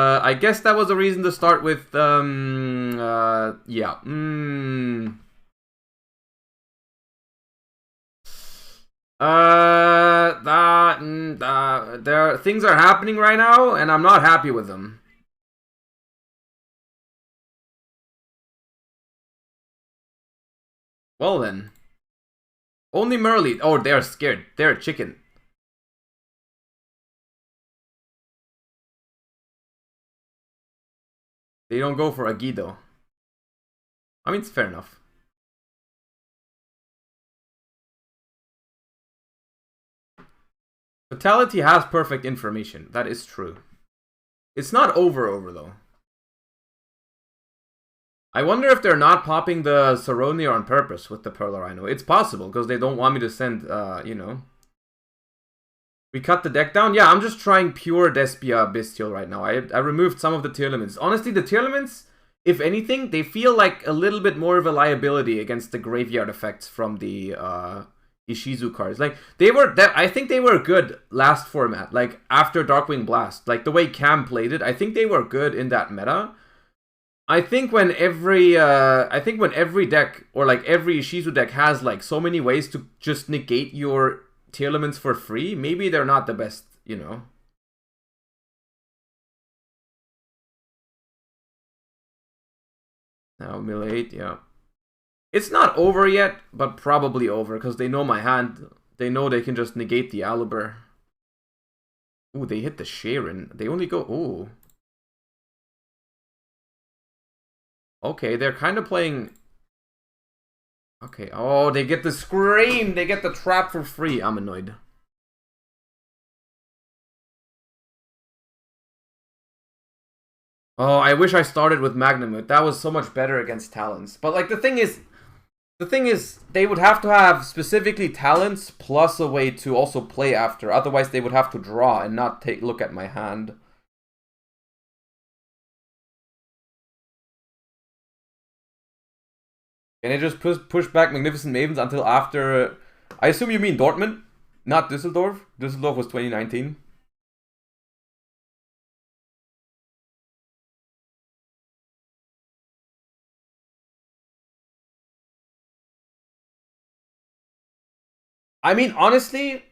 Things are happening right now, and I'm not happy with them. Well then. Only Merly. Oh, they're scared. They're a chicken. They don't go for a Guido. I mean, it's fair enough. Fatality has perfect information. That is true. It's not over though. I wonder if they're not popping the Saronir on purpose with the Perla Rhino. It's possible, because they don't want me to send, you know. We cut the deck down? Yeah, I'm just trying pure Despia Bestial right now. I removed some of the Tearlaments. Honestly, the Tearlaments, if anything, they feel like a little bit more of a liability against the graveyard effects from the Ishizu cards. Like, I think they were good last format, like, after Darkwing Blast. Like, the way Cam played it, I think they were good in that meta. I think when every deck, or like every Ishizu deck has like so many ways to just negate your Tearlaments for free, maybe they're not the best, you know. Now mill 8, yeah. It's not over yet, but probably over, because they know my hand. They know they can just negate the Aluber. Ooh, they hit the Sharon. They only go, ooh. Okay, they're kind of playing... Okay, oh, they get the Scream! They get the Trap for free. I'm annoyed. Oh, I wish I started with Magnamut. That was so much better against Talons. But, like, the thing is, they would have to have specifically Talents plus a way to also play after. Otherwise, they would have to draw and not look at my hand. Can I just push back Magnificent Mavens until after... I assume you mean Dortmund, not Düsseldorf? Düsseldorf was 2019. I mean, honestly,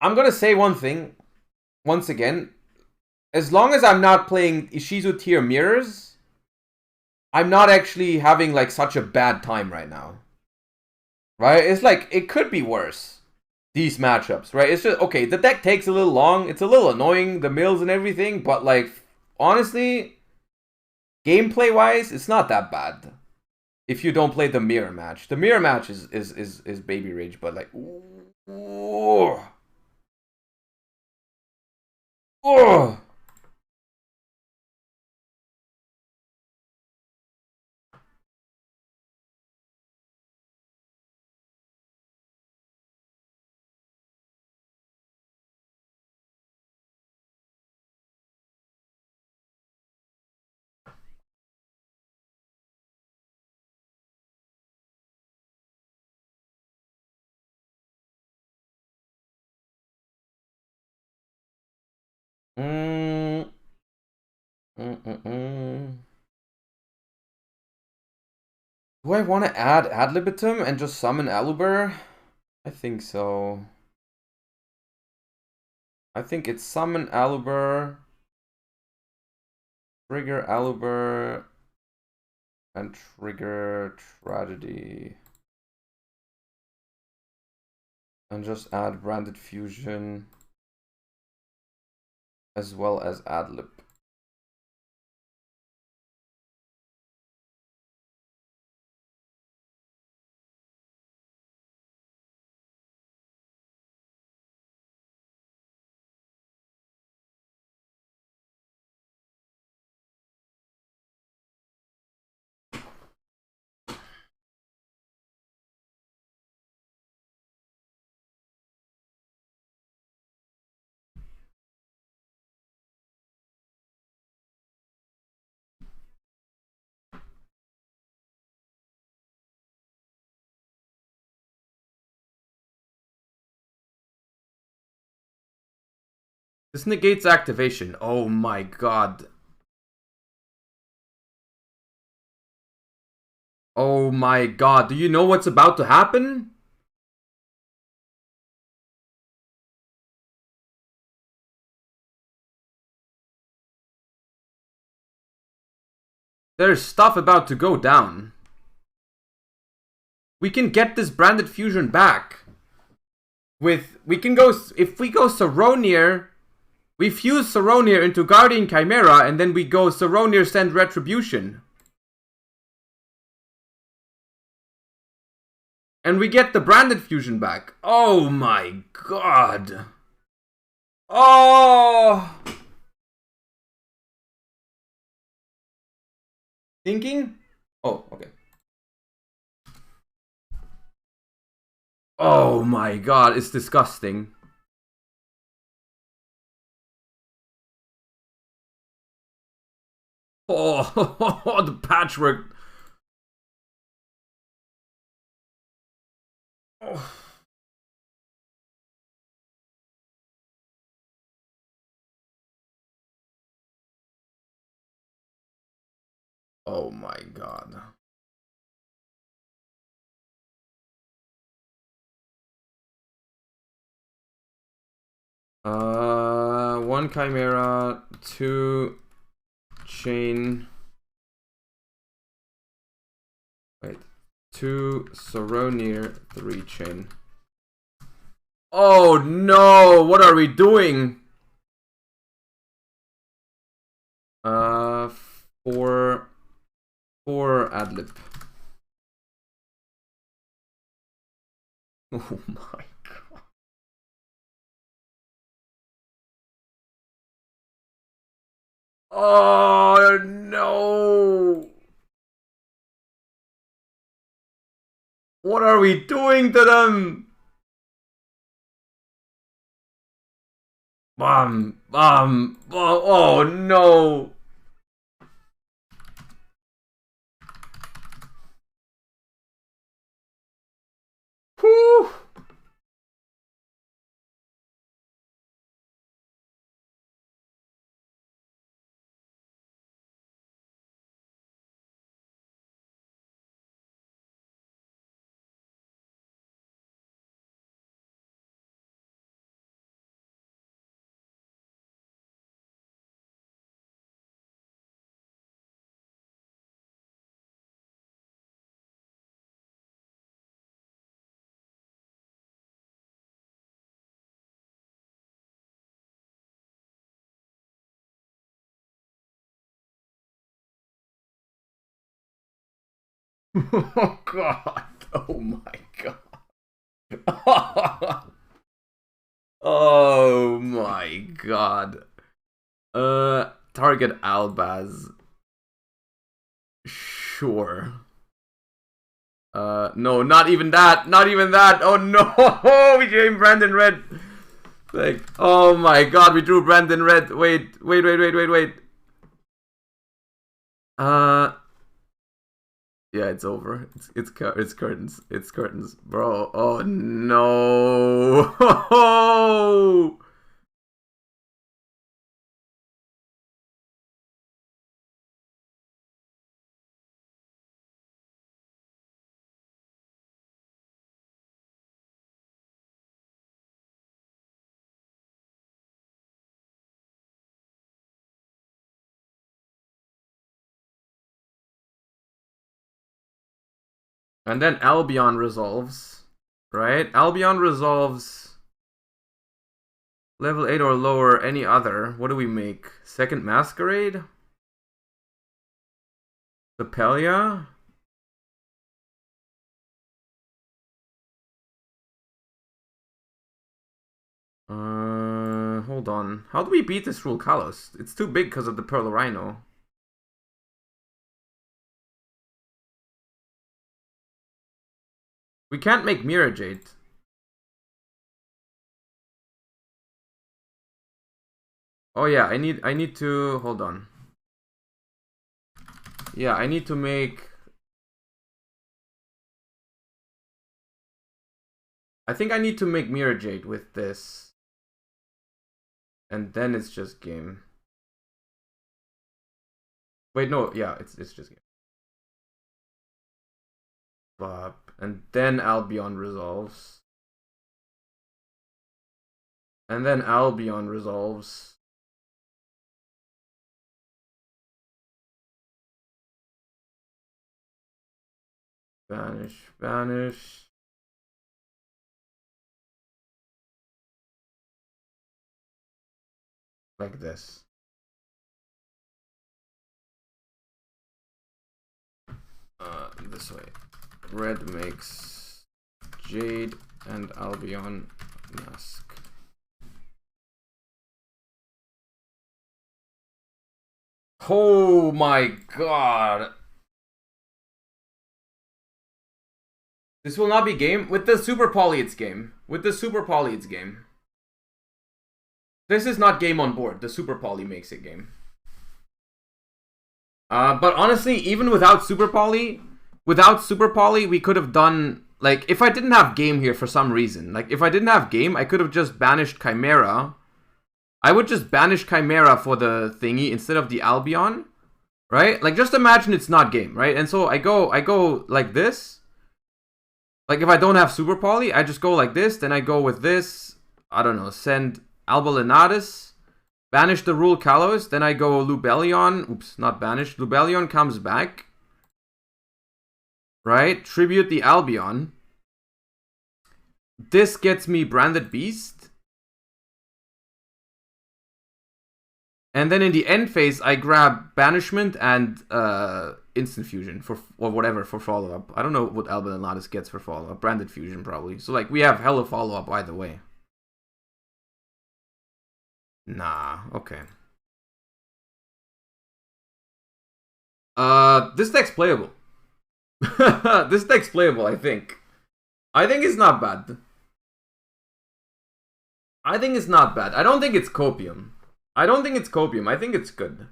I'm gonna say one thing, once again. As long as I'm not playing Ishizu Tear Mirrors, I'm not actually having, like, such a bad time right now. Right? It's like, it could be worse, these matchups, right? It's just, okay, the deck takes a little long, it's a little annoying, the mills and everything, but, like, honestly, gameplay-wise, it's not that bad. If you don't play the mirror match. The mirror match is baby rage, but, like, ooh. Oh. Do I want to add Ad Libitum and just summon Aluber? I think so. I think it's summon Aluber, trigger Aluber, and trigger Tragedy. And just add Branded Fusion, as well as Adlib. This negates activation. Oh my god. Oh my god. Do you know what's about to happen? There's stuff about to go down. We can get this branded fusion back. If we go Saronir, we fuse Saronir into Guardian Chimera, and then we go Saronir send Retribution. And we get the branded fusion back. Oh my god. Oh! Thinking? Oh, okay. Oh my god, it's disgusting. Oh, the patchwork. Oh. Oh my god. One Chimera, 2 chain. Wait. 2 Saronir, 3 chain. Oh no! What are we doing? 4 adlib. Oh my god. Oh no! What are we doing to them? Oh no! Whew! Oh god. Oh my god. Oh my god. Target Albaz. Sure. No, not even that. Not even that. Oh no. We drew Brandon Red. Like, oh my god, we drew Brandon Red. Wait. Yeah, it's over. It's curtains. It's curtains, bro. Oh no. And then Albion resolves, right? Albion resolves level 8 or lower, any other. What do we make? Second Masquerade? Sepelia? Hold on. How do we beat this rule Kalos? It's too big because of the Pearl Rhino. We can't make Mirror Jade. Oh yeah, I need to hold on. Yeah, I need to make. I think I need to make Mirror Jade with this. And then it's just game. Wait, no, yeah, it's just game. Flop. And then Albion resolves. And then Albion resolves. Banish, banish. Like this. This way. Red makes Jade and Albion mask. Oh my god. This will not be game. With the Super Poly, it's game. With the Super Poly, it's game. This is not game on board. The Super Poly makes it game. But honestly, even without Super Poly, we could have done, like, if I didn't have game here for some reason, like, if I didn't have game, I could have just banished Chimera. I would just banish Chimera for the thingy instead of the Albion, right? Like, just imagine it's not game, right? And so I go like this. Like, if I don't have Super Poly, I just go like this, then I go with this, I don't know, send Alba Lenatus, banish the Rule Kalos, then I go Lubellion, oops, not banished, Lubellion comes back, right? Tribute the Albion. This gets me Branded Beast. And then in the end phase, I grab Banishment and Instant Fusion for, or whatever, for follow-up. I don't know what Alba Lenatus gets for follow-up. Branded Fusion, probably. So, like, we have hella follow-up either way. Nah, okay. This deck's playable. This deck's playable, I think. I think it's not bad. I think it's not bad. I don't think it's copium. I don't think it's copium. I think it's good.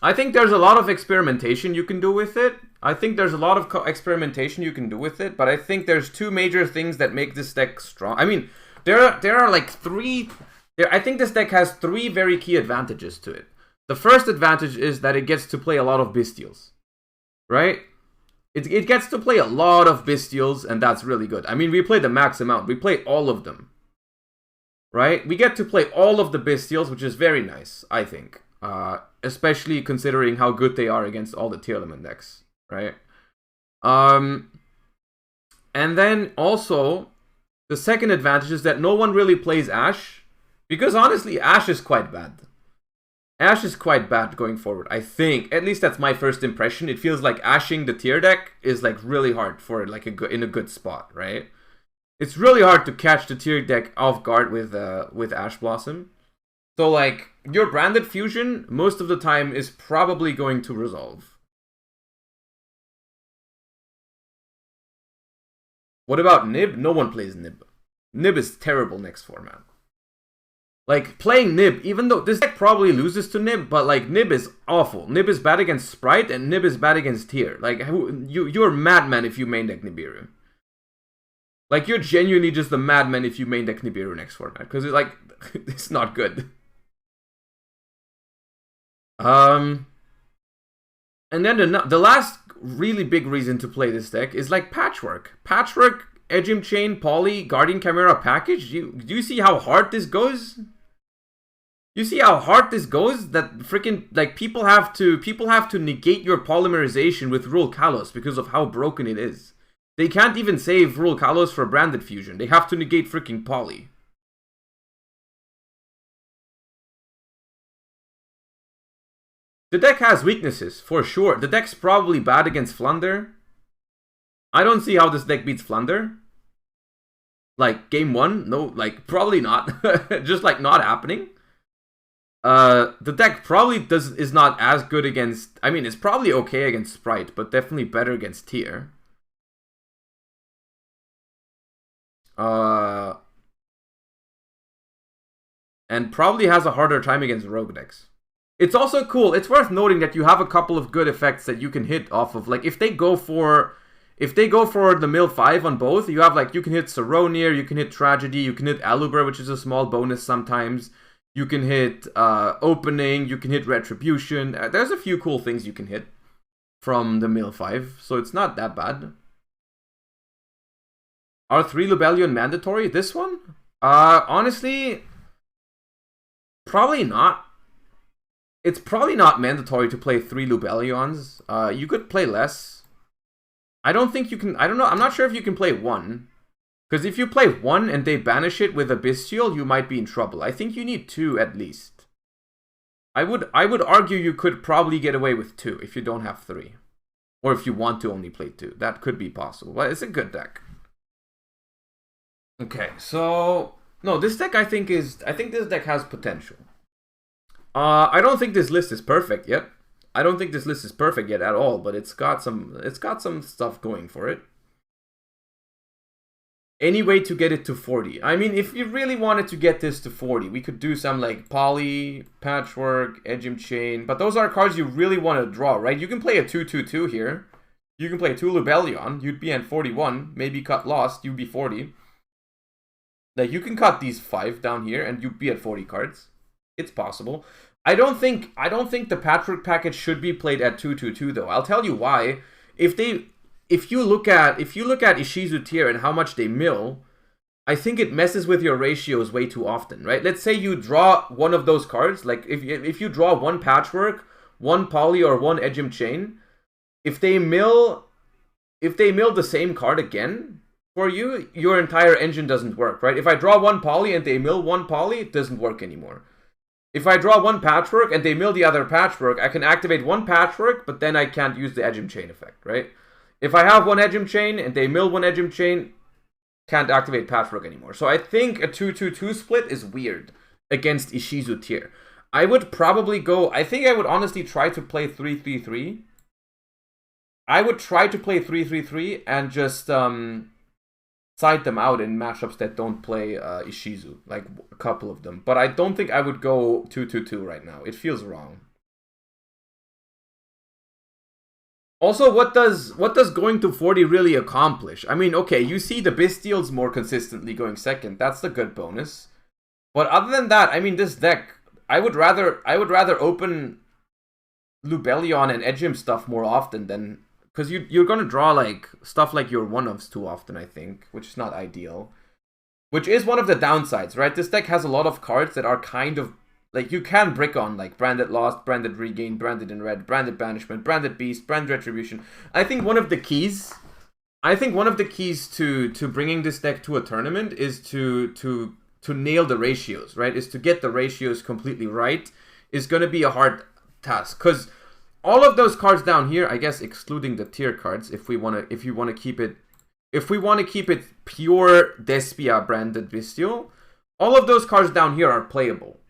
I think there's a lot of experimentation you can do with it. I think there's a lot of experimentation you can do with it, but I think there's two major things that make this deck strong. I mean, there are like three... I think this deck has three very key advantages to it. The first advantage is that it gets to play a lot of Bestials. Right? It gets to play a lot of Bestials, and that's really good. I mean, we play the max amount. We play all of them. Right? We get to play all of the Bestials, which is very nice, I think. Especially considering how good they are against all the Tearlament decks. Right? And then also, the second advantage is that no one really plays Ashe. Because honestly, Ashe is quite bad. Ashe is quite bad going forward, I think. At least that's my first impression. It feels like ashing the tier deck is like really hard for like in a good spot, right? It's really hard to catch the tier deck off guard with Ash Blossom. So like your Branded Fusion most of the time is probably going to resolve. What about Nib? No one plays Nib. Nib is terrible next format. Like, playing Nib, even though this deck probably loses to Nib, but, like, Nib is awful. Nib is bad against Sprite, and Nib is bad against Tear. Like, you're a madman if you main deck Nibiru. Like, you're genuinely just a madman if you main deck Nibiru next format. Because, it's like, it's not good. And then the last really big reason to play this deck is, like, Patchwork. Patchwork, Edgem Chain, Poly, Guardian Chimera package. Do you see how hard this goes? You see how hard this goes? That freaking like people have to negate your polymerization with Rule Kalos because of how broken it is. They can't even save Rule Kalos for Branded Fusion. They have to negate freaking Poly. The deck has weaknesses, for sure. The deck's probably bad against Flunder. I don't see how this deck beats Flunder. Like, game one? No, like, probably not. Just, like, not happening. The deck probably is not as good against... I mean, it's probably okay against Sprite, but definitely better against Tear. And probably has a harder time against Rogue decks. It's also cool. It's worth noting that you have a couple of good effects that you can hit off of. Like, if they go for if they go for the mill 5 on both, you have like, you can hit Saronir, you can hit Tragedy, you can hit Aluber, which is a small bonus sometimes. You can hit Opening, you can hit Retribution. There's a few cool things you can hit from the mill 5, so it's not that bad. Are 3 Lubellion mandatory? This one? Honestly, probably not. It's probably not mandatory to play 3 Lubellions. You could play less. I don't think you can. I don't know. I'm not sure if you can play 1. Because if you play 1 and they banish it with a Bestial, you might be in trouble. I think you need 2 at least. I would argue you could probably get away with 2 if you don't have 3. Or if you want to only play 2. That could be possible. But it's a good deck. Okay, so... No, this deck I think this deck has potential. I don't think this list is perfect yet. I don't think this list is perfect yet at all, but it's got some stuff going for it. Any way to get it to 40. I mean, if you really wanted to get this to 40, we could do some like Poly, Patchwork, Edgem Chain, but those are cards you really want to draw, right? You can play a 2/2/2 here. You can play 2 Lubellion, you'd be at 41, maybe cut Lost, you'd be 40. Like, you can cut these 5 down here and you'd be at 40 cards. It's possible. I don't think the Patchwork package should be played at 2/2/2 though. I'll tell you why. If you look at Ishizu Tear and how much they mill, I think it messes with your ratios way too often, right? Let's say you draw one of those cards, like if you draw 1 Patchwork, 1 Poly, or 1 Edgem Chain, if they mill the same card again for you, your entire engine doesn't work, right? If I draw 1 Poly and they mill 1 Poly, it doesn't work anymore. If I draw 1 Patchwork and they mill the other Patchwork, I can activate 1 Patchwork, but then I can't use the Edgem Chain effect, right? If I have 1 Edgem Chain and they mill 1 Edgem Chain, can't activate Patchwork anymore. So I think a 2/2/2 split is weird against Ishizu Tear. I would probably go... I think I would honestly try to play 3/3/3. I would try to play 3/3/3 and just side them out in matchups that don't play Ishizu. Like a couple of them. But I don't think I would go 2/2/2 right now. It feels wrong. Also, what does going to 40 really accomplish? I mean, okay, you see the Bestials more consistently going second. That's the good bonus. But other than that, I mean, this deck, I would rather open Lubellion and Edgem stuff more often than... Because you're going to draw like stuff like your one-ofs too often, I think, which is not ideal. Which is one of the downsides, right? This deck has a lot of cards that are kind of... Like, you can brick on, like, Branded Lost, Branded Regain, Branded in Red, Branded Banishment, Branded Beast, Branded Retribution. I think one of the keys to bringing this deck to a tournament is to nail the ratios, right? Is to get the ratios completely right is going to be a hard task. Because all of those cards down here, I guess excluding the tier cards, if you want to keep it pure Despia branded Bestial, all of those cards down here are playable.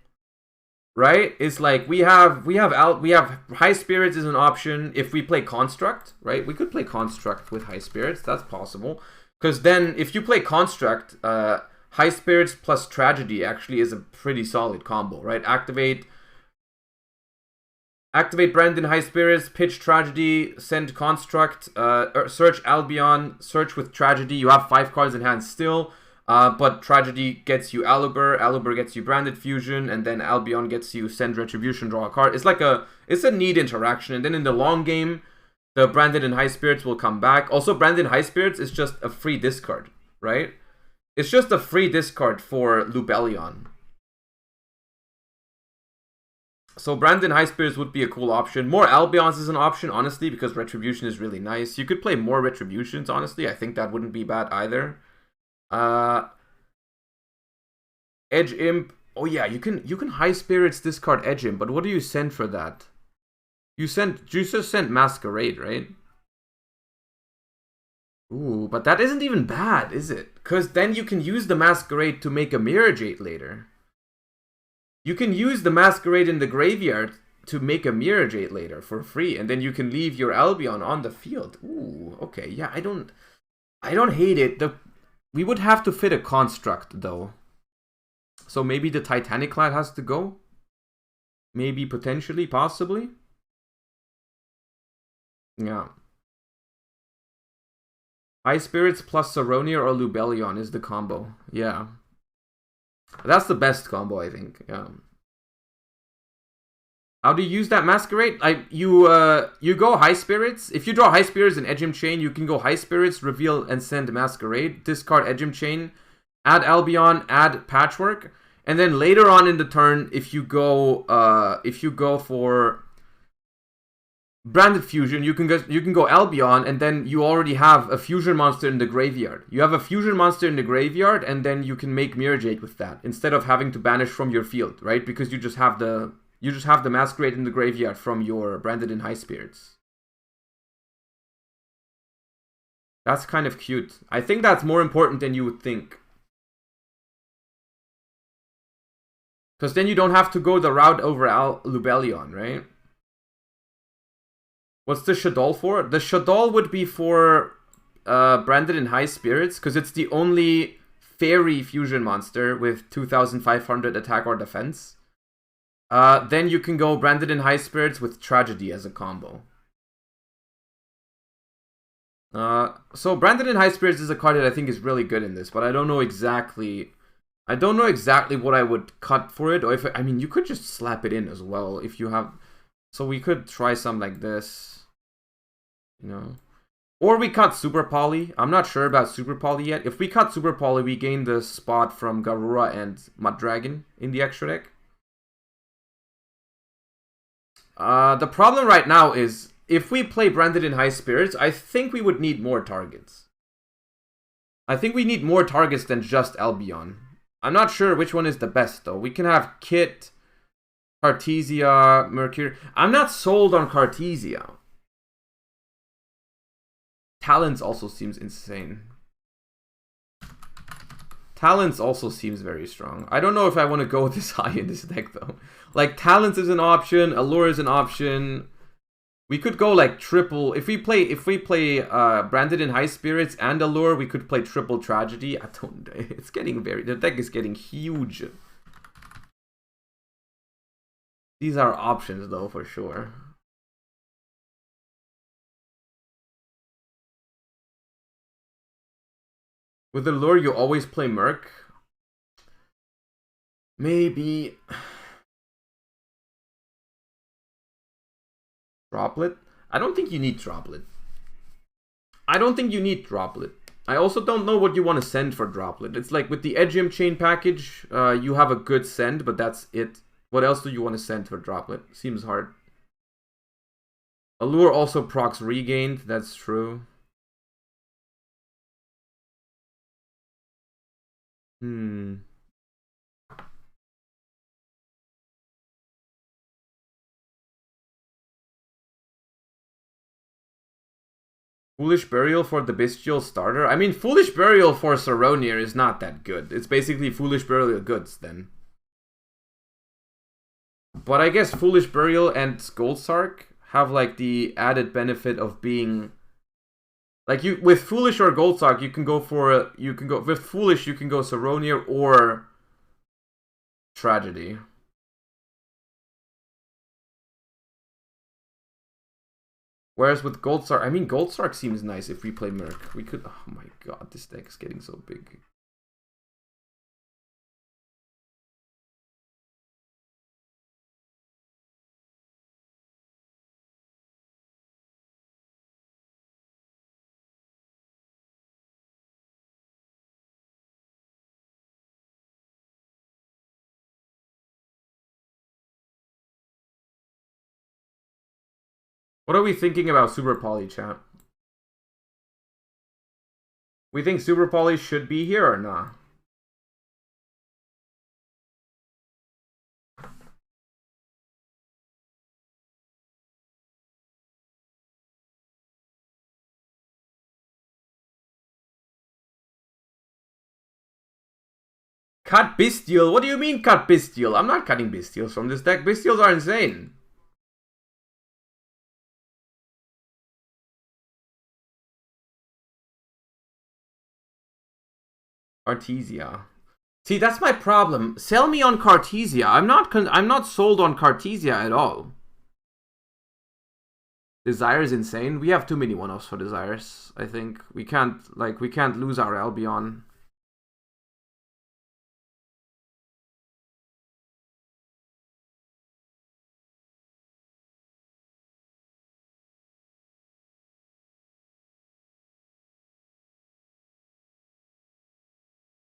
Right? It's like we have High Spirits is an option if we play Construct, right? We could play Construct with High Spirits, that's possible. Because then if you play Construct, High Spirits plus Tragedy actually is a pretty solid combo, right? Activate Brandon High Spirits, pitch Tragedy, send Construct, search Albion, search with Tragedy. You have 5 cards in hand still. But Tragedy gets you Aluber gets you Branded Fusion, and then Albion gets you Send Retribution, draw a card. It's a neat interaction, and then in the long game, the Branded and High Spirits will come back. Also, Branded High Spirits is just a free discard, right? It's just a free discard for Lubellion. So Branded High Spirits would be a cool option. More Albions is an option, honestly, because Retribution is really nice. You could play more Retributions, honestly. I think that wouldn't be bad either. Edge Imp. Oh yeah, you can High Spirits discard Edge Imp, but what do you send for that? You just sent Masquerade, right? Ooh, but that isn't even bad, is it? Because then you can use the Masquerade to make a Mirror Jade later. You can use the Masquerade in the graveyard to make a Mirror Jade later for free, and then you can leave your Albion on the field. Ooh, okay, yeah, I don't hate it. We would have to fit a Construct, though. So maybe the Titanic Clad has to go? Maybe, potentially, possibly? Yeah. High Spirits plus Saronia or Lubellion is the combo. Yeah. That's the best combo, I think. Yeah. How do you use that Masquerade? You go High Spirits. If you draw High Spirits and Edgem Chain, you can go High Spirits, reveal and send Masquerade, discard Edgem Chain, add Albion, add Patchwork, and then later on in the turn, if you go for Branded Fusion, you can go Albion, and then you already have a fusion monster in the graveyard. You have a fusion monster in the graveyard, and then you can make Mirror Jade with that instead of having to banish from your field, right? Because you just have the Masquerade in the graveyard from your Branded in High Spirits. That's kind of cute. I think that's more important than you would think. Because then you don't have to go the route over Lubellion, right? What's the Shaddoll for? The Shaddoll would be for Branded in High Spirits, because it's the only fairy fusion monster with 2500 attack or defense. Then you can go Branded in High Spirits with Tragedy as a combo. So Branded in High Spirits is a card that I think is really good in this, but I don't know exactly what I would cut for it, or if I mean you could just slap it in as well if you have. So we could try something like this, you know, or we cut Super Poly. I'm not sure about Super Poly yet. If we cut Super Poly, we gain the spot from Garura and Mud Dragon in the extra deck. The problem right now is if we play Branded in High Spirits, I think we would need more targets. I think we need more targets than just Albion. I'm not sure which one is the best though. We can have Kit, Cartesia, Mercury. I'm not sold on Cartesia. Talents also seems insane. Talents also seems very strong. I don't know if I want to go this high in this deck though. Like Talents is an option, Allure is an option. We could go like triple. If we play Branded in High Spirits and Allure, we could play triple Tragedy. I don't. It's getting the deck is getting huge. These are options though for sure. With Allure, you always play Merc. Maybe Droplet? I don't think you need Droplet. I also don't know what you want to send for Droplet. It's like with the Edgem Chain package, you have a good send, but that's it. What else do you want to send for Droplet? Seems hard. Allure also procs Regained, that's true. Foolish Burial for the Bestial starter? I mean, Foolish Burial for Saronia is not that good. It's basically Foolish Burial goods then. But I guess Foolish Burial and Goldsark have like the added benefit of being like you with Foolish or Goldsark you can go with Foolish you can go Saronia or Tragedy. Whereas with Goldsark, I mean Goldsark seems nice if we play Merc. We could, oh my god, this deck is getting so big. What are we thinking about Super Poly, chat? We think Super Poly should be here or not? Cut Bestial? What do you mean cut Bestial? I'm not cutting Bestials from this deck. Bestials are insane. Cartesia. See, that's my problem. Sell me on Cartesia. I'm not sold on Cartesia at all. Desire is insane. We have too many one-offs for Desires, I think. We can't lose our Albion.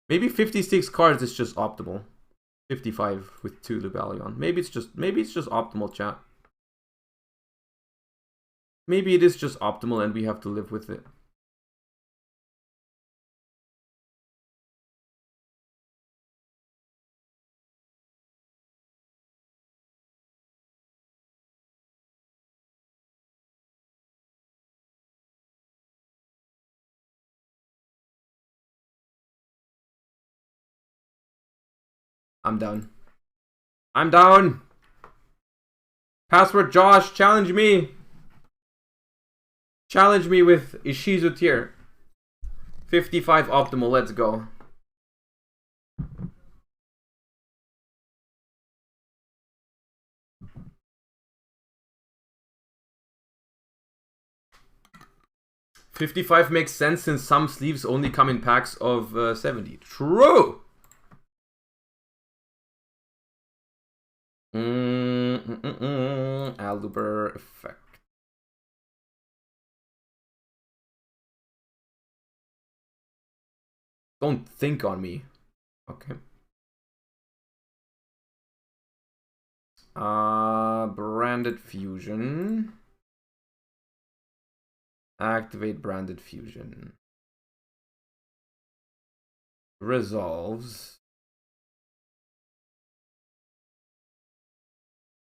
Maybe 56 cards is just optimal. 55 with 2 Lubellion. Maybe it's just optimal, chat. Maybe it is just optimal and we have to live with it. I'm down. I'm down! Password Josh, challenge me! Challenge me with Ishizu Tear. 55 optimal, let's go. $55 makes sense since some sleeves only come in packs of 70. True! Aluber effect. Don't think on me. Okay. Branded fusion. Activate branded fusion. Resolves.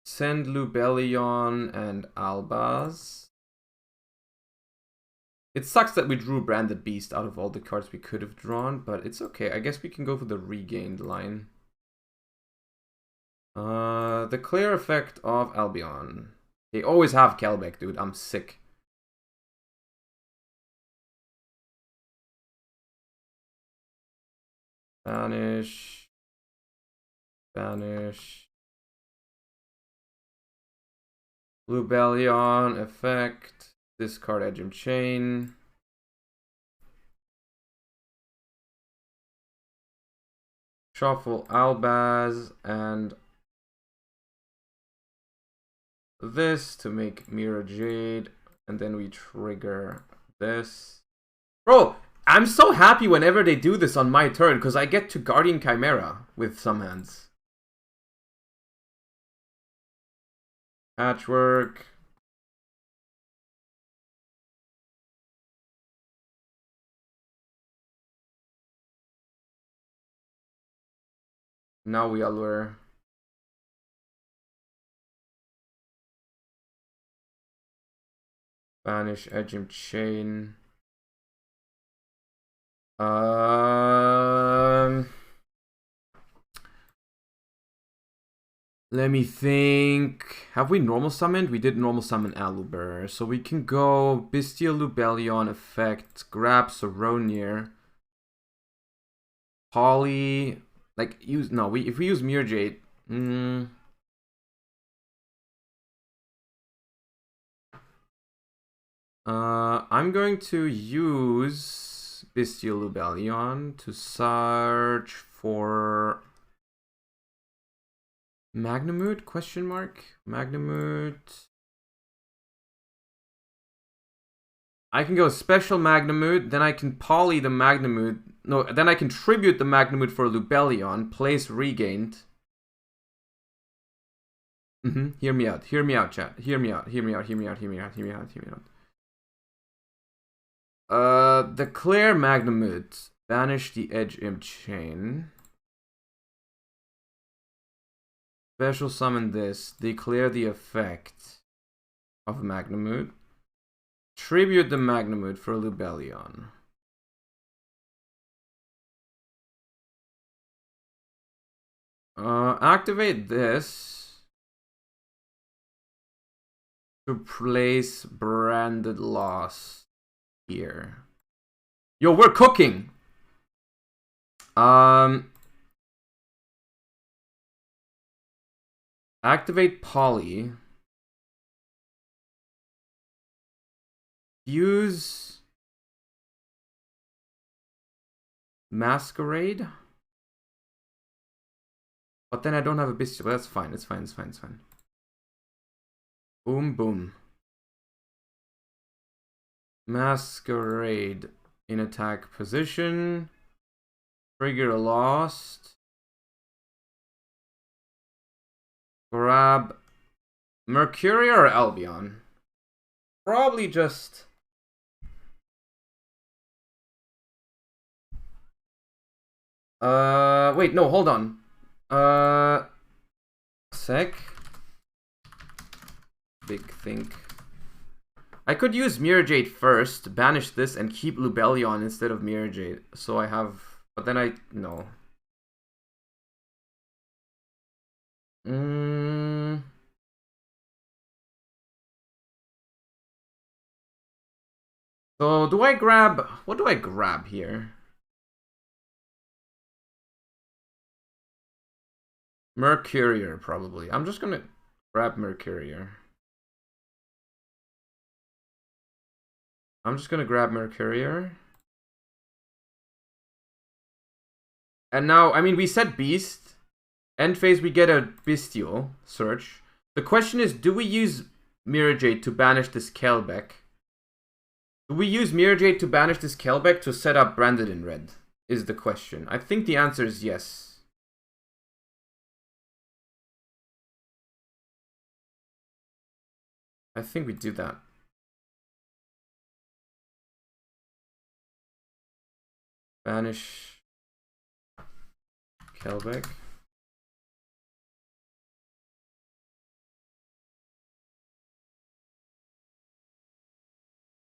Send Lubellion and Albaz. It sucks that we drew Branded Beast out of all the cards we could have drawn, but it's okay. I guess we can go for the regained line. The clear effect of Albion. They always have Kelbeck, dude. I'm sick. Banish. Banish. Lubellion effect. Discard Edge and Chain. Shuffle Albaz and this to make Mirror Jade. And then we trigger this. Bro, I'm so happy whenever they do this on my turn because I get to Guardian Chimera with some hands. Patchwork. Now we allure. Banish Edge and Chain. Let me think. Have we normal summoned? We did normal summon Aluber. So we can go Bestial Lubellion effect, grab Saronir. Poly. Like use if we use Mirror Jade. I'm going to use Bestial Lubellion to search for Magnemute, question mark? Magnemute. I can go special Magnemute, then I can poly the Magnemute. No, then I can tribute the Magnemute for Lubellion, place regained. Hear me out, chat. Hear me out. Declare Magnemute. Banish the Edge Imp Chain. Special summon this. Declare the effect of Magnemute. Tribute the Magnemute for Lubellion. Activate this to place Branded Loss here. Yo, we're cooking. Activate Poly. use Masquerade. But then I don't have a bestial. That's fine. It's fine. It's fine. It's fine. Boom, boom. Masquerade in attack position. Trigger lost. Grab Mercury or Albion? Probably just... wait, no, hold on. Sec. Big think. I could use Mirror Jade first, banish this, and keep Lubellion instead of Mirror Jade. So I have... But then I... No. So do I grab... What do I grab here? Mercurier, probably. I'm just gonna grab Mercurier. I'm just gonna grab Mercurier. And now, I mean, we said Beast. End phase, we get a Bestial search. The question is, do we use Mirror Jade to banish this Kelbeck? Do we use Mirror Jade to banish this Kelbeck to set up Branded in Red? Is the question. I think the answer is yes. I think we do that. Banish Kelbeck.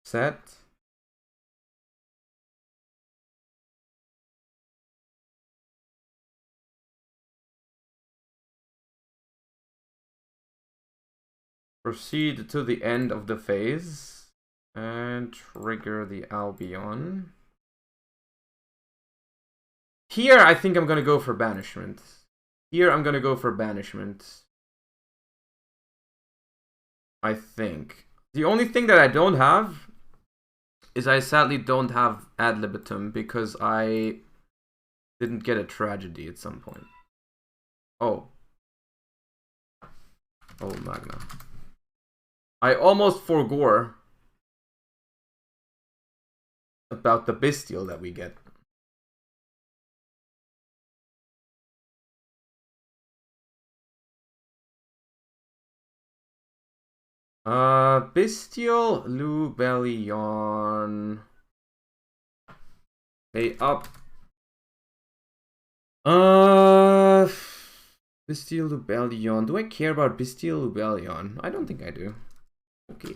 Set. Proceed to the end of the phase and trigger the Albion. Here, I think I'm gonna go for banishment. Here, I'm gonna go for banishment. I think. The only thing that I don't have is I sadly don't have ad libitum because I didn't get a tragedy at some point. Oh. Oh, Magna. I almost forgore about the Bestial that we get. Bestial Lubellion. Pay up. Bestial Lubellion. Do I care about Bestial Lubellion? I don't think I do. Okay.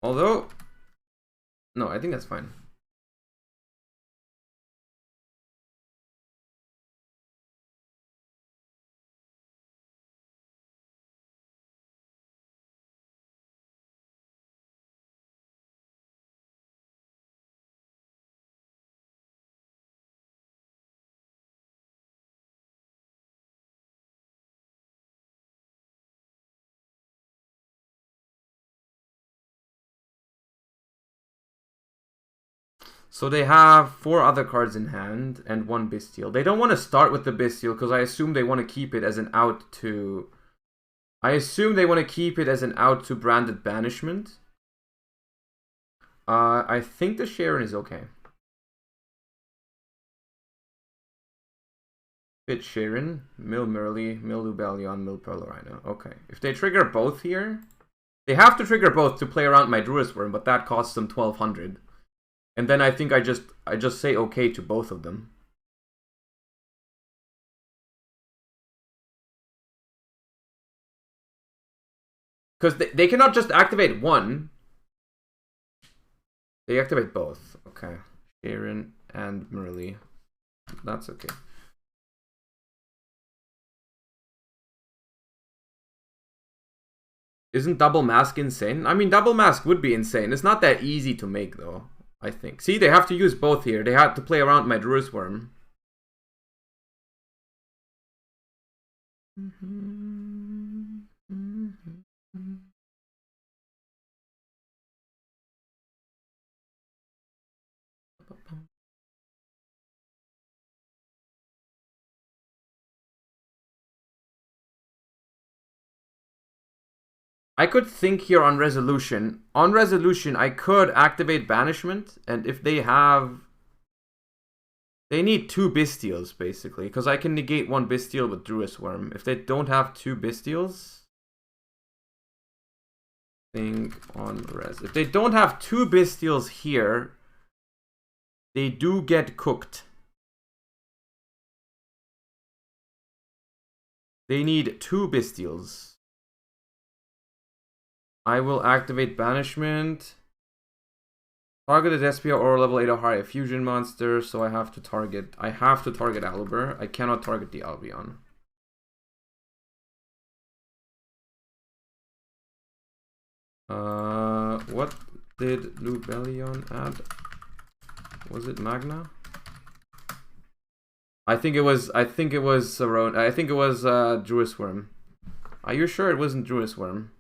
Although, no, I think that's fine. So they have 4 other cards in hand and 1 Bestial. They don't want to start with the Bestial because I assume they want to keep it as an out to... I assume they want to keep it as an out to Branded Banishment. I think the Sharon is okay. Fit Sharon, Mill Merly, Mill Lubellion, Mill Perlorina. Okay. If they trigger both here... They have to trigger both to play around my Druid's Worm, but that costs them 1200. And then I think I just say okay to both of them. Because they cannot just activate one. They activate both. Okay. Sharon and Merly. That's okay. Isn't Double Mask insane? I mean, Double Mask would be insane. It's not that easy to make, though. I think. See, they have to use both here. They had to play around my Druid's Worm. I could think here on resolution. On resolution, I could activate banishment, and if they have... They need 2 Bestials, basically, because I can negate 1 Bestial with Druis Worm. If they don't have 2 Bestials... Think on res. If they don't have 2 Bestials here, they do get cooked. They need 2 Bestials. I will activate banishment. Target a Despia or level 8 or higher fusion monster, so I have to target Albert. I cannot target the Albion. What did Lubellion add? Was it Magna? I think it was Druis Worm. Are you sure it wasn't Druis Worm?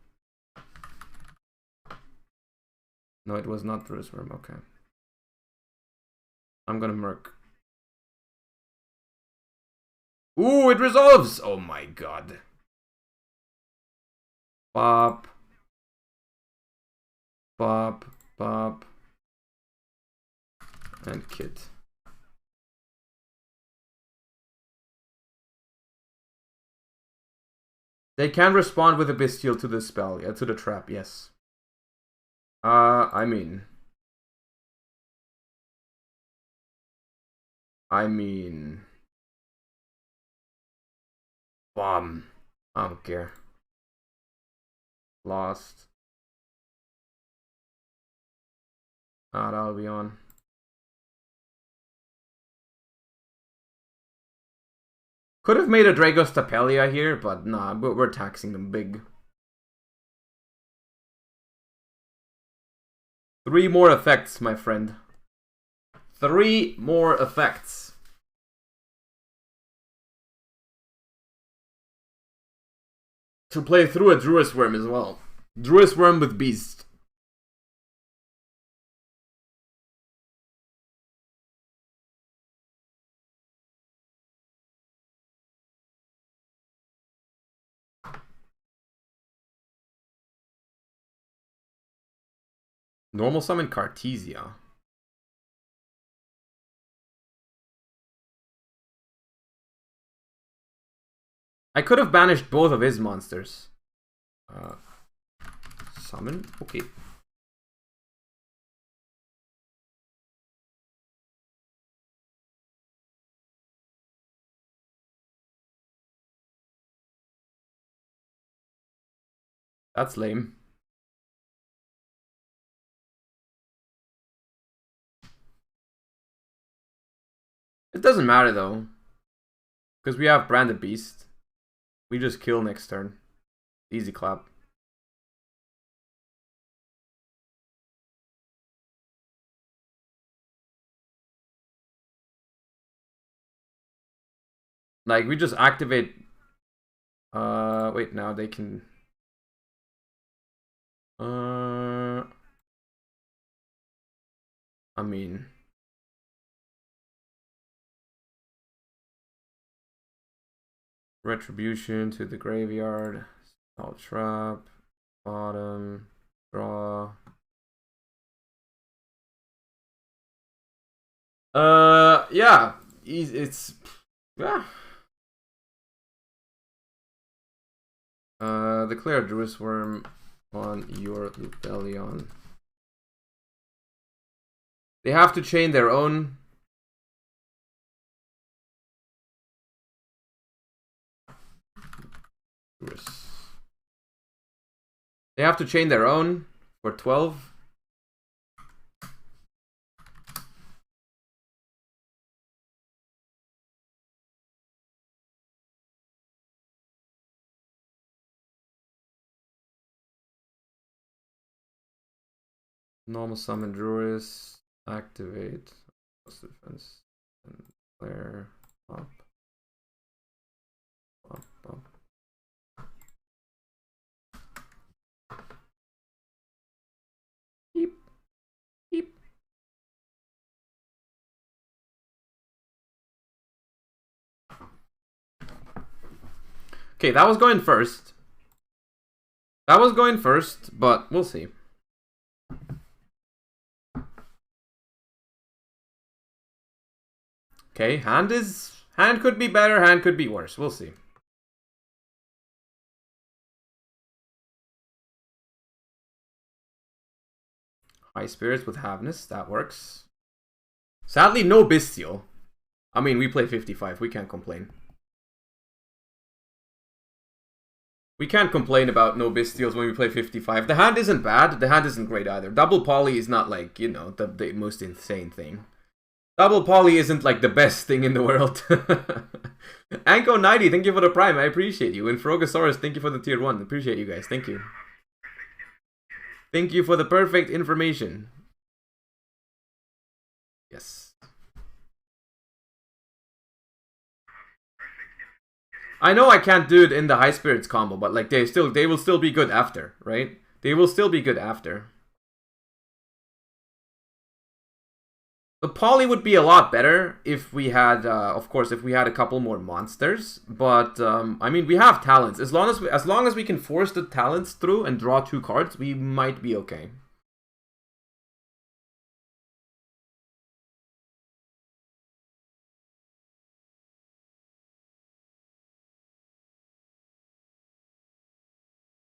No, it was not Druis Worm, okay. I'm gonna Merc. Ooh, it resolves! Oh my god. Bop. Bop. Bop. And Kit. They can respond with a Bestial to the spell, yeah, to the trap, yes. I mean, bomb. I don't care. Lost. That'll be on. Could have made a Dragos Tapelia here, but nah, we're taxing them big. 3 more effects, my friend. 3 more effects. To play through a Druis Worm as well. Druis Worm with Beast. Normal summon Cartesia. I could have banished both of his monsters. Summon? Okay. That's lame. It doesn't matter though. Because we have Branded Beast. We just kill next turn. Easy clap. Like, we just activate... wait, now they can... I mean... Retribution to the graveyard. Spell trap. Bottom. Draw. Yeah. It's... Yeah. Declare Druis Worm on your Lubellion. They have to chain their own. They have to chain their own for 12. Normal summon Druis. Activate. Defense. And declare. Up. Up, up. Beep. Beep. Okay, that was going first. That was going first, but we'll see. Okay, hand could be better, hand could be worse. We'll see. High spirits with Havness, that works. Sadly, no Bestial. I mean, we play 55, we can't complain. We can't complain about no Bestials when we play 55. The hand isn't bad, the hand isn't great either. Double Poly is not like, you know, the most insane thing. Double Poly isn't like the best thing in the world. Anko90, thank you for the Prime, I appreciate you. And Frogosaurus, thank you for the tier 1. Appreciate you guys, thank you. Thank you for the perfect information. Yes. I know I can't do it in the high spirits combo, but like they will still be good after, right? They will still be good after. The poly would be a lot better if we had, of course, if we had a couple more monsters. But I mean, we have talents. As long as we can force the talents through and draw 2 cards, we might be okay.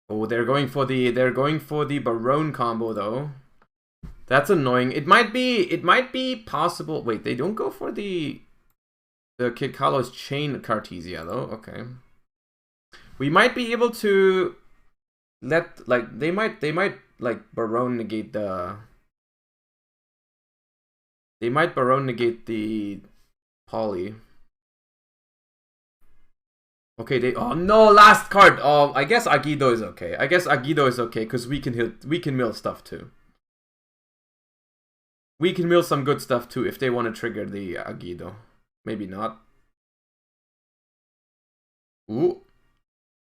Oh, they're going for the Barone combo though. That's annoying. It might be possible. Wait, they don't go for the Kid Carlos Chain Cartesia though. Okay. We might be able to let like they might like Barone negate the. They might Barone negate the Poly. Okay, oh no, last card. Oh, I guess Agido is okay. I guess Agido is okay because we can mill stuff too. We can mill some good stuff too if they want to trigger the Agido. Maybe not. Ooh.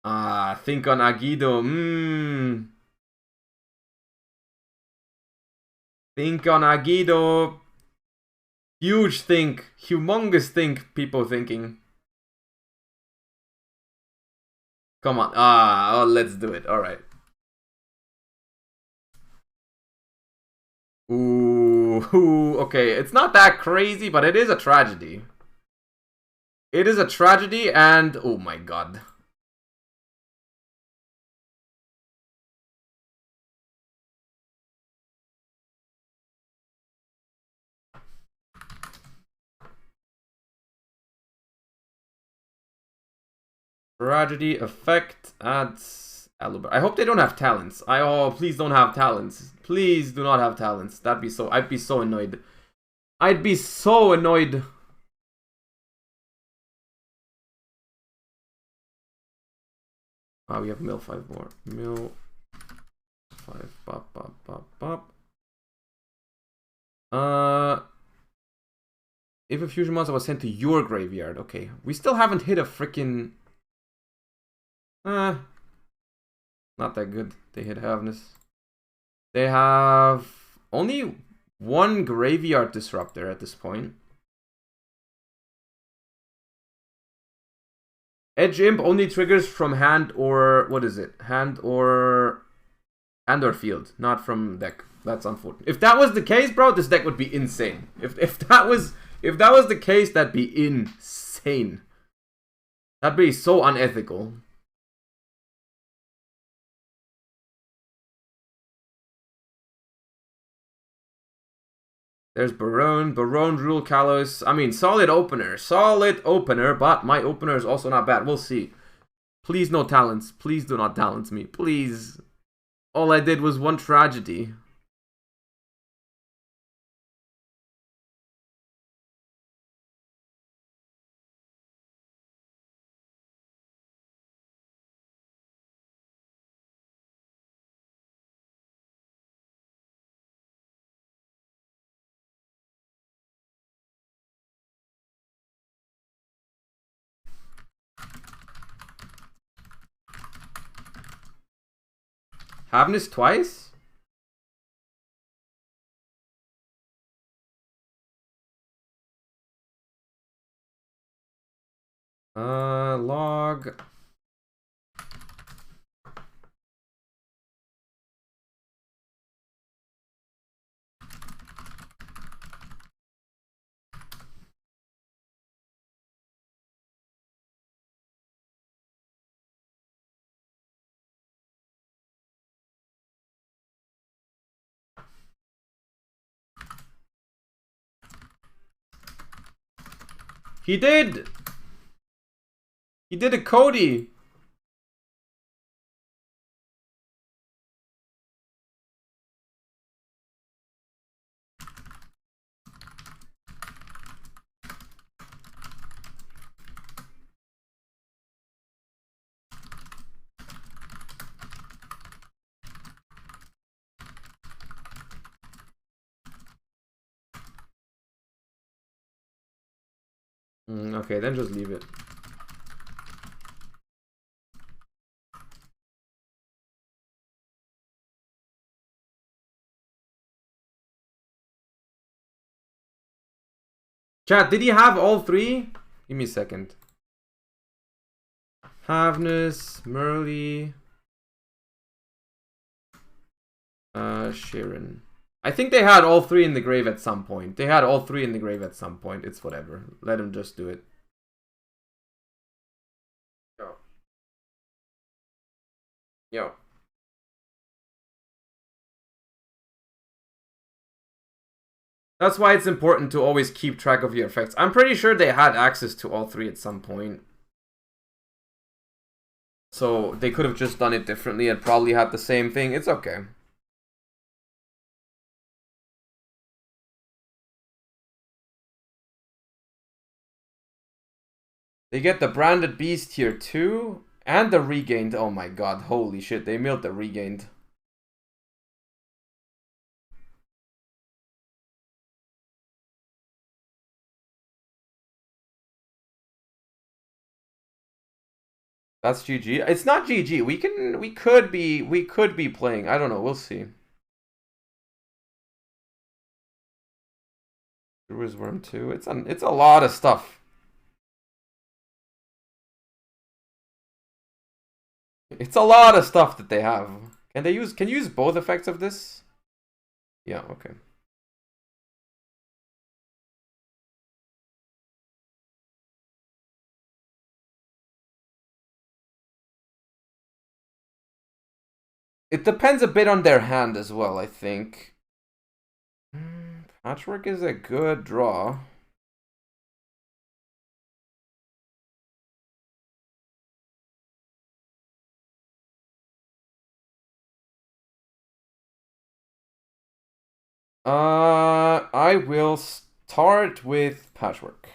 Think on Agido. Think on Agido. Huge think. Humongous think, people thinking. Come on. Oh, let's do it. Alright. Ooh, okay. It's not that crazy, but it is a tragedy. It is a tragedy and... Oh my god. Tragedy effect adds Aluber. I hope they don't have talents. Oh, please don't have talents. Please do not have talents. I'd be so annoyed. I'd be so annoyed. We have mill 5 more. Mill 5. Bop, bop, bop, bop. If a fusion monster was sent to your graveyard, okay. We still haven't hit a freaking. Not that good. They hit Havness. They have only 1 graveyard disruptor at this point. Edge Imp only triggers from hand or what is it? Hand or field, not from deck. That's unfortunate. If that was the case, bro, this deck would be insane. If that was the case, that'd be insane. That'd be so unethical. There's Barone Rule Kalos. I mean, solid opener, but my opener is also not bad. We'll see. Please no talents. Please do not talents me. Please. All I did was 1 tragedy. Havness twice? Log. He did! He did a Cody! Okay, then just leave it. Chat, did he have all three? Give me a second. Havness, Merly, Sharon. I think they had all three in the grave at some point. They had all three in the grave at some point. It's whatever. Let him just do it. Yo. Yo. That's why it's important to always keep track of your effects. I'm pretty sure they had access to all three at some point. So they could have just done it differently and probably had the same thing. It's okay. They get the branded beast here too. And the regained. Oh my god, holy shit. They milled the regained. That's GG. It's not GG. We could be playing. I don't know. We'll see. Brewers Worm 2. It's a lot of stuff. It's a lot of stuff that they have. Can you use both effects of this? Yeah, okay. It depends a bit on their hand as well, I think. Patchwork is a good draw. I will start with Patchwork.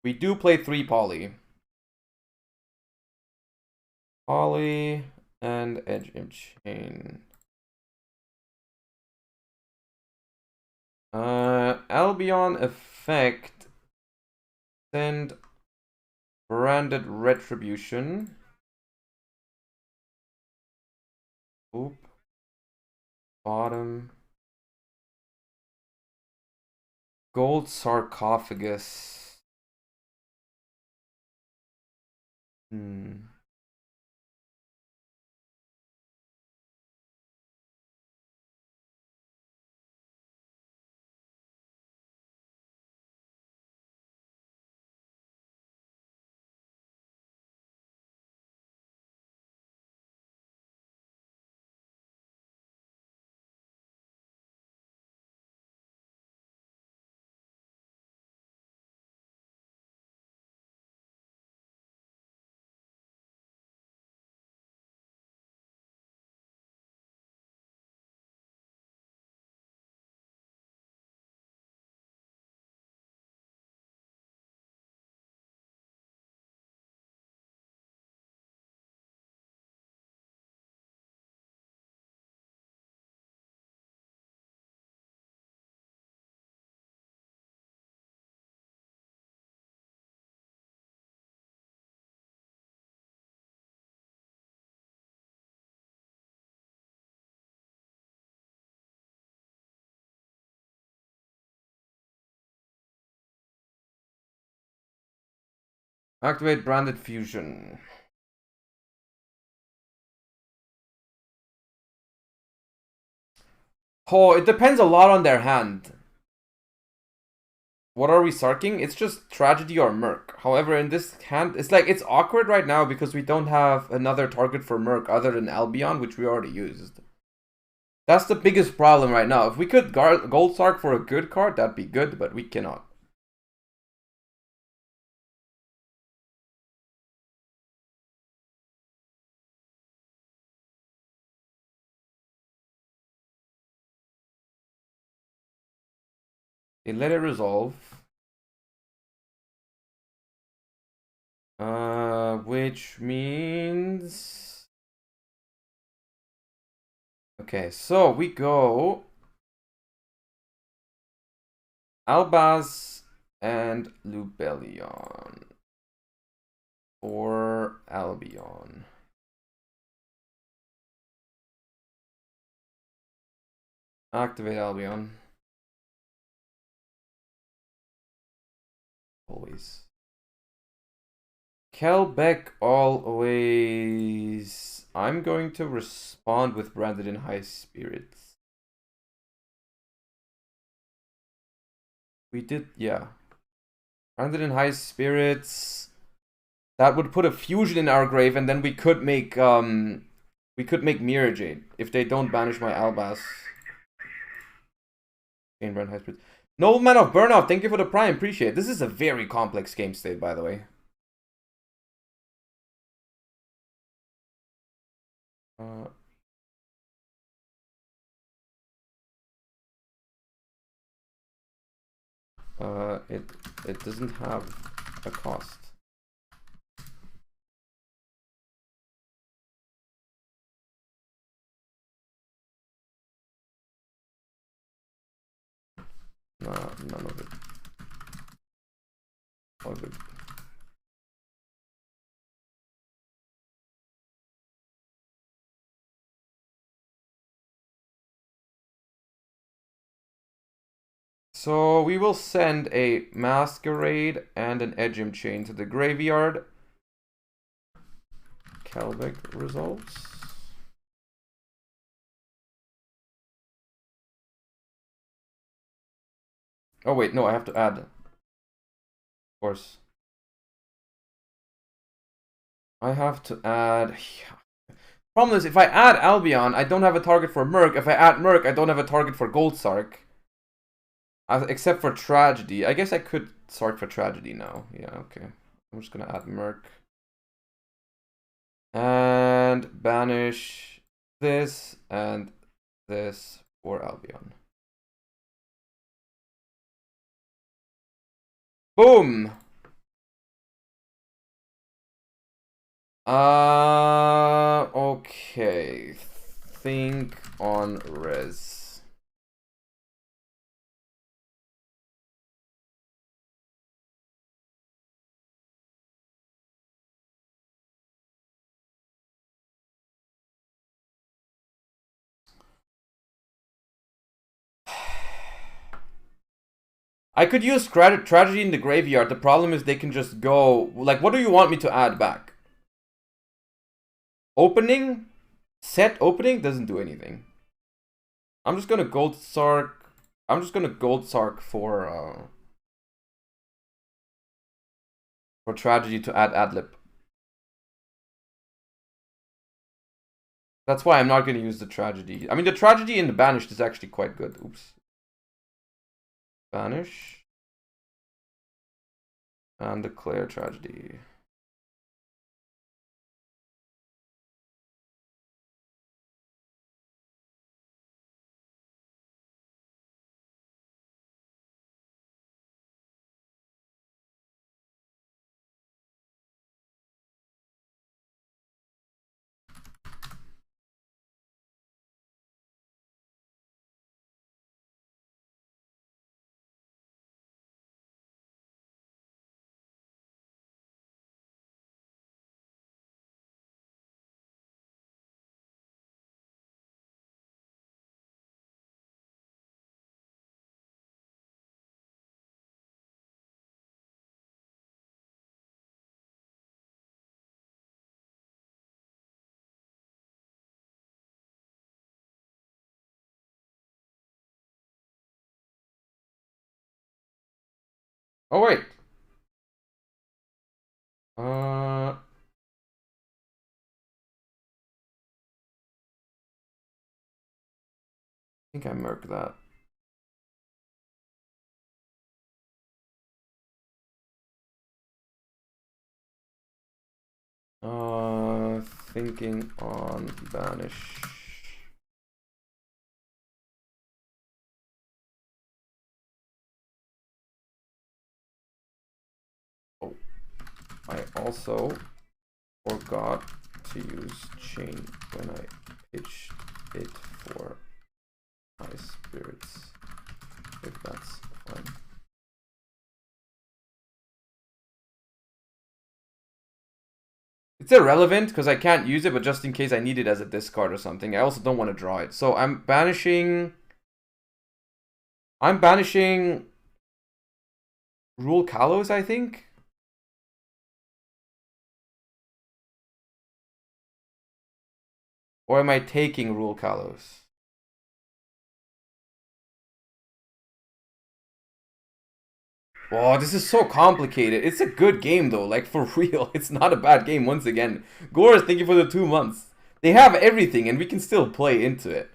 We do play 3 poly. Poly and Edge Imp Chain. Albion effect. Send branded retribution. Oop. Bottom. Gold sarcophagus. Activate branded fusion. Oh, it depends a lot on their hand. What are we sarking? It's just Tragedy or Merc. However, in this hand, it's awkward right now because we don't have another target for Merc other than Albion, which we already used. That's the biggest problem right now. If we could gold sark for a good card, that'd be good, but we cannot. Okay, let it resolve. Which means... Okay, so we go... Albaz and Lubellion. Or Albion. Activate Albion. Always. Kelbeck always. I'm going to respond with Branded in High Spirits. We did, yeah. Branded in High Spirits. That would put a fusion in our grave, and then we could make Mirror Jade if they don't banish my Albaz. Brand High Spirits. Nobleman of Burnout, thank you for the Prime, appreciate it. This is a very complex game state, by the way. It doesn't have a cost. Nah, none of it. All good. So we will send a Masquerade and an Edgem Chain to the graveyard. Kelbeck results. Oh wait, no, I have to add. Of course. I have to add... Problem is, if I add Albion, I don't have a target for Merc. If I add Merc, I don't have a target for Gold Sark. Except for Tragedy. I guess I could Sark for Tragedy now. Yeah, okay. I'm just gonna add Merc. And banish this and this for Albion. Boom! Okay. Think on res. I could use Tragedy in the graveyard. The problem is they can just go... Like, what do you want me to add back? Opening? Set opening? Doesn't do anything. I'm just gonna Gold Sark... I'm just gonna Gold Sark for Tragedy to add Adlib. That's why I'm not gonna use the Tragedy. I mean, the Tragedy in the Banished is actually quite good. Oops. Banish. And declare Tragedy. Oh, wait. I think I marked that. Thinking on Banish. I also forgot to use chain when I pitched it for high spirits, if that's fine. It's irrelevant because I can't use it, but just in case I need it as a discard or something. I also don't want to draw it. So I'm banishing Rule Kalos, I think. Or am I taking Rule Kalos? Oh, this is so complicated. It's a good game though, like for real. It's not a bad game once again. Goris, thank you for the 2 months. They have everything and we can still play into it.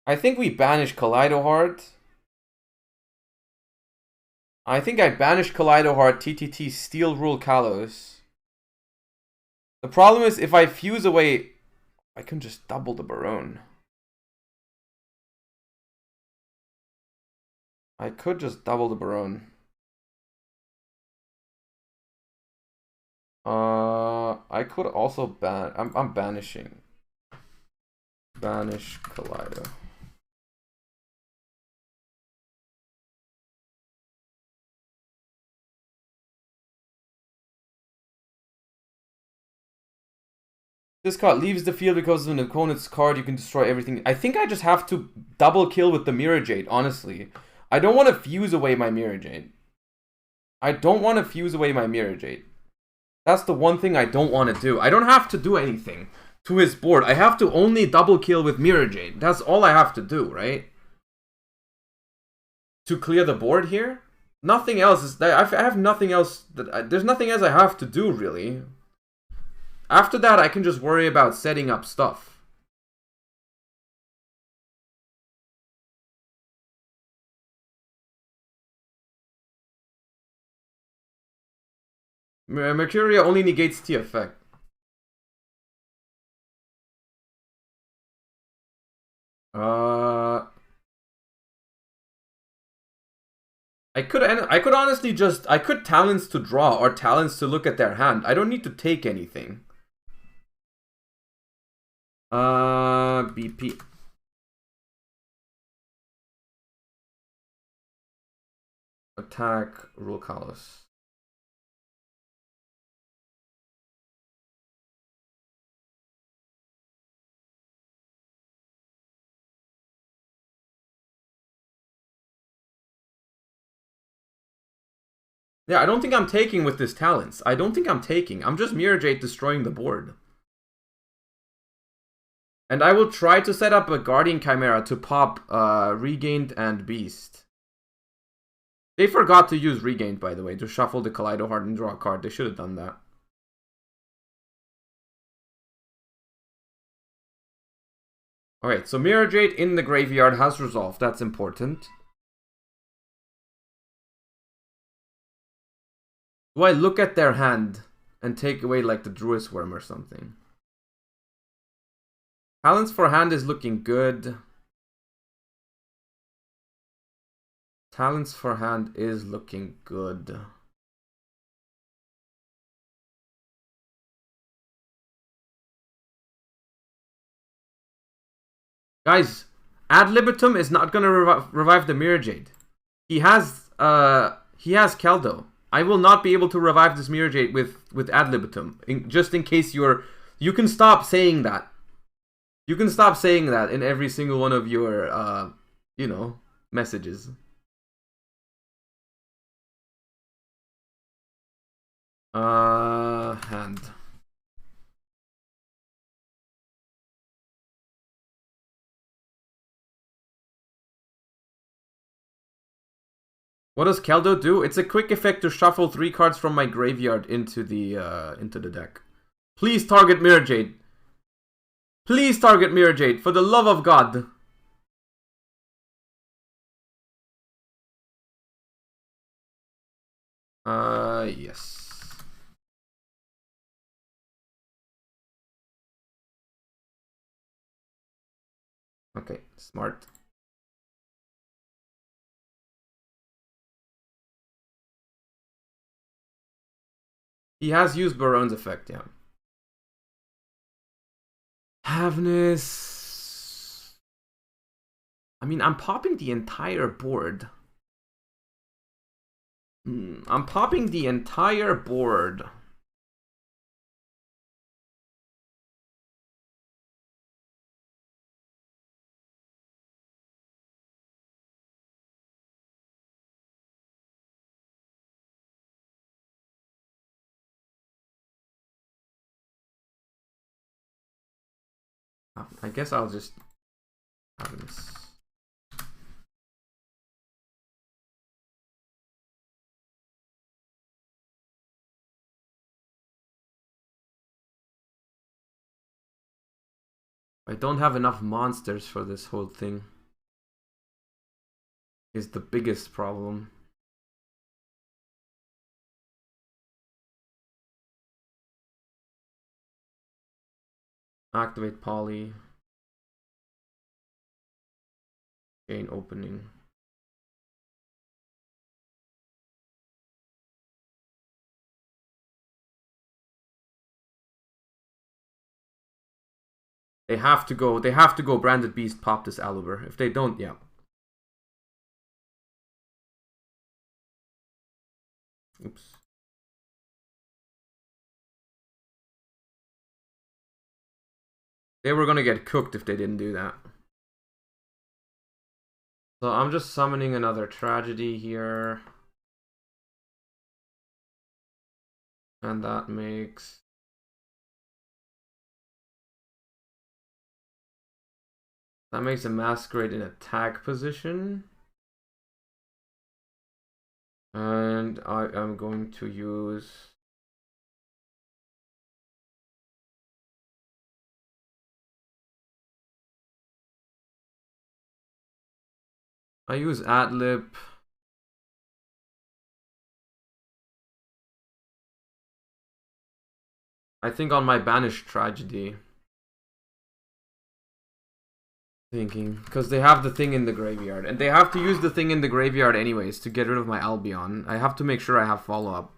I think we banish Kaleido Heart. I think I banish Kaleido Heart, TTT, steal Rule Kalos. The problem is if I fuse away, I can just double the Barone. I could just double the Barone. I could also ban. I'm banishing. Banish Kaleido. This card leaves the field because of an opponent's card. You can destroy everything. I think I just have to double kill with the Mirror Jade, honestly. I don't want to fuse away my Mirror Jade. I don't want to fuse away my Mirror Jade. That's the one thing I don't want to do. I don't have to do anything to his board. I have to only double kill with Mirror Jade. That's all I have to do, right? To clear the board here? Nothing else is... I have nothing else... There's nothing else I have to do, really. After that, I can just worry about setting up stuff. Mercuria only negates T effect. I could honestly just... I could talents to draw or talents to look at their hand. I don't need to take anything. BP. Attack Rule Kalos. Yeah, I don't think I'm taking with this talents. I don't think I'm taking. I'm just Mirror Jade destroying the board. And I will try to set up a Guardian Chimera to pop Regained and Beast. They forgot to use Regained, by the way, to shuffle the Kaleido Heart and draw a card. They should have done that. Alright, so Mirror Jade in the graveyard has resolved. That's important. Do I look at their hand and take away like the Druid's Worm or something? Talents for hand is looking good. Talents for hand is looking good. Guys, Ad Libitum is not gonna revive the Mirror Jade. He has Keldo. I will not be able to revive this Mirror Jade with Ad Libitum. Just in case you can stop saying that. You can stop saying that in every single one of your you know, messages. Hand. What does Keldo do? It's a quick effect to shuffle 3 cards from my graveyard into the deck. Please target Mirror Jade. Please target Mirror Jade, for the love of God. Yes. Okay, smart. He has used Baron's effect, yeah. Havness. I mean, I'm popping the entire board. I'm popping the entire board. I guess I'll just have this. I don't have enough monsters for this whole thing. Is the biggest problem. Activate poly. Chain opening. They have to go Branded Beast, pop this Aluber. If they don't, yeah. Oops. They were gonna get cooked if they didn't do that. So I'm just summoning another tragedy here. And that makes... That makes a Masquerade in attack position. And I am going to use... I use Adlib. I think on my Banished Tragedy. Thinking, because they have the thing in the graveyard. And they have to use the thing in the graveyard anyways to get rid of my Albion. I have to make sure I have follow-up.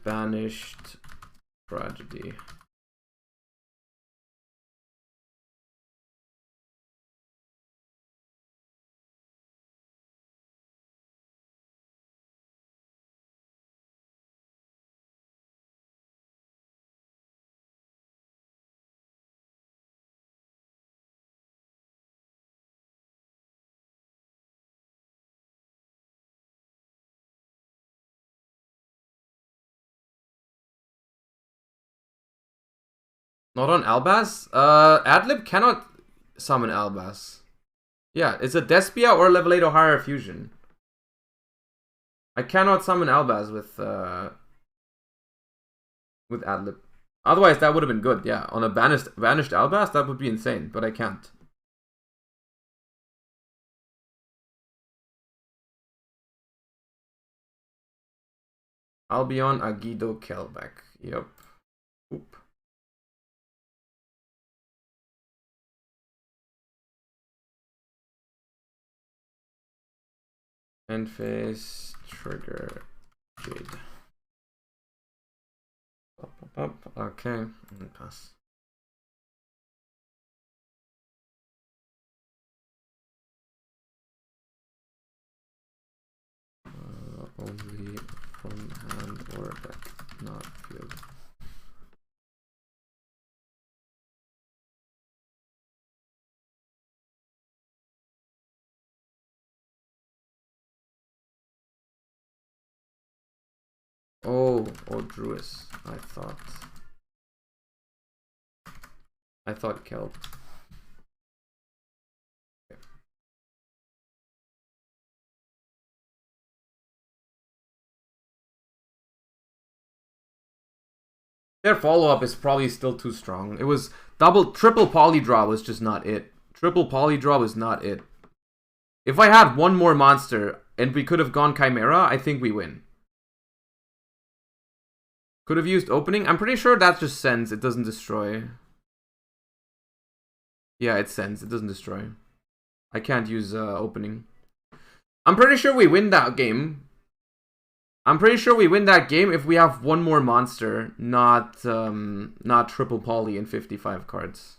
Banished Tragedy. Not on Albaz? Adlib cannot summon Albaz. Yeah, it's a Despia or level 8 or higher fusion. I cannot summon Albaz with Adlib. Otherwise, that would have been good, yeah. On a banished Albaz, that would be insane, but I can't. Albion Agido Kelbeck. Yep. Oop. End phase, trigger, Jade. Up. Okay, and pass. Only from hand or deck, not field. Oh, Druis. I thought Kelp. Okay. Their follow-up is probably still too strong. It was triple polydraw was just not it. Triple polydraw was not it. If I had one more monster and we could have gone Chimera, I think we win. Could have used opening. I'm pretty sure that just sends. It doesn't destroy. Yeah, it sends. It doesn't destroy. I can't use opening. I'm pretty sure we win that game. I'm pretty sure we win that game if we have one more monster, not triple poly and 55 cards.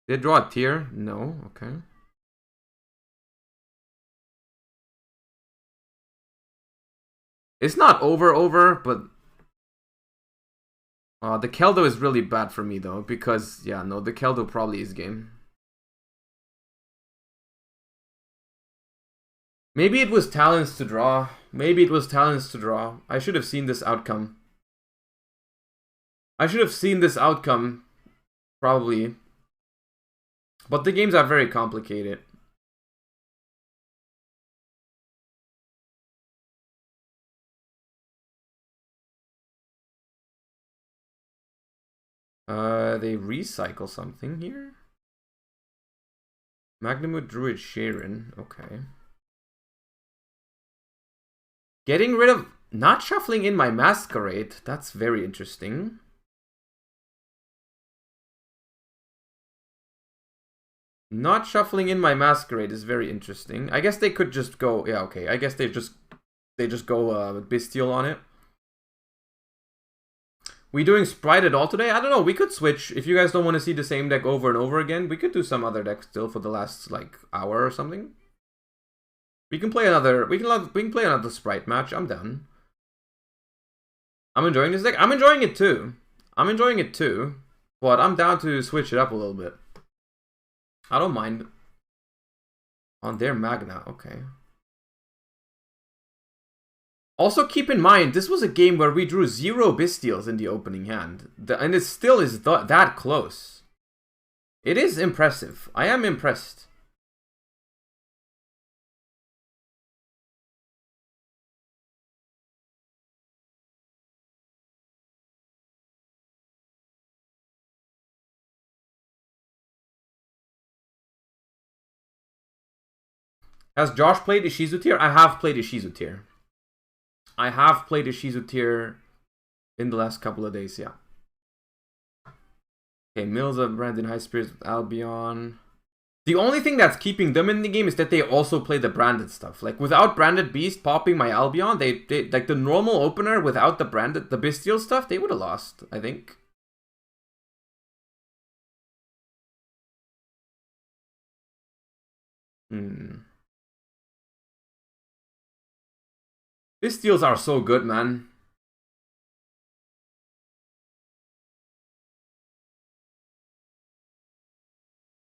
Did draw a tier? No, okay. It's not over, but the Keldo is really bad for me though, because yeah, no, the Keldo probably is game. Maybe it was talents to draw. Maybe it was talents to draw. I should have seen this outcome. I should have seen this outcome, probably. But the games are very complicated. They recycle something here. Magnamut Druid Sharon, okay. Getting rid of... Not shuffling in my Masquerade. That's very interesting. Not shuffling in my Masquerade is very interesting. I guess they could just go... Yeah, okay. I guess they just go Bestial on it. We doing Sprite at all today? I don't know. We could switch. If you guys don't want to see the same deck over and over again, we could do some other deck still for the last, like, hour or something. We can play another... We can play another Sprite match. I'm done. I'm enjoying this deck. I'm enjoying it too. I'm enjoying it too. But I'm down to switch it up a little bit. I don't mind. On their Magna, okay. Also keep in mind, this was a game where we drew 0 Bestials in the opening hand. And it still is that close. It is impressive. I am impressed. Has Josh played Ishizu Tear? I have played Ishizu Tear. I have played Ishizu Tear in the last couple of days, yeah. Okay, Milza, Brandon, High Spirits with Albion. The only thing that's keeping them in the game is that they also play the branded stuff. Like, without Branded Beast popping my Albion, they like the normal opener without the branded, the Bestial stuff, they would have lost, I think. Bestials are so good, man.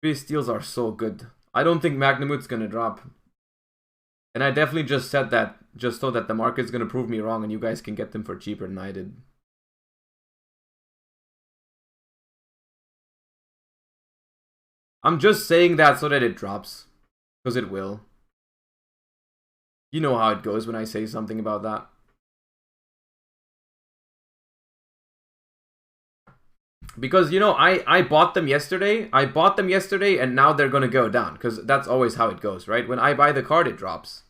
Bestials are so good. I don't think Magnamut's gonna drop. And I definitely just said that just so that the market's gonna prove me wrong and you guys can get them for cheaper than I did. I'm just saying that so that it drops. Because it will. You know how it goes when I say something about that. Because, you know, I bought them yesterday. I bought them yesterday and now they're going to go down. Because that's always how it goes, right? When I buy the card, it drops.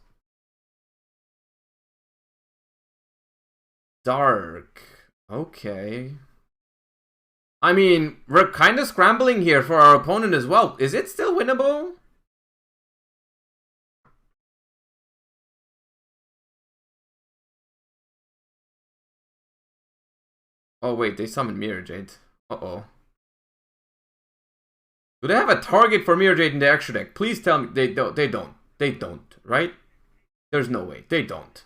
Dark. Okay. I mean, we're kind of scrambling here for our opponent as well. Is it still winnable? Oh wait, they summoned Mirror Jade. Uh-oh. Do they have a target for Mirror Jade in the extra deck? Please tell me they don't. They don't. They don't, right? There's no way. They don't.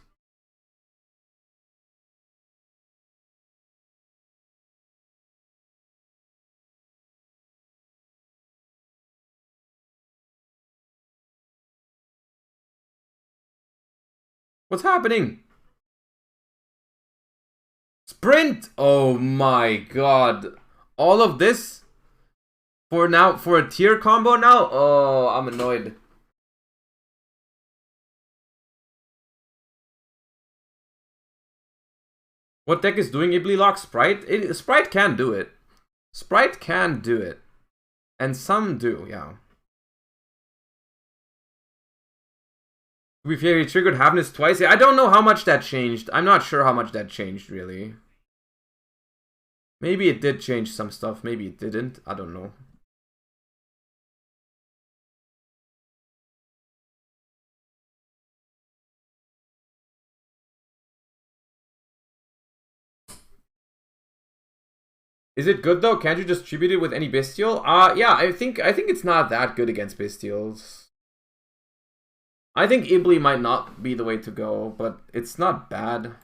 What's happening? Sprint! Oh my god. All of this? For a tier combo now? Oh, I'm annoyed. What deck is doing Ibli Lock? Sprite? Sprite can do it. Sprite can do it. And some do, yeah. We've triggered Havness twice. I don't know how much that changed. I'm not sure how much that changed, really. Maybe it did change some stuff. Maybe it didn't. I don't know. Is it good though? Can't you just distribute it with any bestial? Yeah, I think it's not that good against bestials. I think Ibli might not be the way to go, but it's not bad.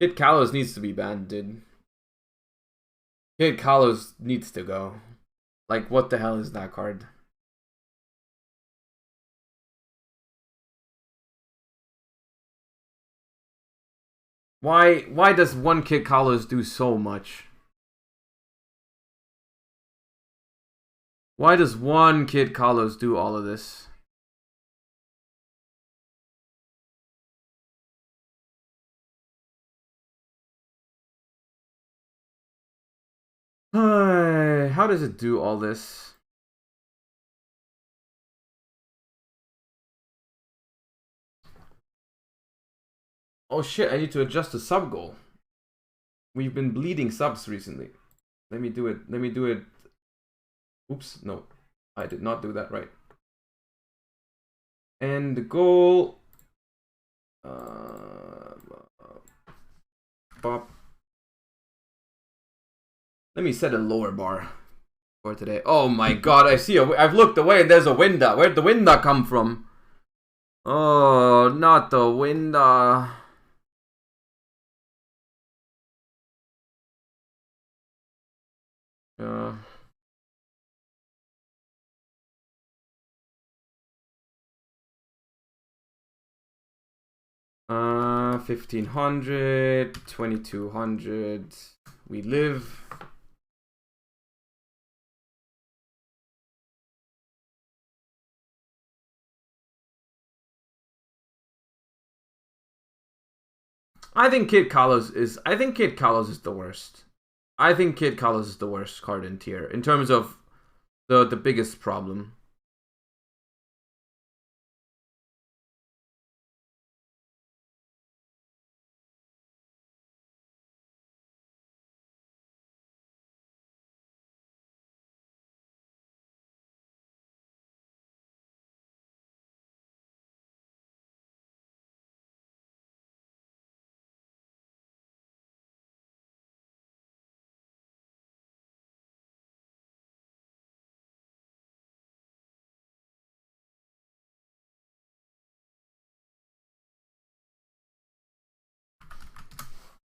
Kid Kalos needs to be banned, dude. Kid Kalos needs to go. Like, what the hell is that card? Why does one Kid Kalos do so much? Why does one Kid Kalos do all of this? How does it do all this? Oh shit, I need to adjust the sub goal. We've been bleeding subs recently. Let me do it. Let me do it. Oops, no. I did not do that right. And the goal... Bop. Let me set a lower bar for today. Oh my god, I see I've looked away and there's a window. Where'd the window come from? Oh, not the window. Yeah. Uh, 1500, 2200. We live. I think Kid Kalos is the worst. I think Kid Kalos is the worst card in tier in terms of the biggest problem.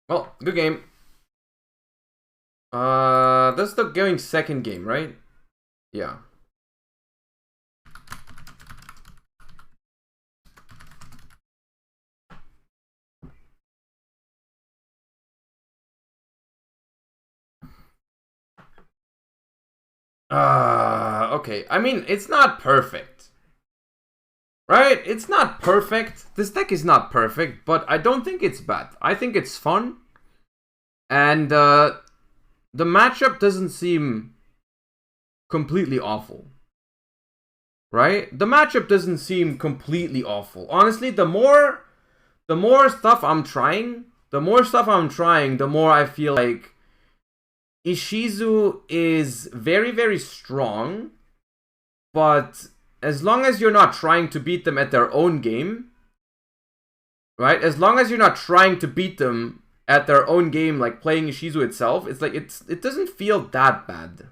Well, good game. That's the going second game, right? Yeah. Okay. I mean, it's not perfect. Right? It's not perfect. This deck is not perfect, but I don't think it's bad. I think it's fun. And the matchup doesn't seem completely awful. Right? The matchup doesn't seem completely awful. Honestly, the more stuff I'm trying, the more I feel like Ishizu is very, very strong, but as long as you're not trying to beat them at their own game, right? As long as you're not trying to beat them at their own game, like playing Ishizu itself, it's like it doesn't feel that bad.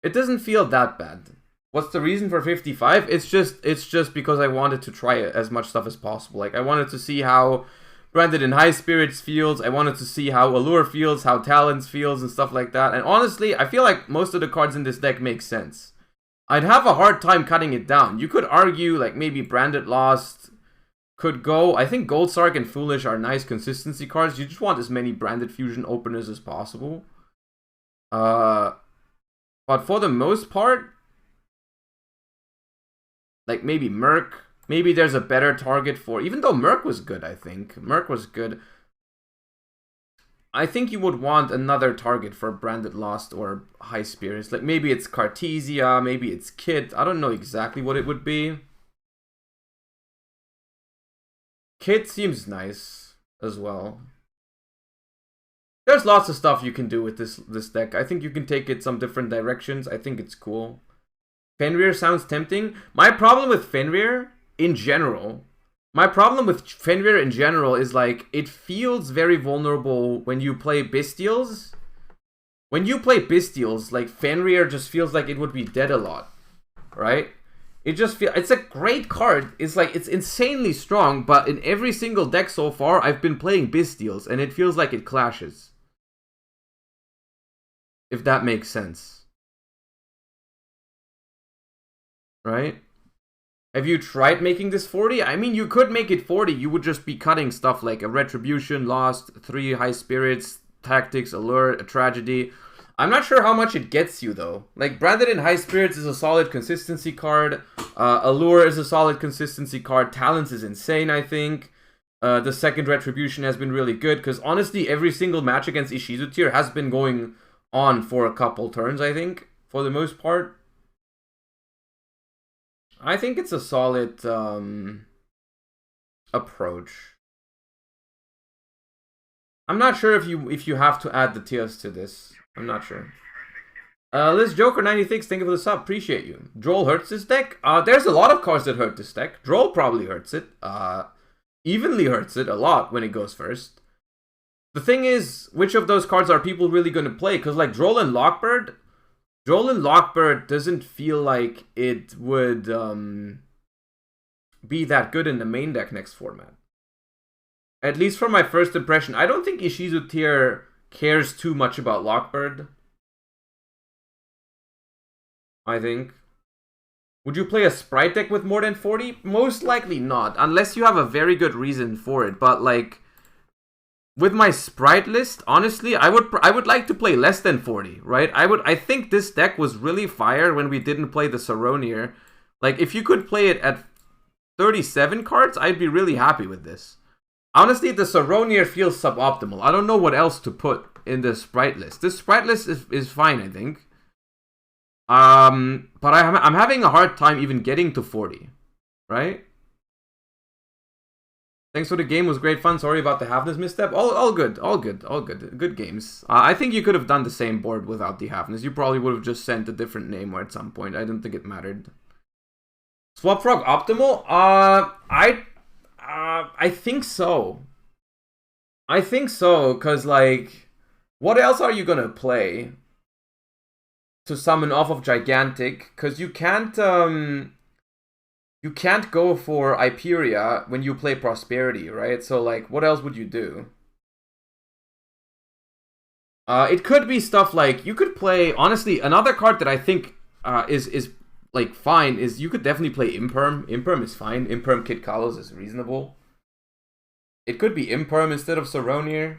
It doesn't feel that bad. What's the reason for 55? It's just because I wanted to try as much stuff as possible. Like I wanted to see how Branded in High Spirits feels. I wanted to see how Allure feels, how Talents feels, and stuff like that. And honestly, I feel like most of the cards in this deck make sense. I'd have a hard time cutting it down. You could argue like maybe Branded Lost could go. I think Gold Sark and Foolish are nice consistency cards. You just want as many Branded Fusion openers as possible. But for the most part, like maybe Merc. Maybe there's a better target for... Even though Merc was good, I think. Merc was good. I think you would want another target for Branded Lost or High Spirits. Like maybe it's Cartesia, maybe it's Kit. I don't know exactly what it would be. Kit seems nice as well. There's lots of stuff you can do with this deck. I think you can take it some different directions. I think it's cool. Fenrir sounds tempting. My problem with Fenrir in general is like it feels very vulnerable when you play Bestials. When you play Bestials, like Fenrir just feels like it would be dead a lot, right? It's a great card. It's like it's insanely strong, but in every single deck so far, I've been playing Bestials, and it feels like it clashes. If that makes sense, right? Have you tried making this 40? I mean, you could make it 40. You would just be cutting stuff like a Retribution, Lost, 3 High Spirits, Tactics, Allure, a Tragedy. I'm not sure how much it gets you, though. Like, Branded in High Spirits is a solid consistency card. Allure is a solid consistency card. Talents is insane, I think. The second Retribution has been really good, because honestly, every single match against Ishizu Tear has been going on for a couple turns, I think, for the most part. I think it's a solid approach. I'm not sure if you have to add the tiers to this. I'm not sure. Liz Joker 96, thank you for the sub. Appreciate you. Droll hurts this deck. There's a lot of cards that hurt this deck. Droll probably hurts it. Evenly hurts it a lot when it goes first. The thing is, which of those cards are people really going to play? Because like Droll and Lockbird doesn't feel like it would be that good in the main deck next format. At least from my first impression, I don't think Ishizu Tear cares too much about Lockbird. I think. Would you play a Sprite deck with more than 40? Most likely not, unless you have a very good reason for it. But like, with my Sprite list, honestly, I would like to play less than 40, right? I think this deck was really fire when we didn't play the Saronir. Like, if you could play it at 37 cards, I'd be really happy with this. Honestly, the Saronir feels suboptimal. I don't know what else to put in the Sprite list. This Sprite list is fine, I think. But I'm having a hard time even getting to 40, right? Thanks for the game, it was great fun. Sorry about the halfness misstep. All good. Good games. I think you could have done the same board without the halfness. You probably would have just sent a different name at some point. I don't think it mattered. Swap Frog optimal? I think so. Cause like, what else are you gonna play to summon off of Gigantic? Cause you can't go for Hyperia when you play Prosperity, right? So like, what else would you do? It could be stuff like, you could play, honestly, another card that I think is like fine is you could definitely play Imperm. Imperm is fine. Imperm Kid Kalos is reasonable. It could be Imperm instead of Saronir.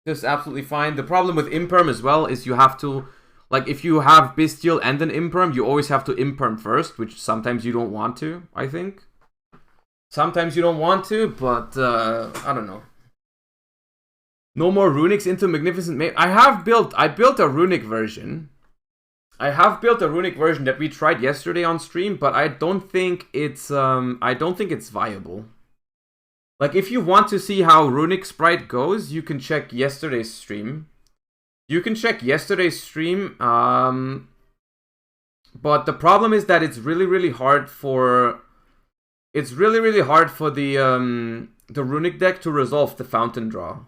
This is absolutely fine. The problem with Imperm as well is you have to, like, if you have Bestial and an Imperm, you always have to Imperm first, which sometimes you don't want to, I think. Sometimes you don't want to, but I don't know. No more Runics into Magnificent Maid. I built a Runic version. That we tried yesterday on stream, but I don't think it's viable. Like, if you want to see how Runic Sprite goes, you can check yesterday's stream. But the problem is that it's really hard for the Runic deck to resolve the Fountain Draw.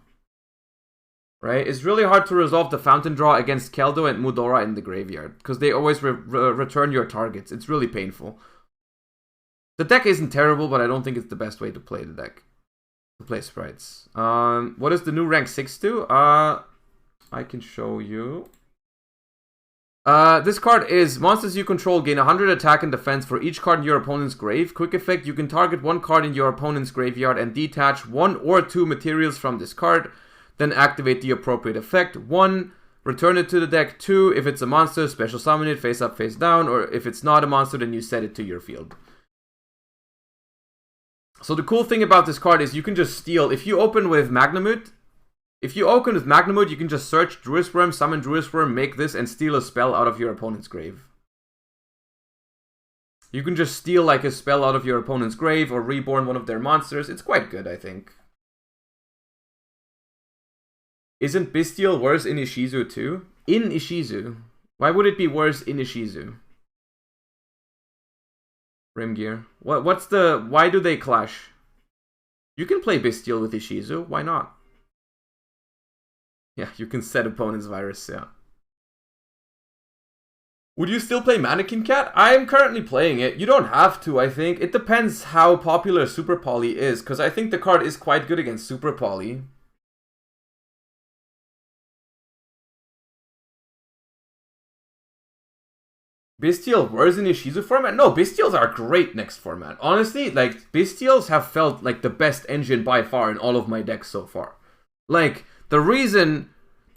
Right? It's really hard to resolve the Fountain Draw against Keldo and Mudora in the graveyard, because they always return your targets. It's really painful. The deck isn't terrible, but I don't think it's the best way to play the deck. To play sprites. What does the new rank 6 do? I can show you. This card is monsters you control gain 100 attack and defense for each card in your opponent's grave. Quick effect, you can target one card in your opponent's graveyard and detach 1 or 2 materials from this card. Then activate the appropriate effect. 1, return it to the deck. 2, if it's a monster, special summon it face up, face down. Or if it's not a monster, then you set it to your field. So the cool thing about this card is you can just steal. If you open with Magnamut, If you open with Magna Mode, you can just search Druid's Worm, summon Druid's Worm, make this, and steal a spell out of your opponent's grave. You can just steal like a spell out of your opponent's grave or reborn one of their monsters. It's quite good, I think. Isn't Bestial worse in Ishizu too? In Ishizu? Why would it be worse in Ishizu? Rimgear. Why do they clash? You can play Bestial with Ishizu, why not? Yeah, you can set opponent's virus, yeah. Would you still play Mannequin Cat? I'm currently playing it. You don't have to, I think. It depends how popular Super Poly is, because I think the card is quite good against Super Poly. Bestial worse in Ishizu format? No, Bestials are great next format. Honestly, like, Bestials have felt like the best engine by far in all of my decks so far. Like, the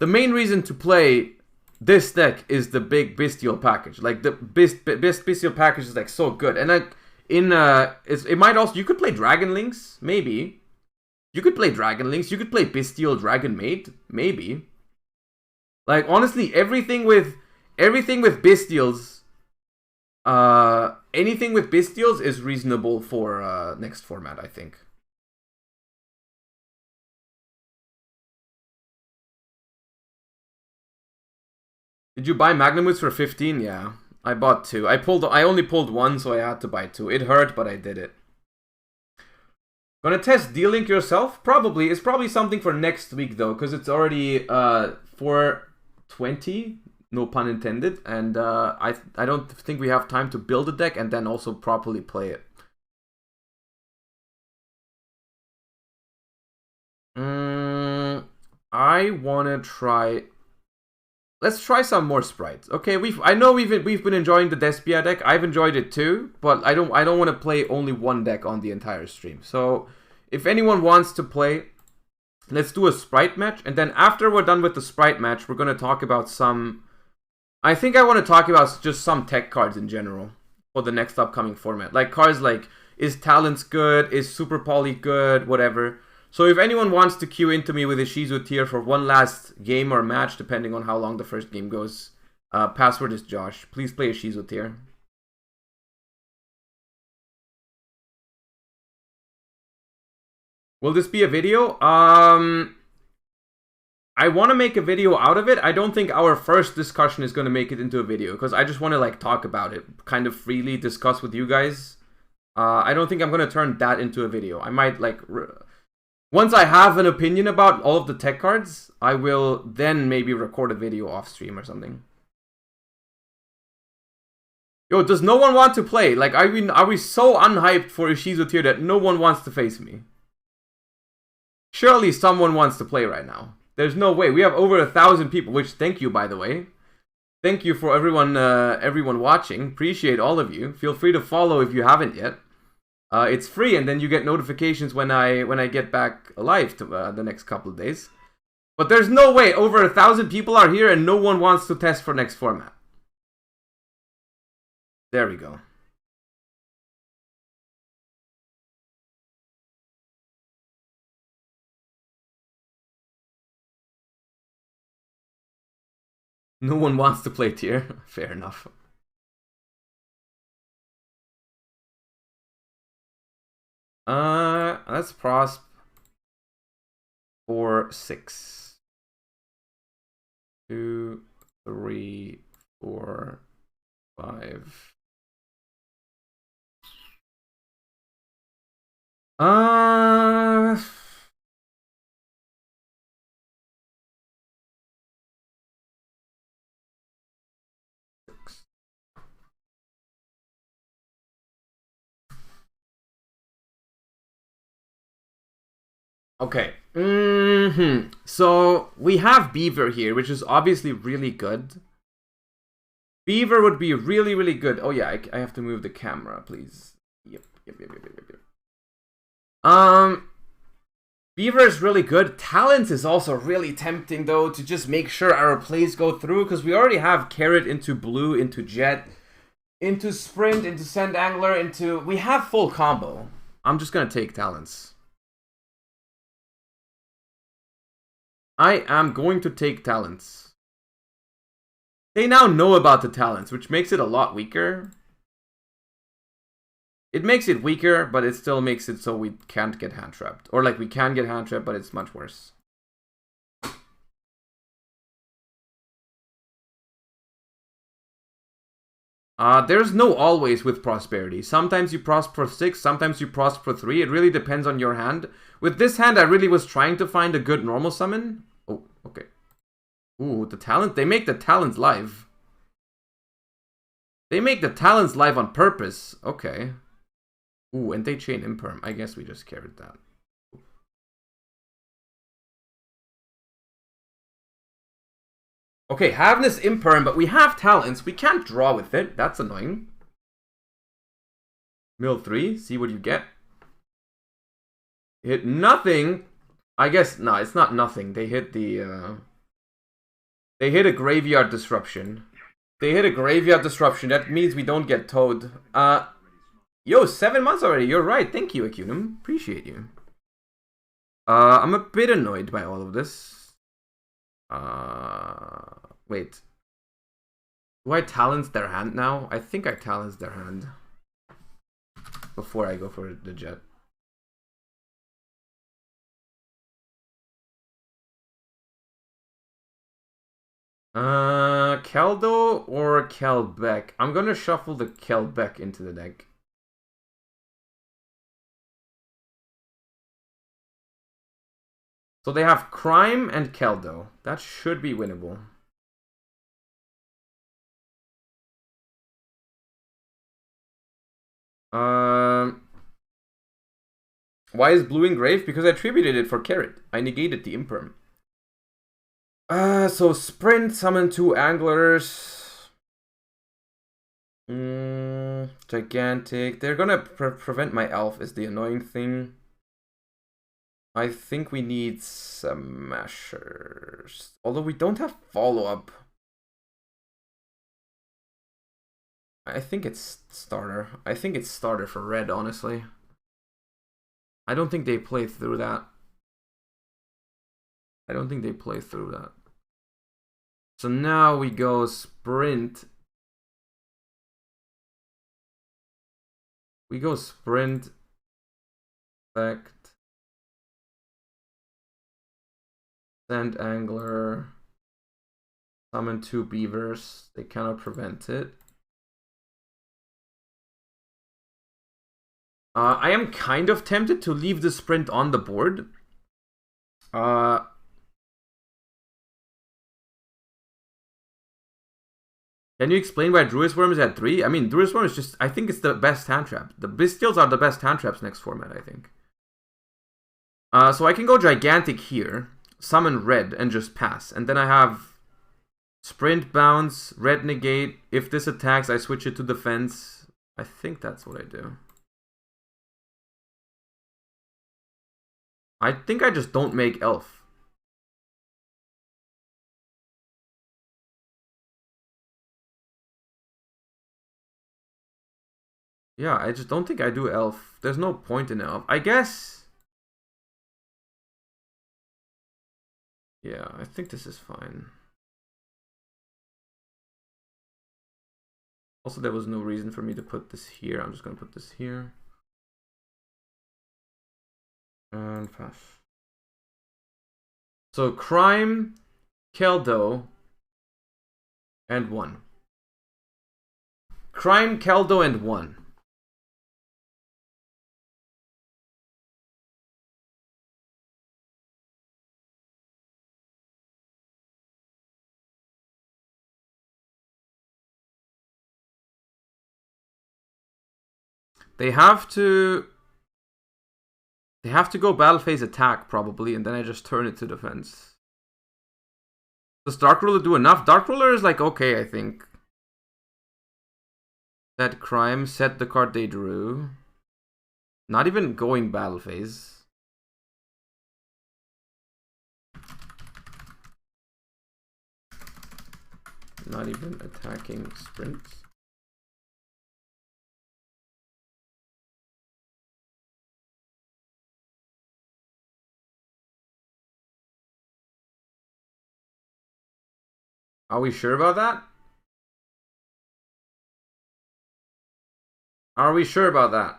main reason to play this deck is the big Bestial package. Like, the Bestial package is, like, so good. And, like, it might also, you could play Dragon Links, maybe. You could play Dragon Links, you could play Bestial Dragon Mate, maybe. Like, honestly, everything with Bestials, anything with Bestials is reasonable for next format, I think. Did you buy Magnamuts for 15? Yeah, I bought 2. I only pulled 1, so I had to buy 2. It hurt, but I did it. Gonna test D-Link yourself? Probably. It's probably something for next week though, because it's already 4:20. No pun intended, and I don't think we have time to build a deck and then also properly play it. I wanna try. Let's try some more sprites. Okay, I know we've been enjoying the Despia deck. I've enjoyed it too, but I don't want to play only one deck on the entire stream. So if anyone wants to play, let's do a sprite match, and then after we're done with the sprite match, we're gonna talk about some. I think I want to talk about just some tech cards in general for the next upcoming format. Like cards like, is Talents good? Is Super Poly good? Whatever. So if anyone wants to queue into me with Ishizu Tear for one last game or match, depending on how long the first game goes, password is Josh. Please play Ishizu Tear. Will this be a video? I want to make a video out of it. I don't think our first discussion is going to make it into a video, because I just want to like talk about it, kind of freely discuss with you guys. I don't think I'm going to turn that into a video. I might like... Once I have an opinion about all of the tech cards, I will then maybe record a video off stream or something. Yo, does no one want to play? Like, are we so unhyped for Ishizu Tear that no one wants to face me? Surely someone wants to play right now. There's no way. We have over 1,000 people, which thank you, by the way. Thank you for everyone watching. Appreciate all of you. Feel free to follow if you haven't yet. It's free, and then you get notifications when I get back alive to, the next couple of days. But there's no way over 1,000 people are here and no one wants to test for next format. There we go. No one wants to play Tier. Fair enough. Let's prosp for 6. 2, 3, 4, 5. Okay. So we have Beaver here, which is obviously really good. Beaver would be really, really good. Oh yeah, I have to move the camera, please. Yep. Beaver is really good. Talents is also really tempting though, to just make sure our plays go through, because we already have Carrot into Blue, into Jet, into Sprint, into Send Angler, into... We have full combo. I'm just gonna take Talents. I am going to take talents. They now know about the talents, which makes it a lot weaker. It makes it weaker, but it still makes it so we can't get hand trapped. Or like we can get hand trapped, but it's much worse. There's no always with prosperity. Sometimes you prosper 6, sometimes you prosper 3. It really depends on your hand. With this hand, I really was trying to find a good normal summon. Oh, okay. Ooh, the talent. They make the talents live. They make the talents live on purpose. Okay. Ooh, and they chain imperm. I guess we just carried that. Okay, Havness imperm, but we have talents. We can't draw with it. That's annoying. Mill 3, see what you get. Hit nothing. I guess, no, it's not nothing. They hit the, they hit a graveyard disruption. They hit a graveyard disruption. That means we don't get towed. Yo, 7 months already. You're right. Thank you, Acunum. Appreciate you. I'm a bit annoyed by all of this. Wait. Do I talents their hand now? I think I talents their hand. Before I go for the jet. Keldo or Kelbeck? I'm gonna shuffle the Kelbeck into the deck. So they have Crime and Keldo. That should be winnable. Why is Blue engraved? Because I tributed it for Carrot. I negated the imperm. So Sprint, summon 2 Anglers. Gigantic. They're gonna prevent my Elf is the annoying thing. I think we need Smashers. Although we don't have follow-up. I think it's starter. I think it's starter for red, honestly. I don't think they play through that. I don't think they play through that. So now we go Sprint. We go Sprint. Effect. Send Angler. Summon 2 Beavers. They cannot prevent it. I am kind of tempted to leave the Sprint on the board. Can you explain why Druid's Worm is at 3? I mean, Druid's Worm is just... I think it's the best hand trap. The Bestials are the best hand traps next format, I think. So I can go Gigantic here. Summon red and just pass. And then I have... Sprint bounce, red negate. If this attacks, I switch it to defense. I think that's what I do. I think I just don't make Elf. Yeah, I just don't think I do Elf. There's no point in Elf. I guess... Yeah, I think this is fine. Also, there was no reason for me to put this here. I'm just going to put this here. And pass. So, Crime, Keldo, and 1. Crime, Keldo, and 1. They have to go battle phase attack probably, and then I just turn it to defense. Does Dark Ruler do enough? Dark Ruler is like okay, I think. That Crime set the card they drew. Not even going battle phase. Not even attacking Sprint. Are we sure about that? Are we sure about that?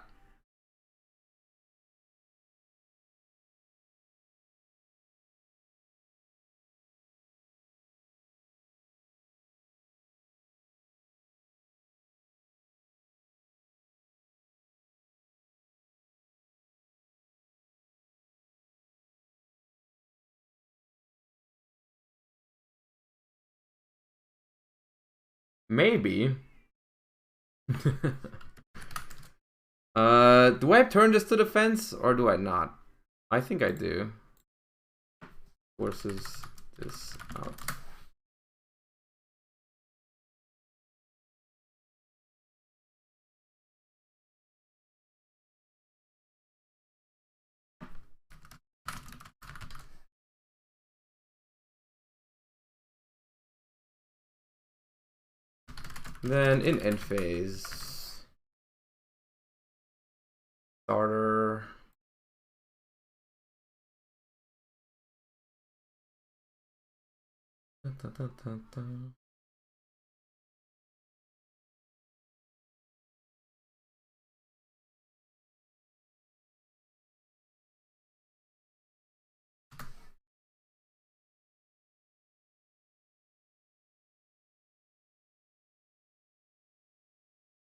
Maybe. Do I turn this to defense or do I not? I think I do. Forces this out. Then in end phase, starter.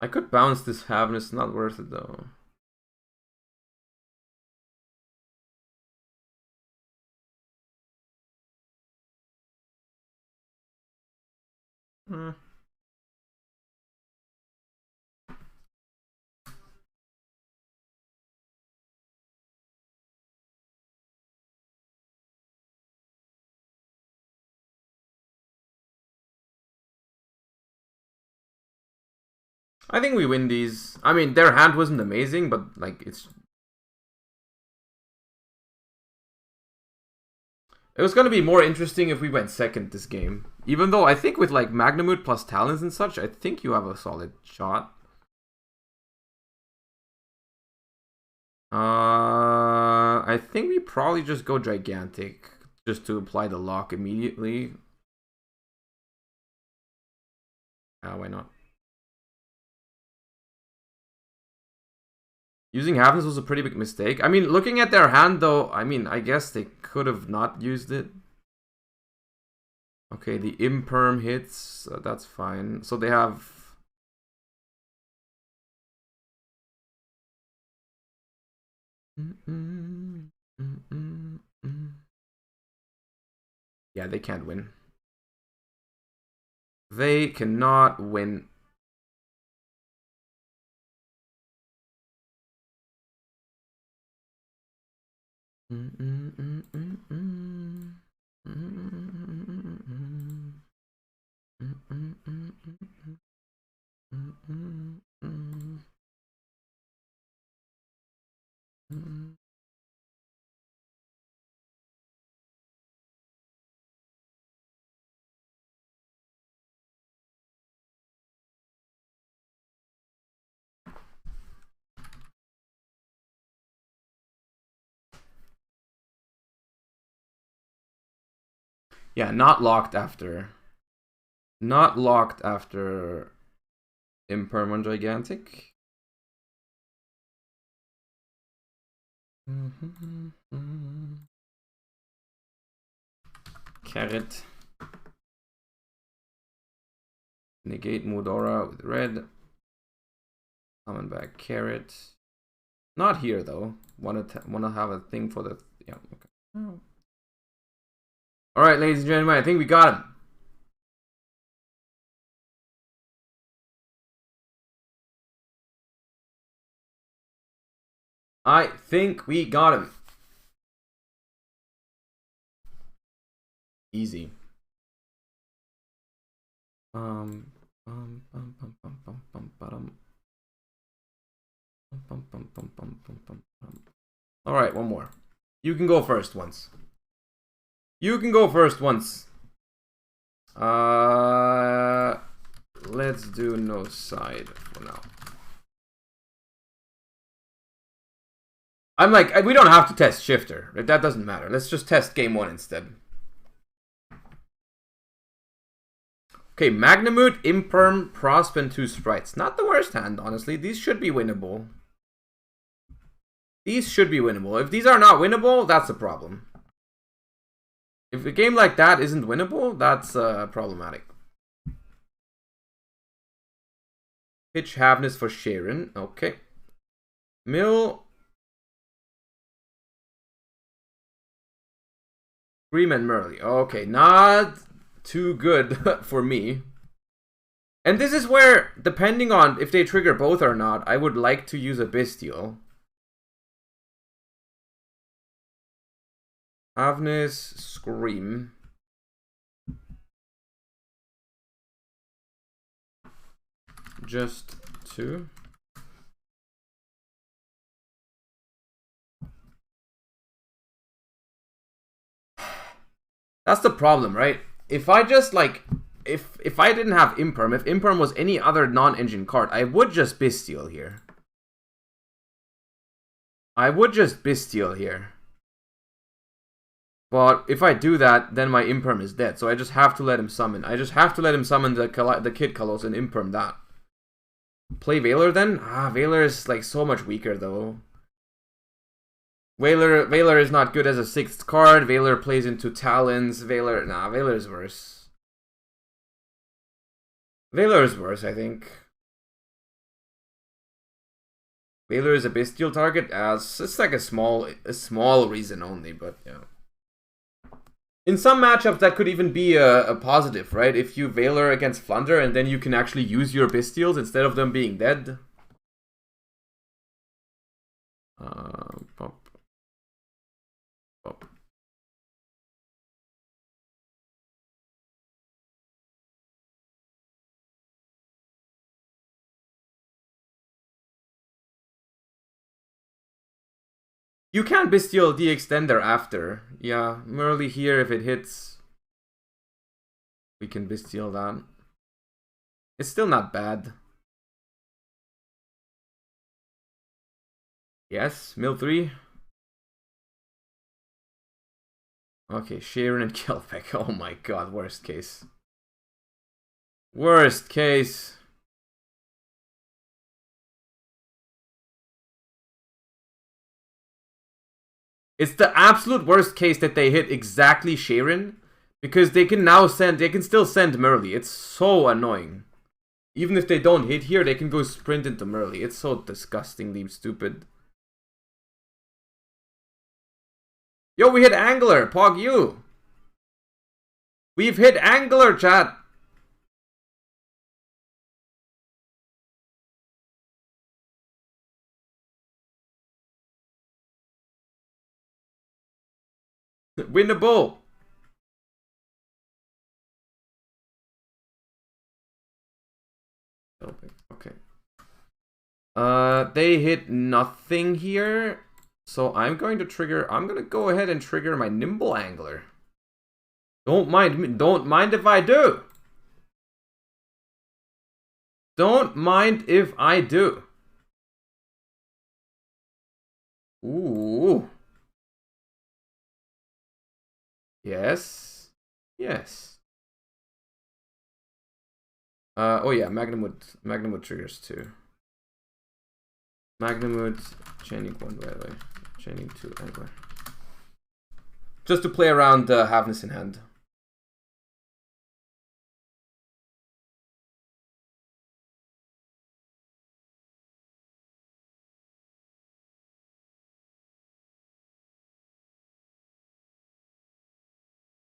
I could bounce this Haven, it's not worth it though. I think we win these. I mean, their hand wasn't amazing, but like it was gonna be more interesting if we went second this game. Even though I think with like Magnamut plus Talons and such, I think you have a solid shot. I think we probably just go Gigantic just to apply the lock immediately. Why not? Using Havens was a pretty big mistake. I mean, looking at their hand though, I mean, I guess they could have not used it. Okay, the Imperm hits, that's fine. So they have... Yeah, they can't win. They cannot win. Yeah, not locked after. Not locked after Imperm Gigantic. Carrot. Negate Mudora with red. Coming back Carrot. Not here though. Wanna have a thing for the yeah. Okay. All right, ladies and gentlemen, I think we got him. I think we got him. Easy. All right, one more. You can go first once. You can go first once. Let's do no side for now. I'm like, we don't have to test shifter. That doesn't matter. Let's just test game one instead. Okay, Magnamute, Imperm, Prosp, and 2 Sprites. Not the worst hand, honestly. These should be winnable. These should be winnable. If these are not winnable, that's a problem. If a game like that isn't winnable, that's problematic. Pitch Havness for Sharon. Okay. Mill. Scream and Murley. Okay, not too good for me. And this is where, depending on if they trigger both or not, I would like to use a Bestial. Havness, Scream. Just 2. That's the problem, right? If I just like, if I didn't have Imperm, if Imperm was any other non-engine card, I would just Bestial here. I would just Bestial here. But if I do that, then my Imperm is dead. So I just have to let him summon. I just have to let him summon the Kid Kalos and Imperm that. Play Valor then? Ah, Valor is like so much weaker though. Valor is not good as a 6th card. Valor plays into Talons. Valor is worse. Valor is worse, I think. Valor is a Bestial target as it's like a small reason only, but yeah. In some matchups, that could even be a positive, right? If you Valor against Flunder, and then you can actually use your Bestials instead of them being dead. Pop. You can Bestial the Extender after. Yeah, Murley here, if it hits, we can Bestial that. It's still not bad. Yes, Mill 3. Okay, Sharon and Kelbeck. Oh my god, worst case. Worst case. It's the absolute worst case that they hit exactly Sharon, because they can still send Murley. It's so annoying. Even if they don't hit here, they can go sprint into Murley. It's so disgustingly stupid. Yo, we hit Angler, Pog you. We've hit Angler, chat. Winnable. Okay. They hit nothing here. So I'm going to go ahead and trigger my Nimble Angler. Don't mind if I do. Don't mind if I do. Ooh. Yes. Yes. Oh yeah, Magnamwood triggers too. Magnamwood, chaining 1 by the way. Chaining 2 Angler. Just to play around Havness in hand.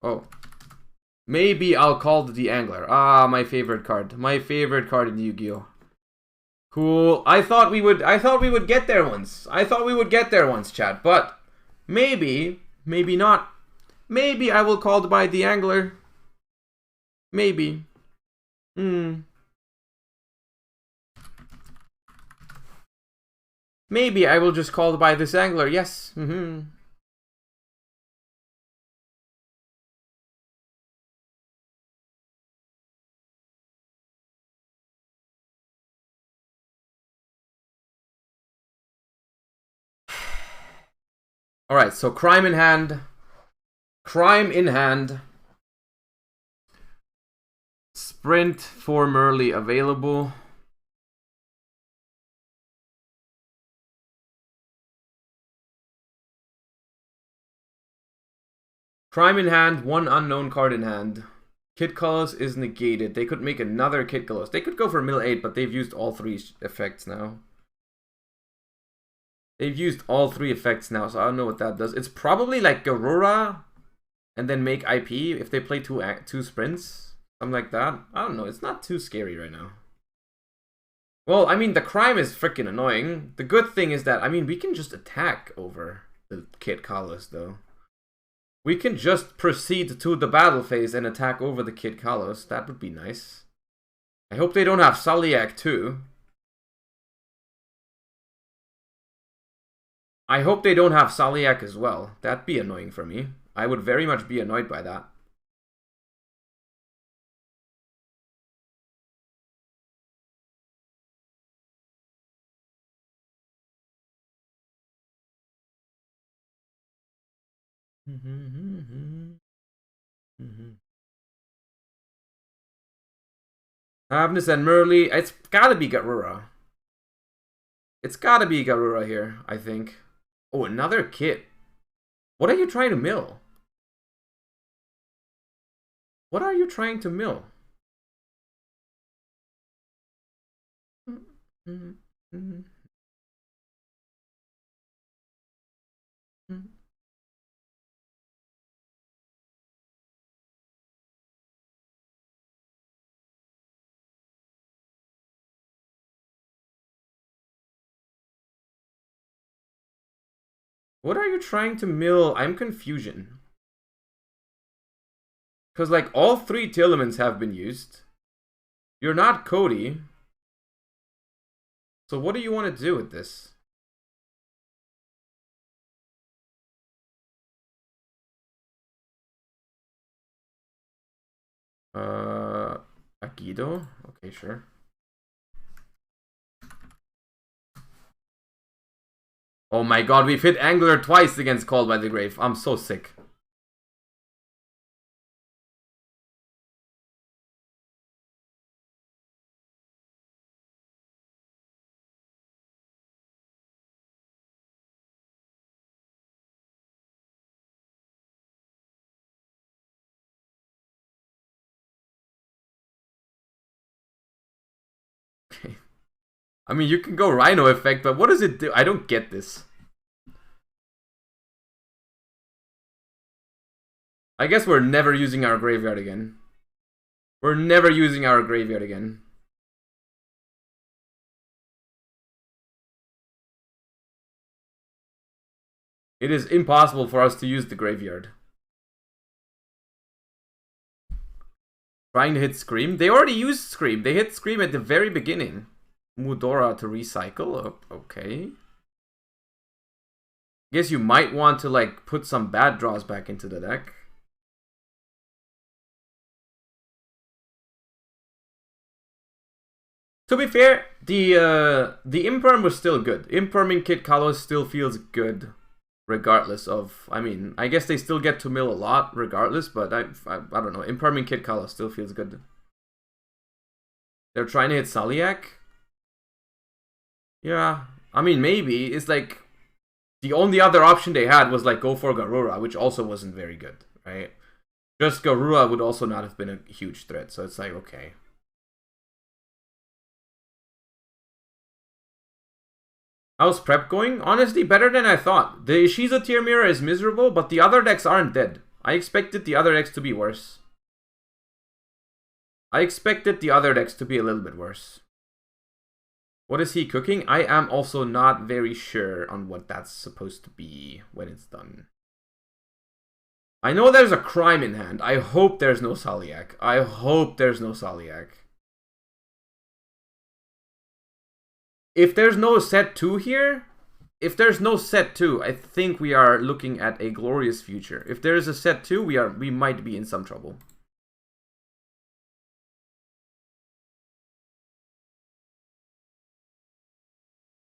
Oh. Maybe I'll call the Angler. Ah, my favorite card. My favorite card in Yu-Gi-Oh! Cool. I thought we would get there once. Chat. But maybe not. Maybe I will call by the Angler. Maybe. Maybe I will just call by this Angler. Yes. Alright, so crime in hand. Sprint for Merly available. Crime in hand, one unknown card in hand. Kid Colors is negated. They could make another Kid Colors. They could go for mill 8, but they've used all 3 effects now. They've used all 3 effects now, so I don't know what that does. It's probably like Garura and then make IP if they play two sprints. Something like that. I don't know. It's not too scary right now. Well, I mean, the crime is freaking annoying. The good thing is that, I mean, we can just attack over the Kid Colors, though. We can just proceed to the battle phase and attack over the Kid Colors. That would be nice. I hope they don't have Saliak, too. I hope they don't have Saliak as well. That'd be annoying for me. I would very much be annoyed by that. Avnus and Merly. It's gotta be Garura. It's gotta be Garura here, I think. Oh, another kit. What are you trying to mill? What are you trying to mill? What are you trying to mill? I'm confusion. Because, like, all 3 Tearlaments have been used. You're not Cody. So what do you want to do with this? Agido? Okay, sure. Oh my god, we've hit Angler twice against Called by the Grave. I'm so sick. Okay. I mean, you can go Rhino effect, but what does it do? I don't get this. I guess we're never using our graveyard again. We're never using our graveyard again. It is impossible for us to use the graveyard. Trying to hit Scream? They already used Scream. They hit Scream at the very beginning. Mudora to recycle? Oh, okay. Guess you might want to, like, put some bad draws back into the deck. To be fair, the Imperm was still good. Imperming Kid Kalos still feels good, regardless of... I mean, I guess they still get to mill a lot, regardless, but I don't know. Imperming Kid Kalos still feels good. They're trying to hit Saliak? Yeah, I mean, maybe. It's like... The only other option they had was, like, go for Garura, which also wasn't very good, right? Just Garura would also not have been a huge threat, so it's like, okay. How's prep going? Honestly, better than I thought. The Ishizu Tear mirror is miserable, but the other decks aren't dead. I expected the other decks to be worse. I expected the other decks to be a little bit worse. What is he cooking? I am also not very sure on what that's supposed to be when it's done. I know there's a crime in hand. I hope there's no Saliak. I hope there's no Saliak. If there's no set 2 here, if there's no set 2, I think we are looking at a glorious future. If there is a set 2, we might be in some trouble.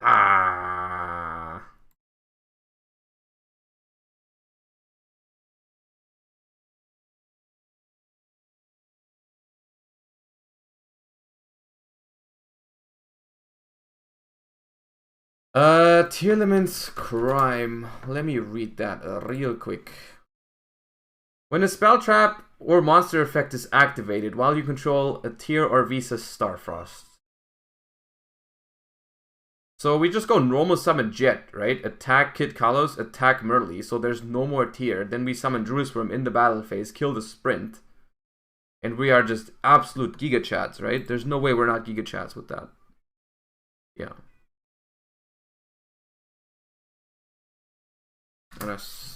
Ah. Tearlaments crime. Let me read that real quick. When a spell trap or monster effect is activated while you control a Tear or Visa Starfrost. So we just go normal summon Jet, right? Attack Kid Kalos, attack Merly, so there's no more Tear. Then we summon Druisworm in the battle phase, kill the sprint. And we are just absolute Giga Chads, right? There's no way we're not Giga Chads with that. Yeah. Yes.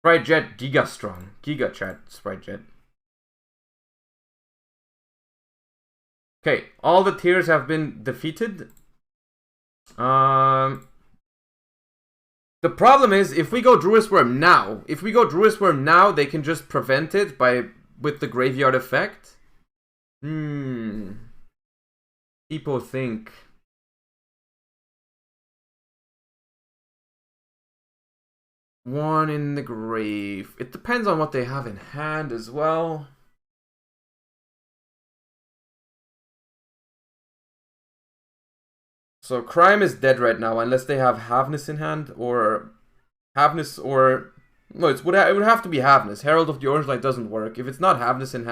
Sprite Jet, Giga Strong. Giga Chat, Sprite Jet. Okay, all the tiers have been defeated. The problem is, if we go Druisworm now, they can just prevent it with the graveyard effect. People think. One in the grave. It depends on what they have in hand as well. So crime is dead right now unless they have Havness in hand or Havness or no, it would have to be Havness. Herald of the Orange Light doesn't work. If it's not Havness in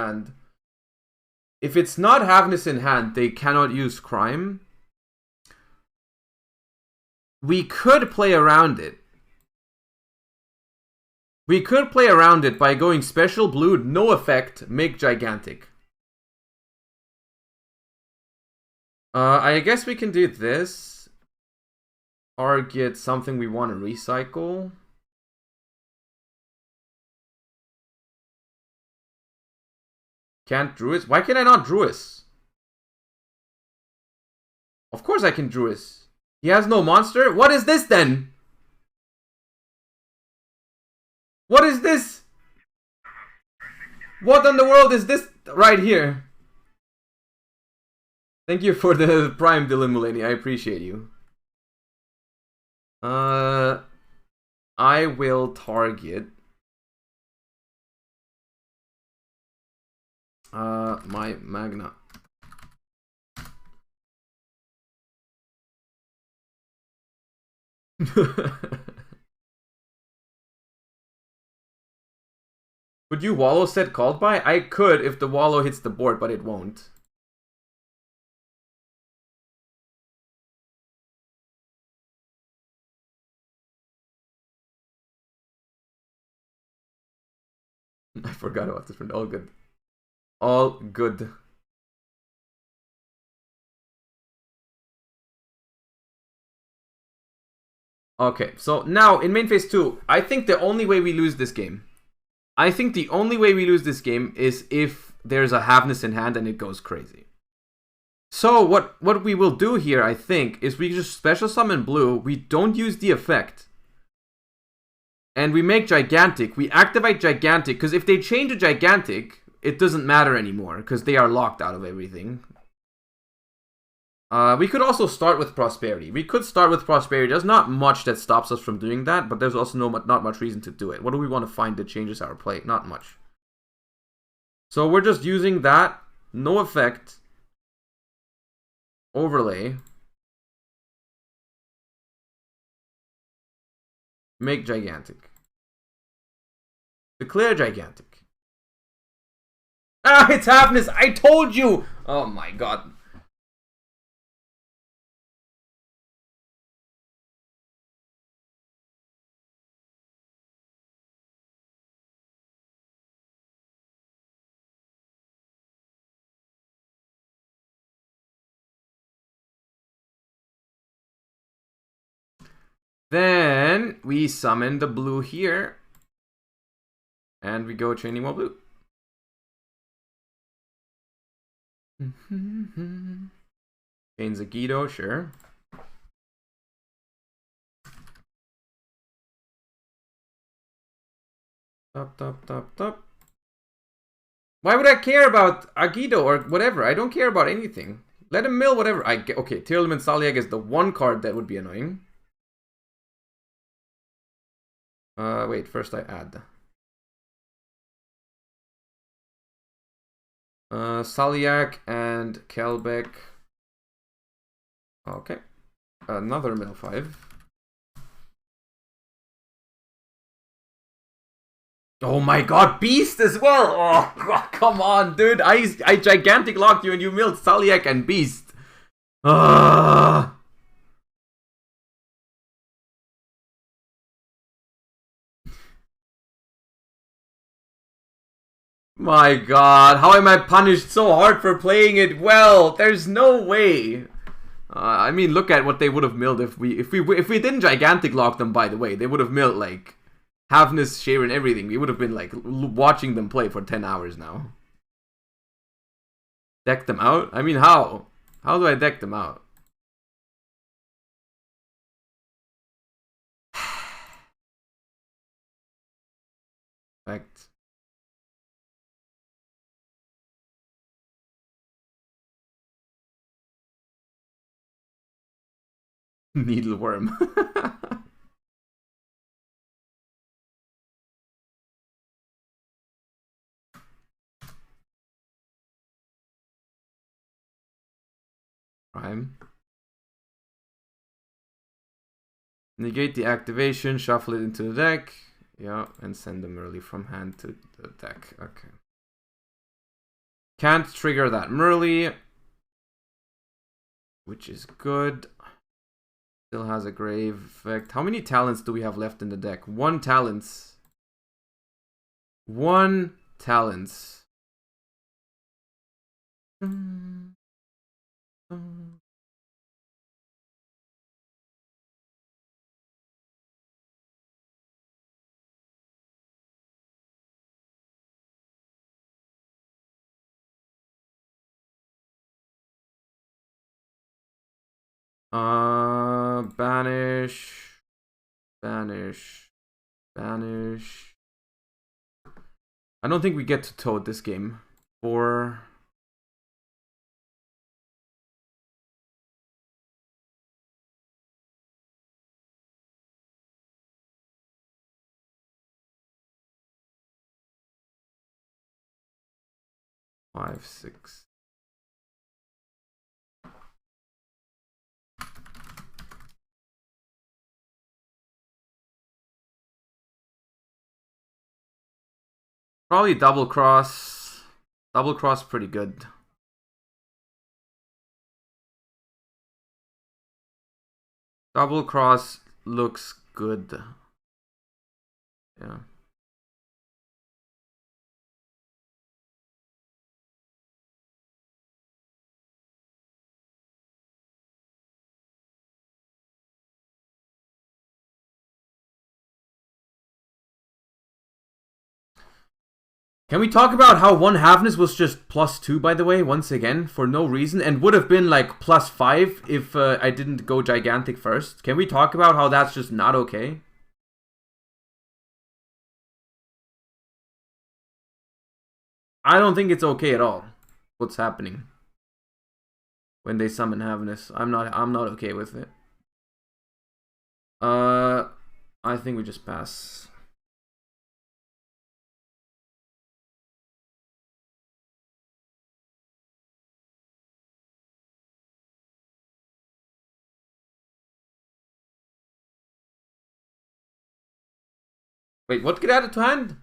hand, they cannot use crime. We could play around it. We could play around it by going special blue, no effect, make gigantic. I guess we can do this. Target something we want to recycle. Can't Druis? Why can I not Druis? Of course I can Druis. He has no monster? What is this then? What is this? What in the world is this right here? Thank you for the Prime, Dylan Mulaney. I appreciate you. I will target my Magna. Would you Wallow set called by? I could if the Wallow hits the board, but it won't. I forgot about this one. All good. All good. Okay, so now in main phase 2, I think the only way we lose this game. Is if there's a Havness in hand and it goes crazy. So what we will do here, I think, is we just special summon blue. We don't use the effect. And we make gigantic. We activate gigantic, because if they change a gigantic, it doesn't matter anymore, because they are locked out of everything. We could also start with prosperity. There's not much that stops us from doing that, but there's also not much reason to do it. What do we want to find that changes our play? Not much. So we're just using that. No effect. Overlay. Make gigantic. Declare gigantic. Ah, it's Havness! I told you! Oh my god. Then we summon the blue here. And we go training more blue. Chains a Guido, sure. Top. Why would I care about Agido or whatever? I don't care about anything. Let him mill whatever. Okay, Tearlaments Saliak is the one card that would be annoying. Wait, first I add. Saliak and Kelbeck. Okay. Another mill 5. Oh my god, Beast as well! Oh god, come on, dude. I gigantic locked you and you milled Saliak and Beast. Ah. My god, how am I punished so hard for playing it well? There's no way. I mean, look at what they would have milled if we didn't gigantic lock them. By the way, they would have milled like Havness, Sharon, everything. We would have been like watching them play for 10 hours now. Deck them out? I mean, how? How do I deck them out? Fact. Needleworm. Prime. Negate the activation, shuffle it into the deck. Yeah, and send them early from hand to the deck. Okay. Can't trigger that Merly, which is good. Still has a grave effect. How many talents do we have left in the deck? 1 talents. 1 talents. Banish. Banish. Banish. I don't think we get to toad this game. 4. Five, 6. Probably double cross. Double cross pretty good. Double cross looks good. Yeah. Can we talk about how one Havness was just +2, by the way, once again, for no reason, and would have been like +5 if I didn't go gigantic first? Can we talk about how that's just not okay? I don't think it's okay at all. What's happening when they summon Havness? I'm not okay with it. I think we just pass. Wait, what get added to hand?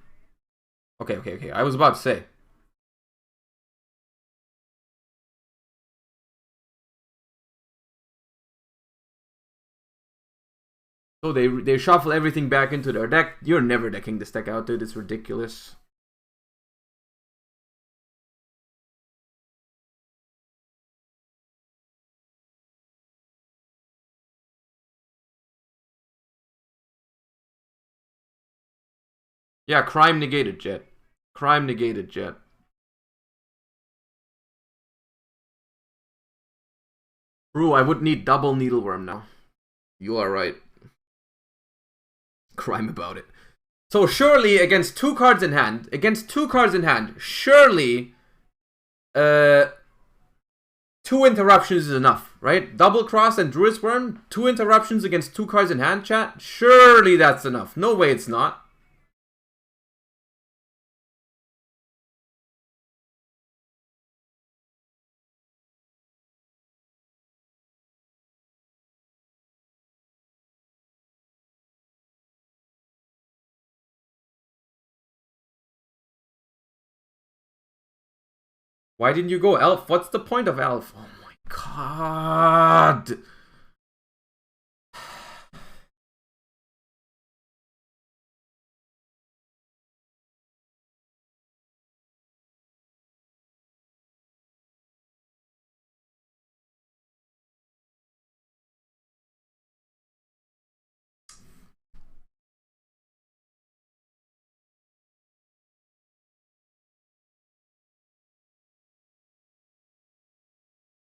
Okay. I was about to say. So they shuffle everything back into their deck. You're never decking this deck out, dude. It's ridiculous. Yeah, crime negated, Jet. Crime negated, Jet. Brew, I would need double Needleworm now. You are right. Crime about it. So surely against 2 cards in hand, surely 2 2 interruptions is enough, right? Double Cross and Druid's Worm, 2 interruptions against 2 cards in hand, chat. Surely that's enough. No way it's not. Why didn't you go Elf? What's the point of Elf? Oh my god.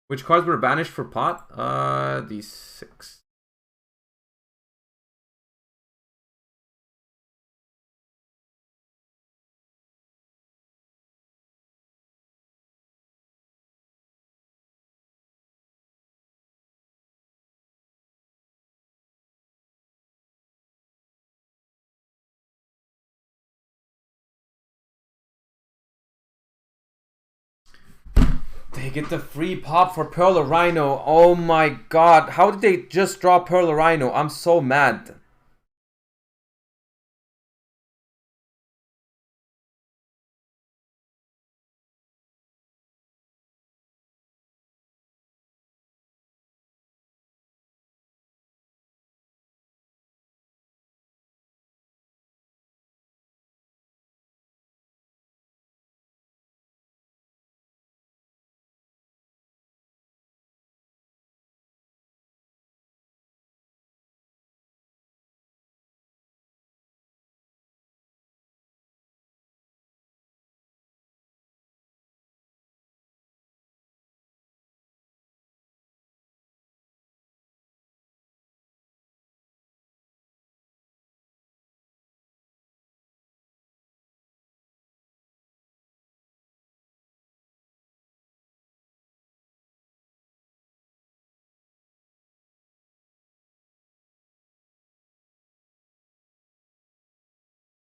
Which cards were banished for pot? These 6. They get the free pop for Pearl Rhino. Oh my god. How did they just draw Pearl Rhino? I'm so mad.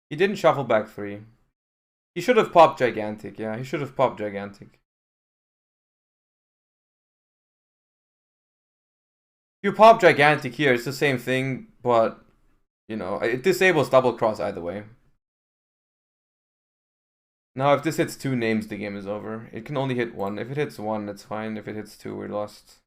He didn't shuffle back 3. He should have popped Gigantic. Yeah, he should have popped Gigantic. If you pop Gigantic here, it's the same thing, but, you know, it disables Double Cross either way. Now, if this hits 2 names, the game is over. It can only hit 1. If it hits 1, it's fine. If it hits 2, we're lost.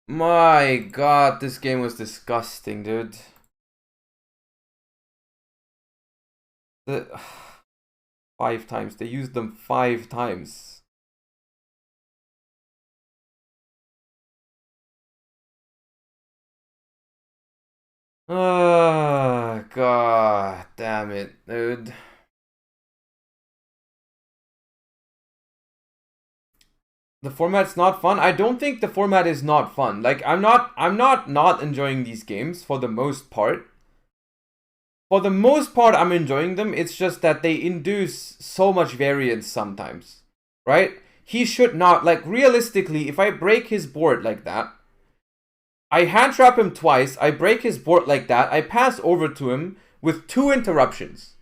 My god, this game was disgusting, dude. 5 times. They used them 5 times. Oh, god damn it, dude. The format's not fun. I don't think the format is not fun. Like, I'm not enjoying these games for the most part. for the most part, I'm enjoying them. It's just that they induce so much variance sometimes, right? He should not, like, realistically, if I break his board like that, I hand trap him twice, I break his board like that, I pass over to him with 2 interruptions,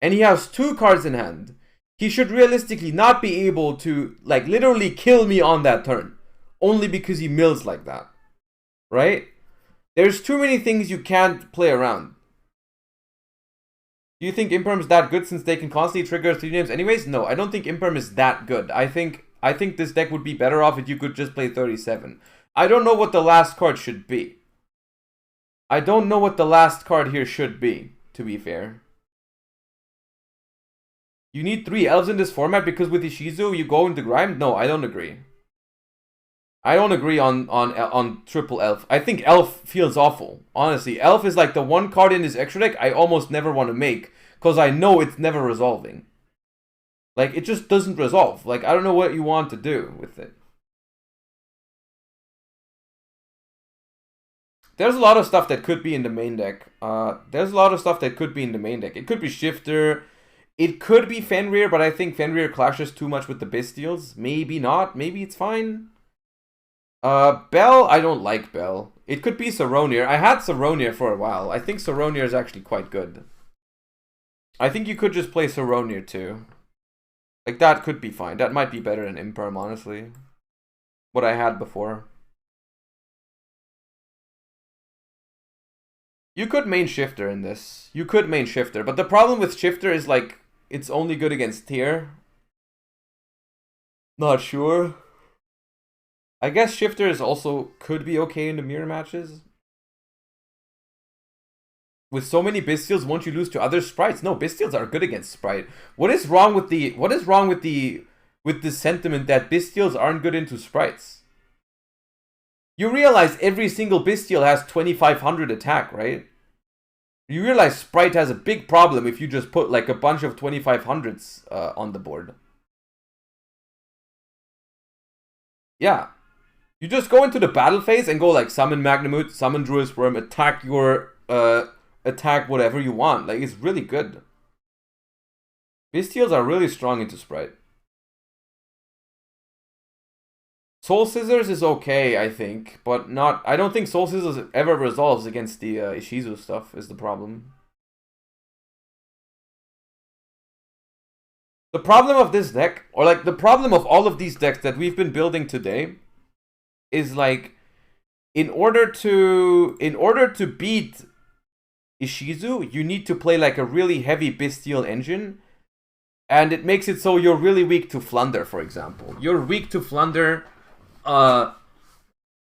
and he has 2 cards in hand. He should realistically not be able to, like, literally kill me on that turn, only because he mills like that, right? There's too many things you can't play around. Do you think Imperm's that good since they can constantly trigger 3 names anyways? No, I don't think Imperm is that good. I think this deck would be better off if you could just play 37. I don't know what the last card should be. I don't know what the last card here should be, to be fair. You need 3 elves in this format because with Ishizu you go into grind? No, I don't agree. I don't agree on triple elf. I think elf feels awful. Honestly, elf is like the one card in this extra deck I almost never want to make because I know it's never resolving. Like, it just doesn't resolve. Like, I don't know what you want to do with it. There's a lot of stuff that could be in the main deck. It could be Shifter. It could be Fenrir, but I think Fenrir clashes too much with the Bestials. Maybe not. Maybe it's fine. Bell, I don't like Bell. It could be Saronir. I had Saronir for a while. I think Saronir is actually quite good. I think you could just play Saronir too. Like, that could be fine. That might be better than Imperm, honestly. What I had before. You could main Shifter in this. You could main Shifter. But the problem with Shifter is, like, it's only good against Tear. Not sure. I guess Shifter is also could be okay in the mirror matches. With so many Bestials, won't you lose to other sprites? No, Bestials are good against Sprite. What is wrong with the sentiment that Bestials aren't good into sprites? You realize every single Bestial has 2500 attack, right? You realize Sprite has a big problem if you just put like a bunch of 2500s on the board. Yeah. You just go into the battle phase and go like summon Magnamut, summon Druid's Worm, attack your attack whatever you want. Like, it's really good. Bestials are really strong into Sprite. Soul Scissors is okay, I think, but not. I don't think Soul Scissors ever resolves against the Ishizu stuff, is the problem. The problem of this deck, or like the problem of all of these decks that we've been building today, is like, in order to beat Ishizu, you need to play like a really heavy Bestial engine, and it makes it so you're really weak to Flunder, for example. You're weak to Flunder. But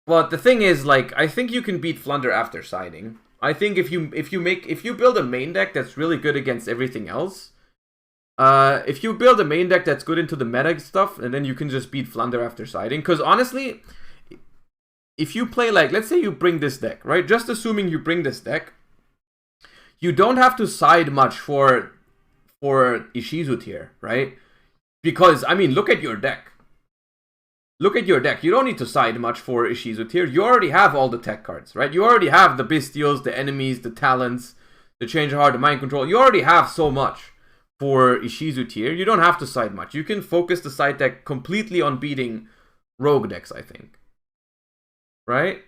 the thing is, like, I think you can beat Flunder after siding. I think if you build a main deck that's really good against everything else, if you build a main deck that's good into the meta stuff, and then you can just beat Flunder after siding. Because honestly, if you play, like, let's say you bring this deck, right? Just assuming you bring this deck, you don't have to side much for Ishizu Tear, right? Because, I mean, look at your deck. Look at your deck. You don't need to side much for Ishizu Tear. You already have all the tech cards, right? You already have the Bestials, the enemies, the talents, the Change of Heart, the Mind Control. You already have so much for Ishizu Tear. You don't have to side much. You can focus the side deck completely on beating rogue decks, I think. Right?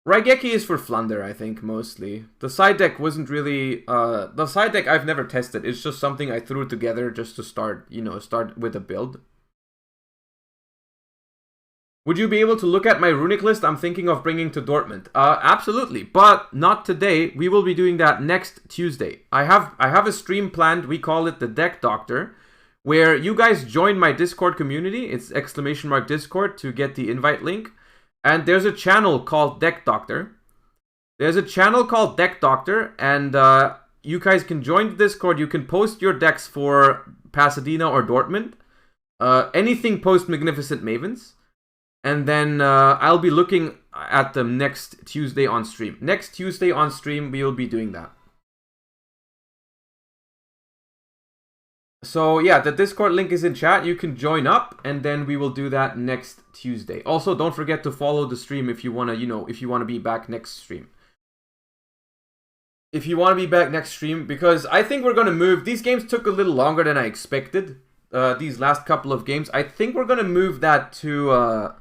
Raigeki is for Flunder, I think, mostly. The side deck wasn't really... the side deck I've never tested. It's just something I threw together just to start, start with a build. Would you be able to look at my runic list I'm thinking of bringing to Dortmund? Absolutely, but not today. We will be doing that next Tuesday. I have a stream planned. We call it the Deck Doctor, where you guys join my Discord community. It's !Discord to get the invite link. And there's a channel called Deck Doctor. And you guys can join the Discord. You can post your decks for Pasadena or Dortmund. Anything post Magnificent Mavens. And then I'll be looking at them next Tuesday on stream. Next Tuesday on stream, we will be doing that. So yeah, the Discord link is in chat. You can join up, and then we will do that next Tuesday. Also, don't forget to follow the stream if you wanna, if you wanna be back next stream. If you want to be back next stream, because I think we're gonna move. These games took a little longer than I expected. These last couple of games, I think we're gonna move that to.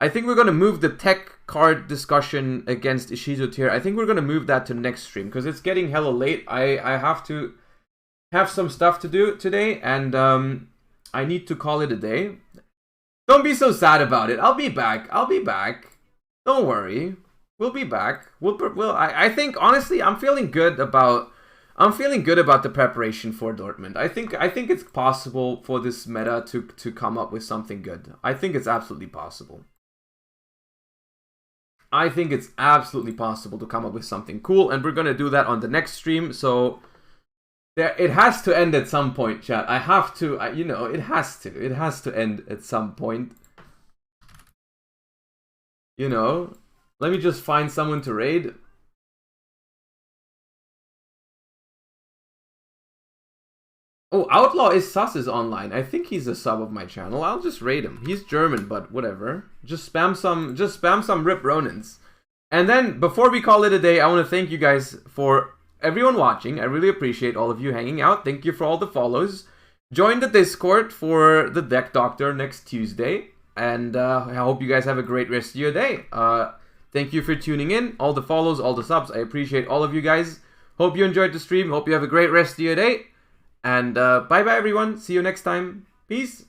I think we're gonna move the tech card discussion against Ishizu Tear. I think we're gonna move that to next stream because it's getting hella late. I have to have some stuff to do today, and I need to call it a day. Don't be so sad about it. I'll be back. Don't worry. We'll be back. I think honestly, I'm feeling good about the preparation for Dortmund. I think it's possible for this meta to come up with something good. I think it's absolutely possible. I think it's absolutely possible to come up with something cool, and we're gonna do that on the next stream. So it has to end at some point, chat. I have to, it has to end at some point. Let me just find someone to raid. Oh, Outlaw is Sus online. I think he's a sub of my channel. I'll just raid him. He's German, but whatever. Just spam some Rip Ronins. And then before we call it a day, I want to thank you guys for everyone watching. I really appreciate all of you hanging out. Thank you for all the follows. Join the Discord for the Deck Doctor next Tuesday. And I hope you guys have a great rest of your day. Thank you for tuning in. All the follows, all the subs. I appreciate all of you guys. Hope you enjoyed the stream. Hope you have a great rest of your day. And bye-bye, everyone. See you next time. Peace.